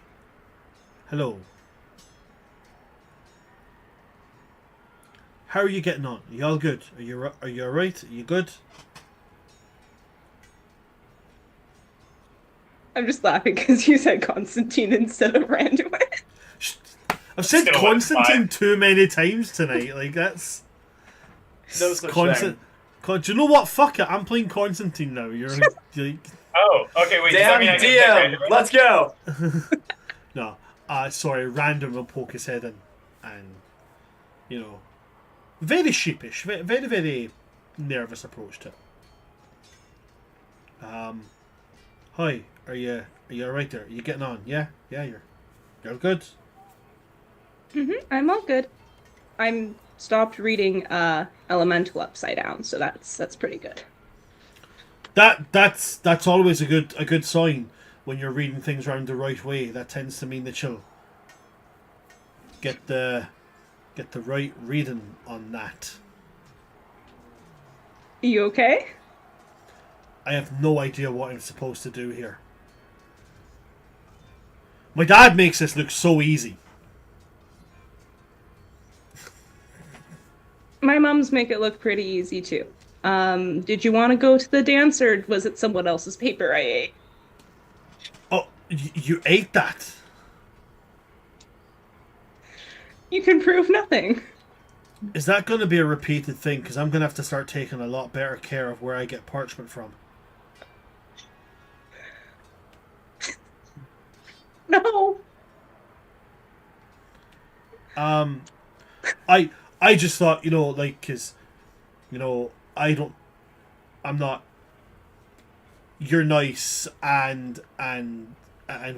Hello. How are you getting on? Are you all good? Are you alright? Are you good? I'm just laughing because you said Constantine instead of Randuin. I've said Still Constantine too many times tonight. Like, that's... No such thing. Do you know what? Fuck it. I'm playing Constantine now. You're like... Oh, okay, wait. Damn DM! Let's go! No. Sorry. Random will poke his head in. And, you know... Very sheepish. Very, very, very nervous approach to it. Hi. Are you alright there? Are you getting on? Yeah? Yeah, you're good? I'm all good. I'm stopped reading Elemental Upside Down, so that's pretty good. That's always a good sign when you're reading things around the right way. That tends to mean that you'll get the right reading on that. Are you okay? I have no idea what I'm supposed to do here. My dad makes this look so easy. My mums make it look pretty easy too. Did you want to go to the dance, or was it someone else's paper I ate? Oh, you ate that? You can prove nothing. Is that going to be a repeated thing? Because I'm going to have to start taking a lot better care of where I get parchment from. No. I just thought, like, because, I'm not. You're nice, and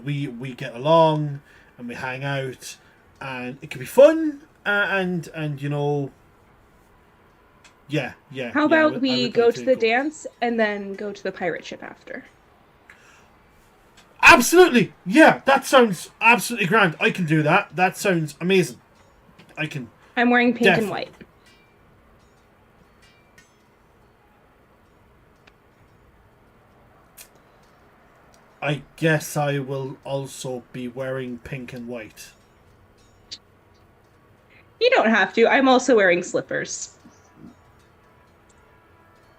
we get along, and we hang out, and it could be fun, and yeah. How I about would we like go to the go. dance and then go to the pirate ship after? Absolutely, yeah. That sounds absolutely grand. I can do that. That sounds amazing. I can I'm wearing pink and definitely. white. I guess I will also be wearing pink and white. You don't have to. I'm also wearing slippers.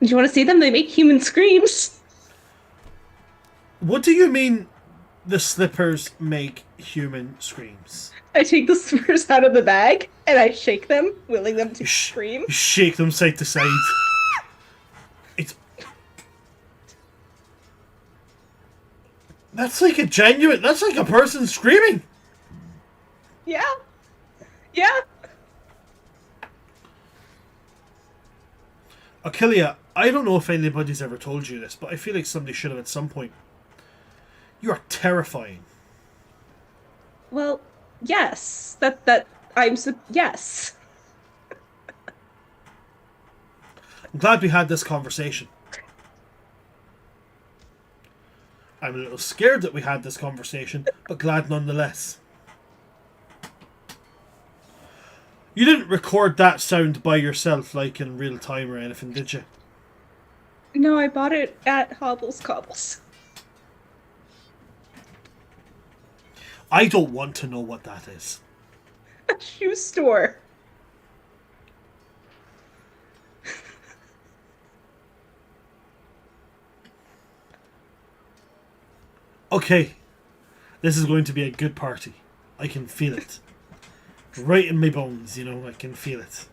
Do you want to see them? They make human screams. What do you mean the slippers make human screams? I take the slippers out of the bag and I shake them, willing them to scream. You shake them side to side. It's... That's like a genuine... That's like a person screaming. Yeah. Yeah. Achillea, I don't know if anybody's ever told you this, but I feel like somebody should have at some point. You are terrifying. Well, yes. Yes. I'm glad we had this conversation. I'm a little scared that we had this conversation, but glad nonetheless. You didn't record that sound by yourself, like in real time or anything, did you? No, I bought it at Hobbles Cobbles. I don't want to know what that is. A shoe store. Okay, this is going to be a good party. I can feel it. Right in my bones, I can feel it.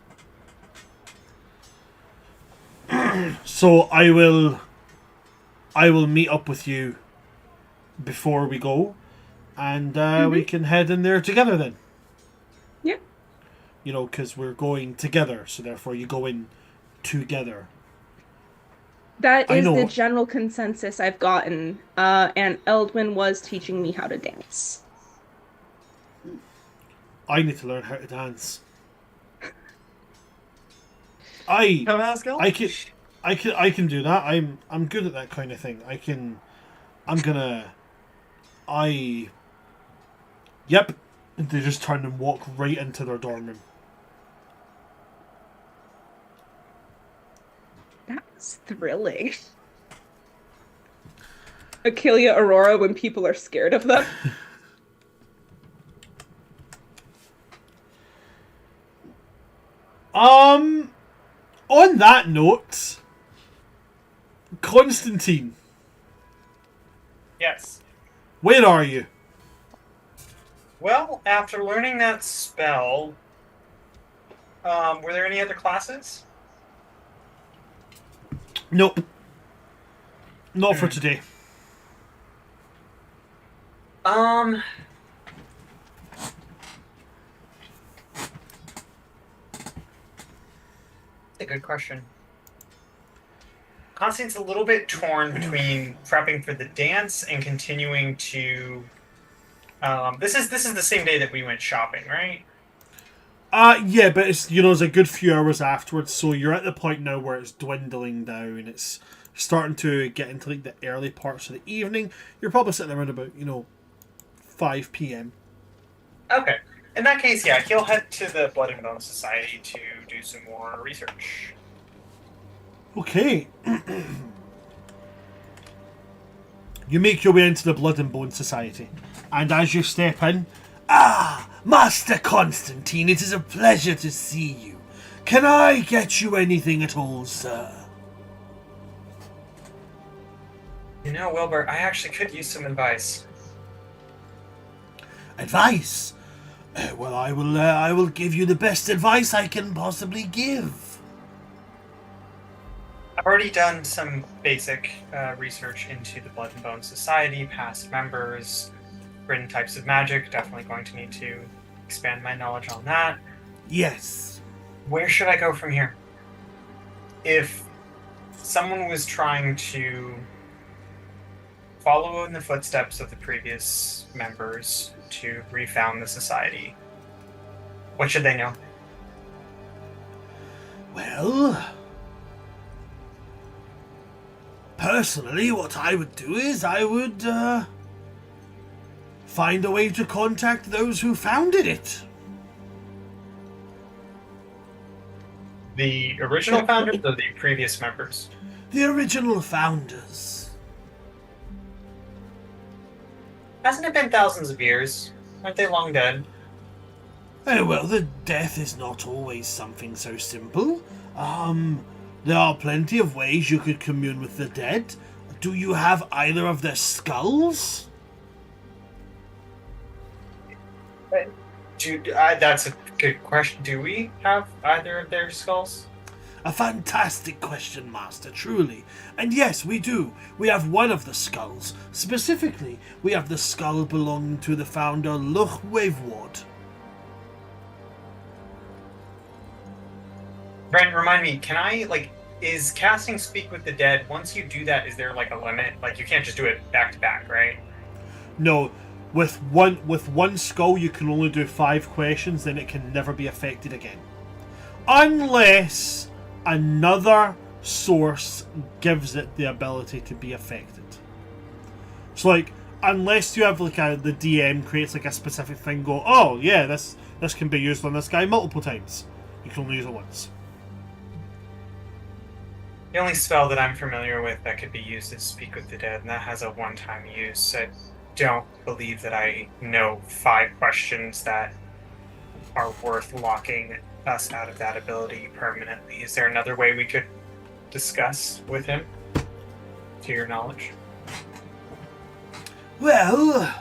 So I will meet up with you before we go, and we can head in there together then. Yeah. Because we're going together, so therefore you go in together. That I is know. the general consensus I've gotten. And Eldwin was teaching me how to dance. I need to learn how to dance. I can do that. I'm good at that kind of thing. Yep. And they just turn and walk right into their dorm room. That's thrilling. Achillea Aurora when people are scared of them. On that note, Constantine, Yes. where are you? Well, after learning that spell, were there any other classes? Nope. Not for today. A good question. Constantine's a little bit torn between prepping for the dance and continuing to. This is the same day that we went shopping, right? Yeah, but it's it's a good few hours afterwards, so you're at the point now where it's dwindling down. It's starting to get into like the early parts of the evening. You're probably sitting around about 5 p.m. Okay. In that case, yeah, he'll head to the Blood and Bone Society to do some more research. Okay. You make your way into the Blood and Bone Society, and as you step in, Master Constantine, it is a pleasure to see you. Can I get you anything at all, sir? Wilbur, I actually could use some advice. Advice? Well, I will give you the best advice I can possibly give. I've already done some basic research into the Blood and Bone Society, past members, written types of magic. Definitely going to need to expand my knowledge on that. Yes. Where should I go from here? If someone was trying to follow in the footsteps of the previous members to refound the society, what should they know? Well, personally, what I would do is I would find a way to contact those who founded it. The original founders or the previous members? The original founders. Hasn't it been thousands of years? Aren't they long dead? Oh, well, the death is not always something so simple. There are plenty of ways you could commune with the dead. Do you have either of their skulls? That's a good question. Do we have either of their skulls? A fantastic question, Master, truly. And yes, we do. We have one of the skulls. Specifically, we have the skull belonging to the founder, Waveward. Brent, remind me, can I, is casting Speak with the Dead, once you do that, is there, a limit? You can't just do it back to back, right? No, with one skull you can only do 5 questions, then it can never be affected again. Unless another source gives it the ability to be affected. So, unless you have, the DM creates, a specific thing, go, oh, yeah, this can be used on this guy multiple times. You can only use it once. The only spell that I'm familiar with that could be used is Speak with the Dead, and that has a one-time use. I don't believe that I know 5 questions that are worth locking us out of that ability permanently. Is there another way we could discuss with him, to your knowledge? Well,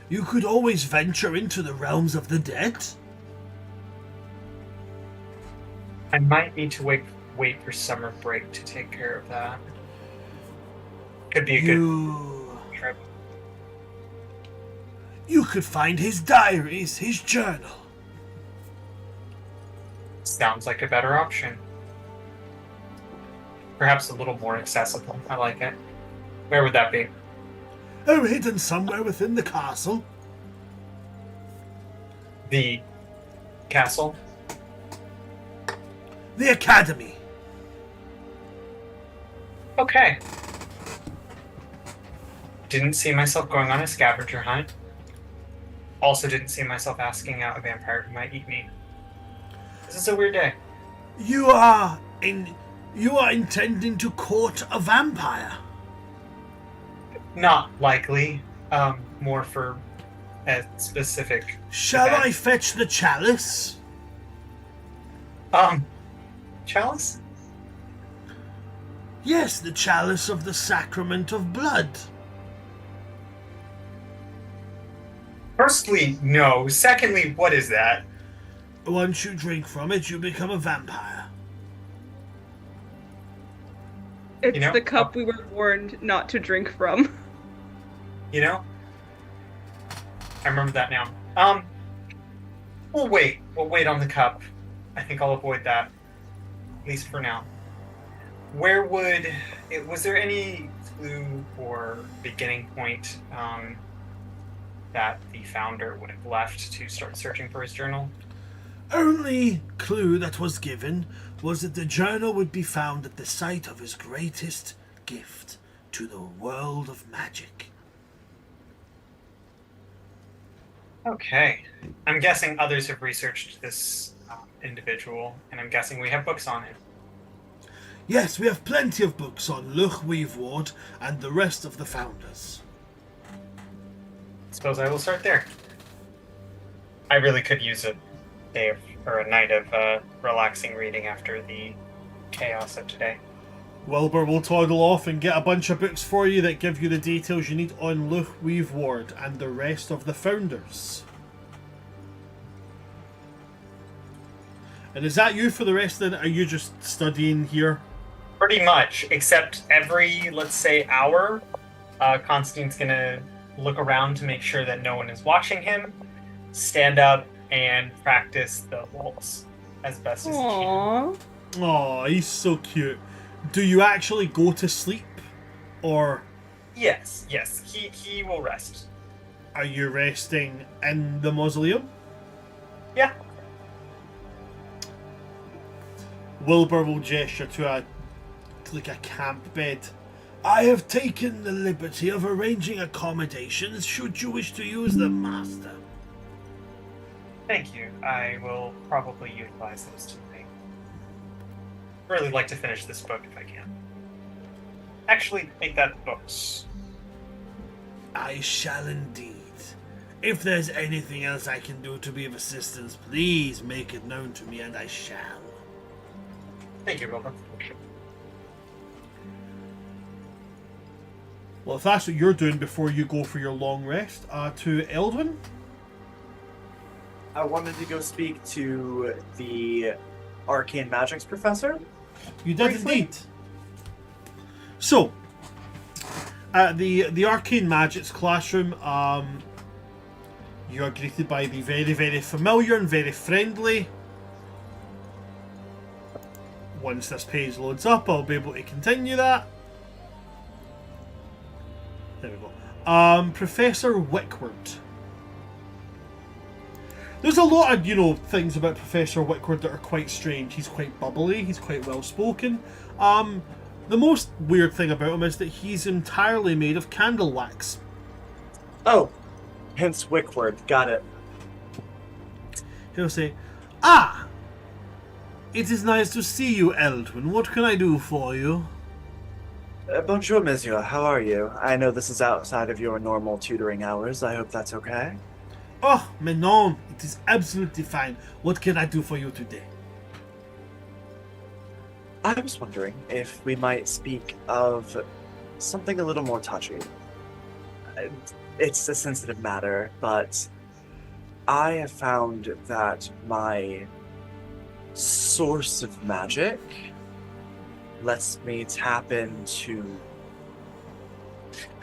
you could always venture into the realms of the dead. I might need to wait for summer break to take care of that. Could be a good trip. You could find his diaries, his journal. Sounds like a better option. Perhaps a little more accessible. I like it. Where would that be? Oh, hidden somewhere within the castle. The castle? The academy. Okay. Didn't see myself going on a scavenger hunt. Also didn't see myself asking out a vampire who might eat me. This is a weird day. You are intending to court a vampire. Not likely. More for a specific Shall event. I fetch the chalice? Chalice? Yes, the chalice of the sacrament of blood. Firstly, no. Secondly, what is that? Once you drink from it, you become a vampire. It's the cup we were warned not to drink from. I remember that now. We'll wait. We'll wait on the cup. I think I'll avoid that. At least for now. Was there any clue or beginning point that the founder would have left to start searching for his journal? Only clue that was given was that the journal would be found at the site of his greatest gift to the world of magic. Okay. I'm guessing others have researched this individual, and I'm guessing we have books on him. Yes, we have plenty of books on Waveward and the rest of the founders. Suppose I will start there. I really could use a day or a night of relaxing reading after the chaos of today. Wilbur will toddle off and get a bunch of books for you that give you the details you need on Waveward and the rest of the founders. And is that you for the rest of it? Are you just studying here? Pretty much, except every, let's say, hour, Constantine's gonna look around to make sure that no one is watching him, stand up and practice the waltz as best as he can. Aww. Oh, he's so cute. Do you actually go to sleep? Or Yes, he will rest. are you resting in the mausoleum? Yeah. Wilbur will gesture to a camp bed. I have taken the liberty of arranging accommodations should you wish to use them, Master. Thank you. I will probably utilize those tonight. Really like to finish this book if I can. Actually, make that books. I shall indeed. If there's anything else I can do to be of assistance, please make it known to me, and I shall. Thank you, Wilbur. Well, if that's what you're doing before you go for your long rest, to Eldwin? I wanted to go speak to the arcane magics professor. You did indeed. So, at the arcane magics classroom, you are greeted by the very, very familiar and very friendly. Once this page loads up, I'll be able to continue that. There we go. Professor Wickward. There's a lot of, things about Professor Wickward that are quite strange. He's quite bubbly, he's quite well spoken. The most weird thing about him is that he's entirely made of candle wax. Oh, hence Wickward. Got it. He'll say, it is nice to see you, Eldwin. What can I do for you? Bonjour, monsieur. How are you? I know this is outside of your normal tutoring hours. I hope that's okay. Oh, Menon, it is absolutely fine. What can I do for you today? I was wondering if we might speak of something a little more touchy. It's a sensitive matter, but I have found that my source of magic lets me tap into...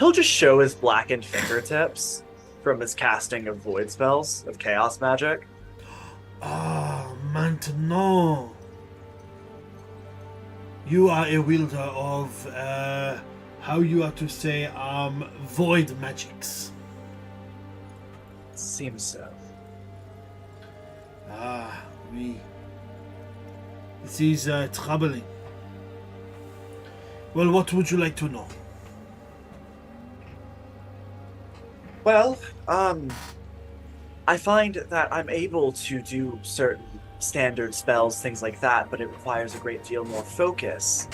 He'll just show his blackened fingertips from his casting of void spells, of chaos magic. Maintenant. You are a wielder of, how you are to say, void magics. Seems so. Oui. This is, troubling. Well, what would you like to know? Well, I find that I'm able to do certain standard spells, things like that, but it requires a great deal more focus.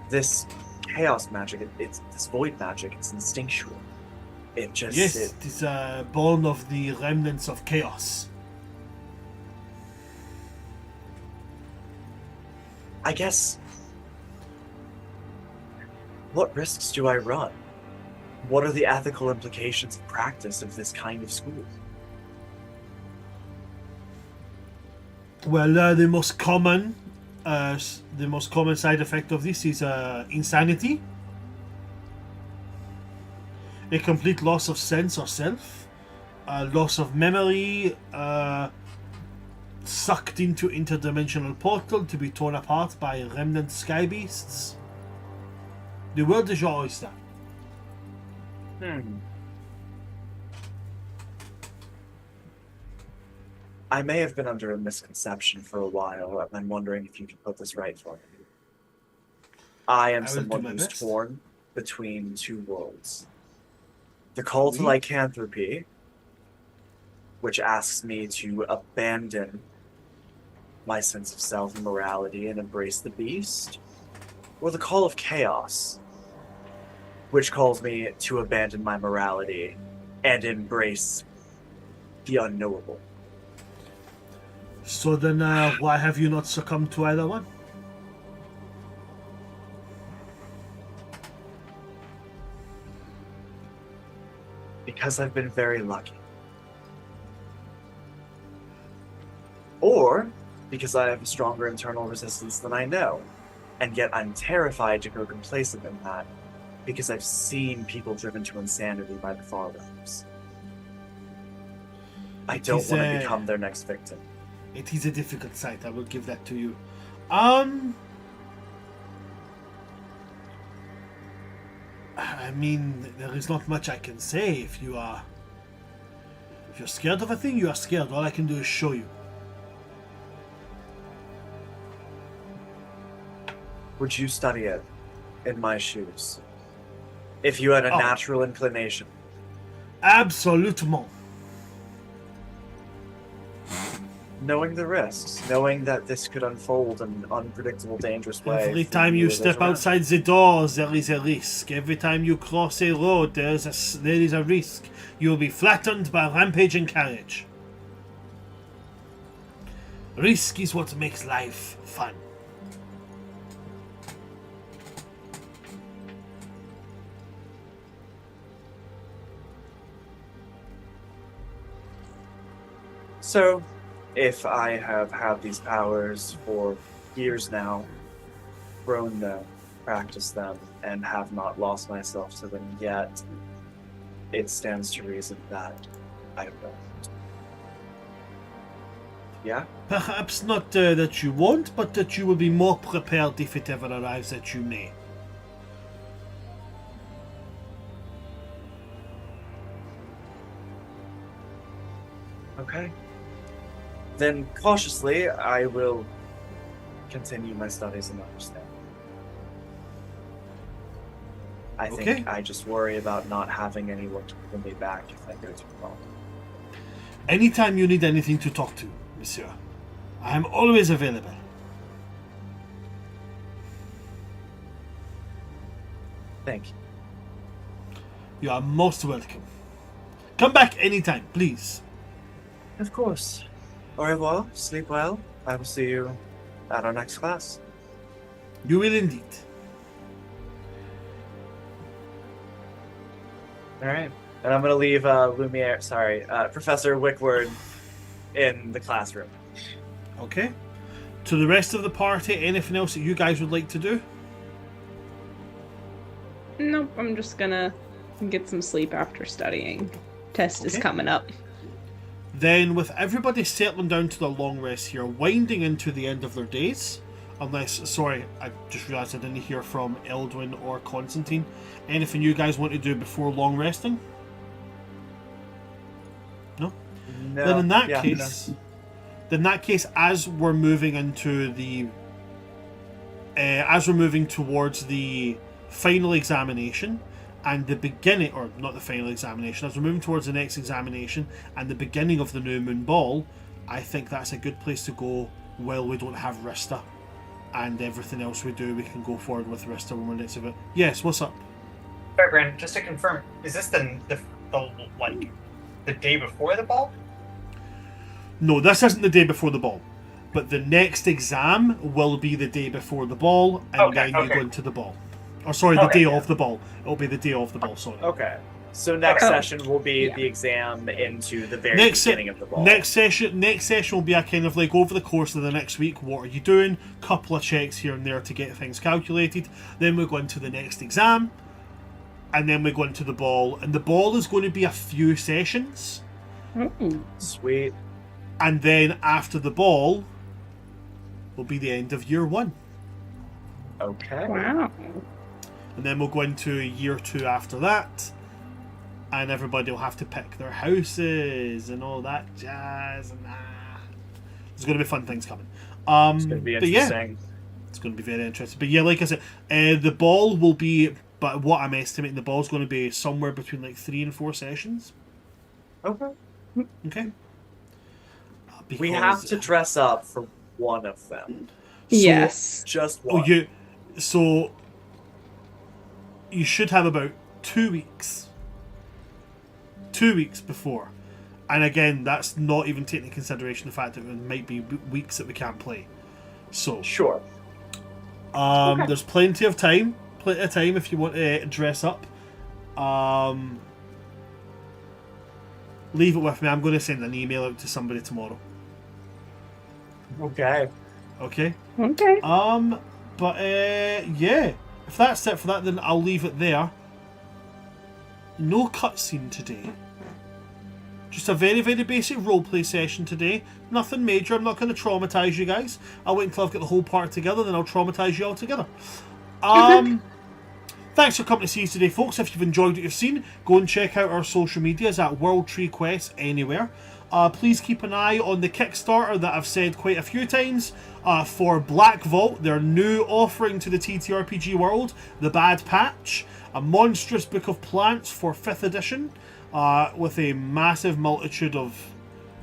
This chaos magic, it's this void magic, it's instinctual. It just... Yes, it is born of the remnants of chaos. I guess... What risks do I run? What are the ethical implications of practice of this kind of school? Well, the most common side effect of this is insanity, a complete loss of sense or self, loss of memory, sucked into interdimensional portal to be torn apart by remnant sky beasts. The world is your oyster. I may have been under a misconception for a while, and I'm wondering if you can put this right for me. I am will someone do my who's best. torn between two worlds. The call to Oui. lycanthropy, which asks me to abandon my sense of self and morality and embrace the beast, or the call of chaos, which calls me to abandon my morality and embrace the unknowable. So then, why have you not succumbed to either one? Because I've been very lucky. Or because I have a stronger internal resistance than I know, and yet I'm terrified to grow complacent in that, because I've seen people driven to insanity by the far rights. I It don't is, want to become their next victim. It is a difficult sight, I will give that to you. I mean, there is not much I can say. If you're scared of a thing, you are scared. All I can do is show you. Would you study it in my shoes? If you had a Oh. natural inclination. Absolutement. Knowing the risks, knowing that this could unfold in an unpredictable, dangerous way. Every for time you as step well. outside the doors, there is a risk. Every time you cross a road, there is a risk. You will be flattened by a rampaging carriage. Risk is what makes life fun. So, if I have had these powers for years now, grown them, practiced them, and have not lost myself to them yet, it stands to reason that I will. Yeah? Perhaps not that you won't, but that you will be more prepared if it ever arrives that you may. Okay. Then cautiously, I will continue my studies and understand. I think Okay. I just worry about not having anyone to pull me back if I go too wrong. Anytime you need anything to talk to, monsieur, I am always available. Thank you. You are most welcome. Come back anytime, please. Of course. Au revoir. Sleep well. I will see you at our next class. You will indeed. All right. And I'm going to leave Professor Wickward in the classroom. Okay. To the rest of the party, anything else that you guys would like to do? Nope, I'm just gonna get some sleep after studying. Test is Okay. coming up. Then, with everybody settling down to the long rest here, winding into the end of their days, sorry, I just realised I didn't hear from Eldwin or Constantine. Anything you guys want to do before long resting? No? No. Then in that yeah, case, as we're moving into the, as we're moving towards the final examination and the beginning, or not the final examination, as we're moving towards the next examination and the beginning of the New Moon Ball, I think that's a good place to go while we don't have Rista, and everything else we do, we can go forward with Rista when we're next of it. Yes, what's up? Fairbrand, just to confirm, is this the like the day before the ball? No, this isn't the day before the ball, but the next exam will be the day before the ball, and then you go into the ball. Or sorry, the day of the ball. It'll be the day of the ball, sorry. Okay. So next Okay. session will be Yeah. the exam into the very Next beginning of the ball. Next session will be a kind of like over the course of the next week, what are you doing? Couple of checks here and there to get things calculated. Then we go into the next exam, and then we go into the ball. And the ball is going to be a few sessions. Ooh. Sweet. And then after the ball will be the end of year one. Okay. Wow. And then we'll go into year two after that. And everybody will have to pick their houses and all that jazz. And there's going to be fun things coming. It's going to be but yeah, interesting. it's going to be very interesting. But yeah, like I said, the ball will be, but what I'm estimating, the ball's going to be somewhere between like 3 and 4 sessions. Okay. Okay. We have to dress up for one of them. Yes. Just one. So you should have about 2 weeks. 2 weeks before. And again, that's not even taking into consideration the fact that there might be weeks that we can't play. So Sure. Okay. there's plenty of time if you want to dress up. Leave it with me. I'm going to send an email out to somebody tomorrow. Okay. Okay? Okay. But yeah. If that's it for that, then I'll leave it there. No cutscene today. Just a very, very basic roleplay session today. Nothing major. I'm not going to traumatise you guys. I'll wait until I've got the whole part together, then I'll traumatise you all together. Thanks for coming to see us today, folks. If you've enjoyed what you've seen, go and check out our social medias at World Tree Quest anywhere. Please keep an eye on the Kickstarter that I've said quite a few times for Black Vault, their new offering to the TTRPG world, The Bad Patch, a monstrous book of plants for 5th edition with a massive multitude of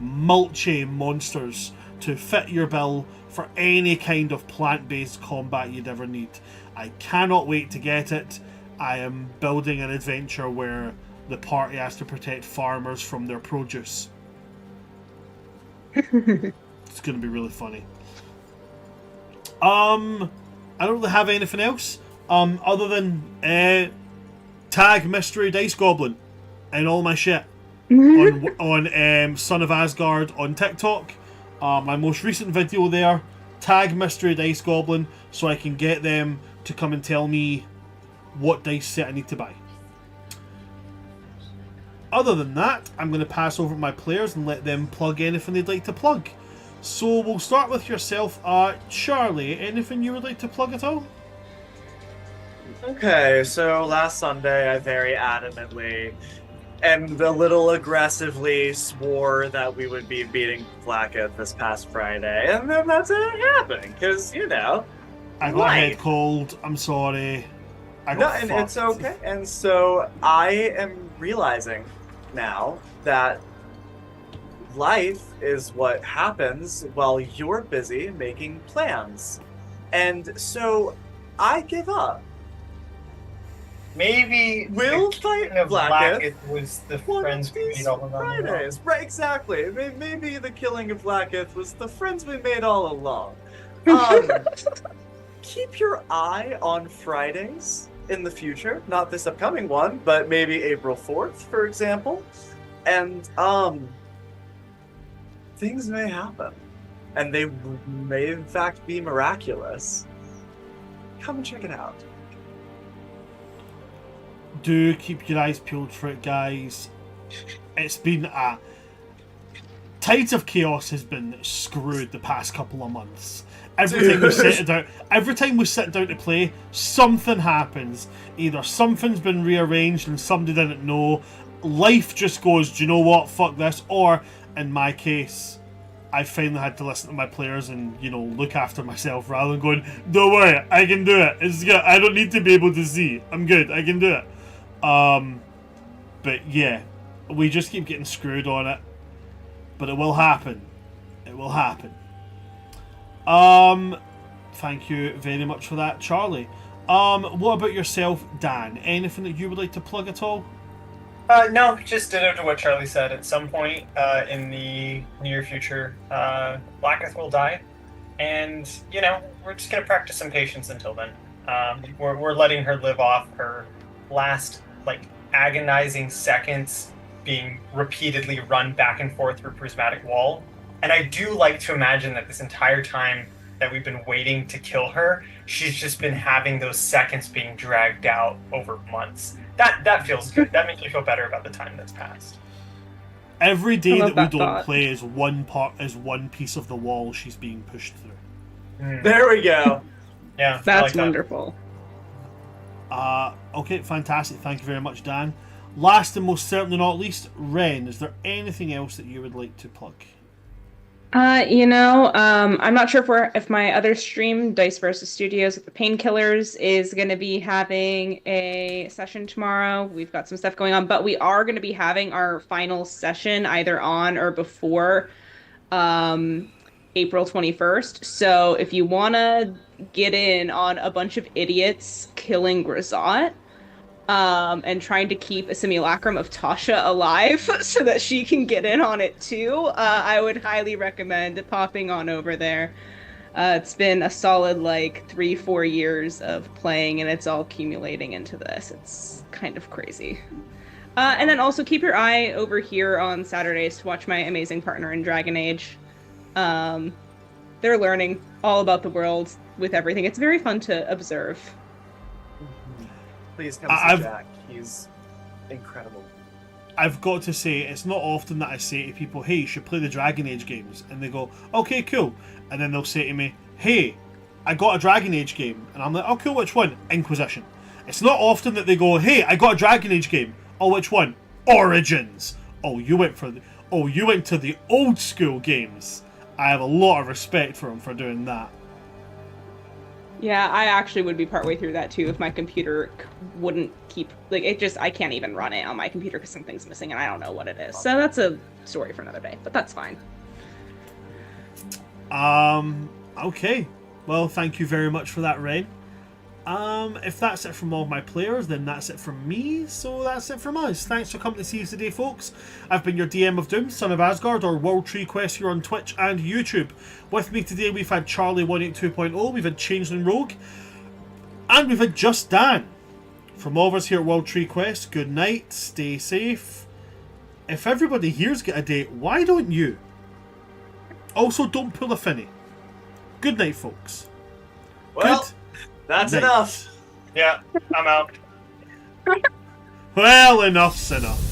mulchy monsters to fit your bill for any kind of plant-based combat you'd ever need. I cannot wait to get it. I am building an adventure where the party has to protect farmers from their produce. It's going to be really funny. I don't really have anything else other than tag Mystery Dice Goblin and all my shit on Son of Asgard on TikTok. My most recent video there, tag Mystery Dice Goblin so I can get them to come and tell me what dice set I need to buy. Other than that, I'm going to pass over to my players and let them plug anything they'd like to plug. So we'll start with yourself, Charlie. Anything you would like to plug at all? Okay, so last Sunday I very adamantly and a little aggressively swore that we would be beating Blackett this past Friday, and then that didn't happen, because, you know, I got a head cold. I'm sorry. And it's okay. And so I am realizing now that life is what happens while you're busy making plans. And so I give up. Maybe We'll fight Blackett was the one friends of we these made all along. Fridays. Right, exactly. Maybe the killing of Blackett was the friends we made all along. Keep your eye on Fridays in the future. Not this upcoming one, but maybe April 4th, for example. And, things may happen. And they may, in fact, be miraculous. Come and check it out. Do keep your eyes peeled for it, guys. It's been a... Tides of Chaos has been screwed the past couple of months. Every time we sit down to play, something happens. Either something's been rearranged and somebody didn't know. Life just goes, do you know what, fuck this. Or, in my case, I finally had to listen to my players and, you know, look after myself rather than going, don't worry, I can do it. It's good. I don't need to be able to see. I'm good. I can do it. But yeah, we just keep getting screwed on it. But it will happen. It will happen. Thank you very much for that, Charlie. What about yourself, Dan? Anything that you would like to plug at all? No, just ditto to what Charlie said. At some point in the near future, Blacketh will die. And, you know, we're just going to practice some patience until then. We're letting her live off her last, like, agonizing seconds being repeatedly run back and forth through Prismatic Wall. And I do like to imagine that this entire time that we've been waiting to kill her, she's just been having those seconds being dragged out over months. That feels good. That makes me feel better about the time that's passed. Every day that we don't play is one piece of the wall she's being pushed through. There we go. Yeah, That's wonderful. Okay, fantastic. Thank you very much, Dan. Last and most certainly not least, Ren, is there anything else that you would like to plug? I'm not sure if my other stream, Dice vs. Studios with the Painkillers, is going to be having a session tomorrow. We've got some stuff going on, but we are going to be having our final session either on or before April 21st. So if you want to get in on a bunch of idiots killing Grisot, and trying to keep a simulacrum of Tasha alive so that she can get in on it too, I would highly recommend popping on over there. It's been a solid 3-4 years of playing, and it's all accumulating into this. It's kind of crazy. And then also keep your eye over here on Saturdays to watch my amazing partner in Dragon Age. They're learning all about the world with everything. It's very fun to observe. Please come see Jack. He's incredible. I've got to say, it's not often that I say to people, hey, you should play the Dragon Age games. And they go, okay, cool. And then they'll say to me, hey, I got a Dragon Age game. And I'm like, oh, cool, which one? Inquisition. It's not often that they go, hey, I got a Dragon Age game. Oh, which one? Origins. Oh, you went to the old school games. I have a lot of respect for them for doing that. Yeah, I actually would be partway through that too if my computer wouldn't keep I can't even run it on my computer because something's missing and I don't know what it is. So that's a story for another day, but that's fine. Okay. Well, thank you very much for that, Ren. If that's it from all my players, then that's it from me. So that's it from us. Thanks for coming to see us today, folks. I've been your DM of Doom, Son of Asgard, or World Tree Quest here on Twitch and YouTube. With me today, we've had Charlie 182.0, we've had Changeling Rogue, and we've had Just Dan. From all of us here at World Tree Quest, good night, stay safe. If everybody here's got a date, why don't you? Also, don't pull a finny. Good night, folks. Well, good. That's Night. enough. Yeah, I'm out. Well, enough's enough.